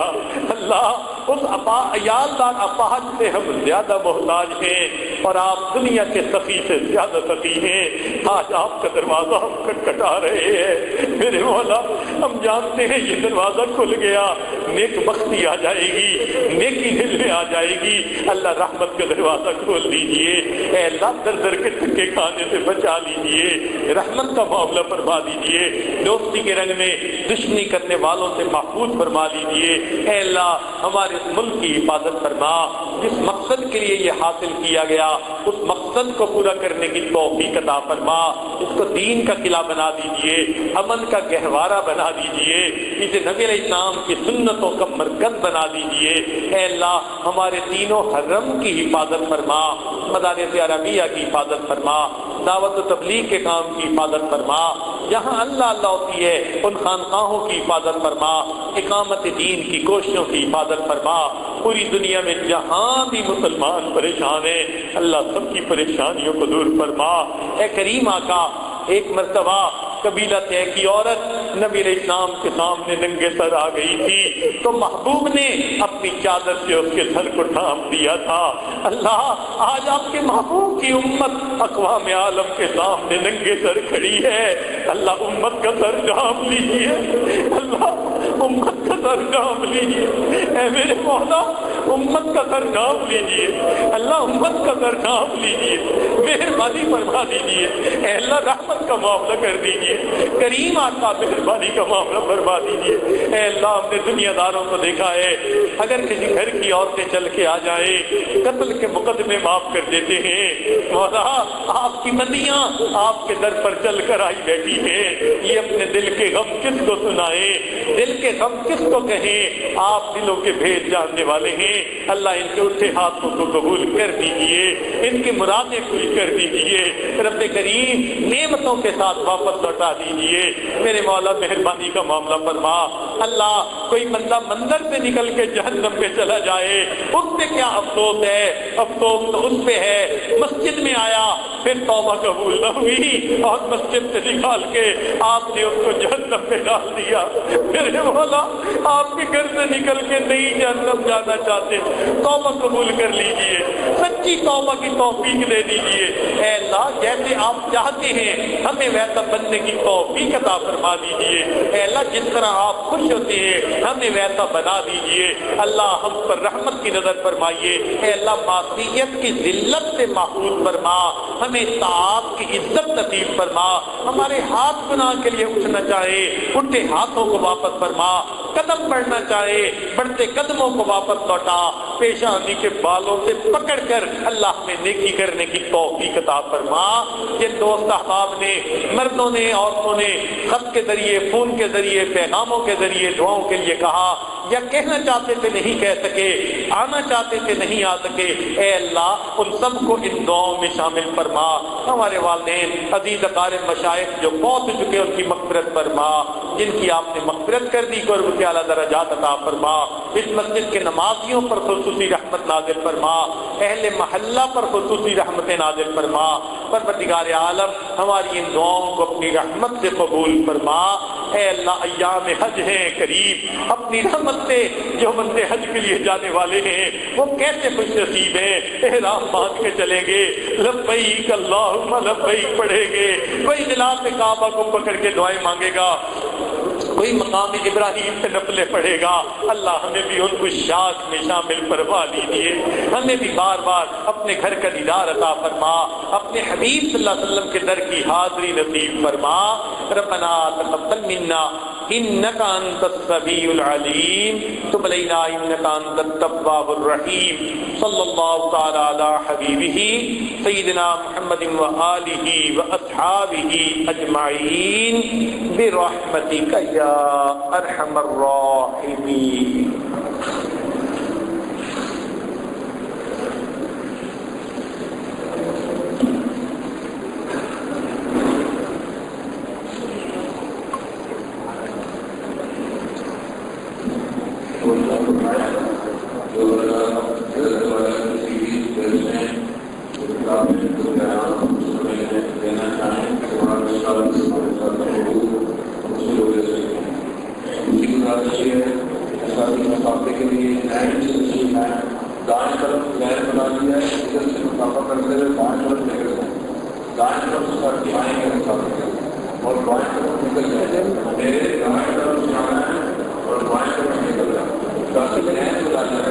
اللہ اس عیالدار اپاہج سے ہم زیادہ محتاج ہیں اور آپ دنیا کے سخی سے زیادہ سخی ہیں۔ آج آپ کا دروازہ ہم کھٹکھٹا رہے ہیں میرے مولا، ہم جانتے ہیں یہ دروازہ کھل گیا نیک بختی آ جائے گی، نیکی دل میں آ جائے گی۔ اللہ رحمت کا دروازہ کھول دیجئے، اے اللہ در در کے دھکے کھانے سے بچا لیجئے، رحمت کا معاملہ فرما دیجئے، دوستی کے رنگ میں دشمنی کرنے والوں سے محفوظ فرما دیجئے۔ اے اللہ ہمارے اس ملک کی حفاظت فرما، جس مقصد کے لیے یہ حاصل کیا گیا اس مقصد کو پورا کرنے کی توفیق عطا فرما، اس کو دین کا قلعہ بنا دیجئے، امن کا گہوارہ بنا دیجئے، اسے نبی علیہ السلام کی سنتوں کا مرکز بنا دیجئے۔ اے اللہ ہمارے تینوں حرم کی حفاظت فرما، مدارس عربیہ کی حفاظت فرما، دعوت و تبلیغ کے کام کی حفاظت فرما، جہاں اللہ اللہ ہوتی ہے ان خانقاہوں کی حفاظت فرما، اقامت دین کی کوششوں کی حفاظت فرما۔ پوری دنیا میں جہاں بھی مسلمان پریشان ہیں اللہ سب کی پریشانیوں کو دور فرما۔ اے کریم آقا، ایک مرتبہ قبیلہ طے کی عورت نبی علیہ السلام کے سامنے ننگے سر آ گئی تھی تو محبوب نے اپنی چادر سے اس کے سر کو ڈھانپ دیا تھا۔ اللہ آج آپ کے محبوب کی امت اقوام عالم کے سامنے ننگے سر کھڑی ہے، اللہ امت کا سر ڈھانپ لیجیے، اللہ امت کا سر ڈھانپ لیجیے، اے میرے مولا امت کا سر ڈھانپ لیجیے، اللہ امت کا سر ڈھانپ لیجیے، مہربانی فرما دیجیے، اے اللہ رحمت کا معاملہ کر دیجیے، کریم آقا مہربانی کا معاملہ فرما دیجیے۔ اے اللہ ہم نے دنیا داروں کو دیکھا ہے اگر کسی گھر کی عورتیں چل کے آ جائیں قتل کے مقدمے معاف کر دیتے ہیں۔ مولا آپ کی بندیاں آپ کے در پر چل کر آئی بیٹھی ہیں، یہ اپنے دل کے غم کس کو سنائیں، دل کے غم کس کو کہیں، آپ دلوں کے بھید جاننے والے ہیں۔ اللہ ان کے اٹھے ہاتھوں کو قبول کر دیجیے، ان کی مرادیں پوری کر دیجیے، رب کریم نعمتوں کے ساتھ واپس لوٹا دیجیے۔ میرے مولا مہربانی کا معاملہ فرما۔ اللہ کوئی بندہ مندر سے نکل کے جہنم میں چلا جائے اس پہ کیا افسوس ہے؟ افسوس تو اس پہ ہے مسجد میں آیا پھر توبہ قبول نہ ہوئی اور مسجد سے نکال کے آپ نے اس کو جہنم میں ڈال دیا۔ میرے مولا آپ کے گھر سے نکل کے نہیں جہنم جانا چاہتے، توبہ قبول کر لیجئے، سچی توبہ کی توفیق دے دیجئے۔ اے اللہ جیسے آپ چاہتے ہیں ہمیں ویسا بننے کی توفیق عطا فرما دیجئے۔ اے اللہ جس طرح آپ خوش ہوتے ہیں ہمیں ویسا بنا دیجئے۔ اللہ ہم پر رحمت کی نظر فرمائیے۔ اے اللہ معصیت کی ذلت سے محفوظ فرما، ہمیں طاعت کی عزت نصیب فرما۔ ہمارے ہاتھ گناہ کے لیے اٹھنا چاہے اٹھے ہاتھوں کو واپس فرما، قدم بڑھنا چاہے بڑھتے قدموں کو واپس لوٹا، پیشانی کے بالوں سے پکڑ کر اللہ میں نیکی کرنے کی توفیق عطا فرما۔ جن دوست احباب نے، مردوں نے، عورتوں نے خط کے ذریعے، فون کے ذریعے، پیغاموں کے ذریعے دعاؤں کے لیے کہا یا کہنا چاہتے تھے نہیں کہہ سکے، آنا چاہتے تھے نہیں آ سکے، اے اللہ ان سب کو ان دعاؤں میں شامل فرما۔ ہمارے والدین عزیز اقارب مشائخ جو فوت ہو چکے ان کی مغفرت فرما، جن کی آپ نے مغفرت کر دی قرب کے اعلیٰ درجات عطا فرما۔ اس مسجد کے نمازیوں پر خصوصی رحمت نازل فرما، اہل محلہ پر خصوصی رحمت نازل فرما۔ پروردگار عالم ہماری ان دعاؤں کو اپنی رحمت سے قبول فرما۔ اے اللہ ایام حج ہیں قریب، اپنی رحمت سے جو بندے حج کے لیے جانے والے ہیں وہ کیسے خوش نصیب ہیں، احرام باندھ کے چلیں گے، لبیک اللہم لبیک پڑھیں گے، کوئی غلاف کعبہ کو پکڑ کے دعائیں مانگے گا، کوئی مقام ابراہیم پہ نفلیں پڑھے گا۔ اللہ ہمیں بھی ان کو شاخ میں شامل فرما لیجیے، ہمیں بھی بار بار اپنے گھر کا دیدار عطا فرما، اپنے حبیب صلی اللہ علیہ وسلم کے در کی حاضری نصیب فرما۔ ربنا تقبل منا انک انت السمیع العلیم تب علینا انک انت التواب الرحیم۔ صلی اللہ تعالی علی حبیبہ سیدنا محمد وآلہ واصحابہ اجمعین برحمتک یا ارحم الراحمین۔ جو دینا چاہیں مسافے کے لیے دائیں طرف لہر بنا دیا ہے، ادھر سے مسافہ کرتے ہوئے بائیں طرف لے کر جائیں، دائیں طرف سے آئیں گے مسافے اور بائیں طرف نکل جائیں، میرے دائیں طرف جانا ہے اور بائیں طرف نکل جائیں تاکہ لہر بنا جائے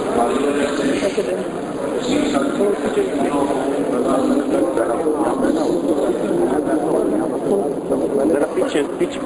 ہماری وجہ سے پیچھے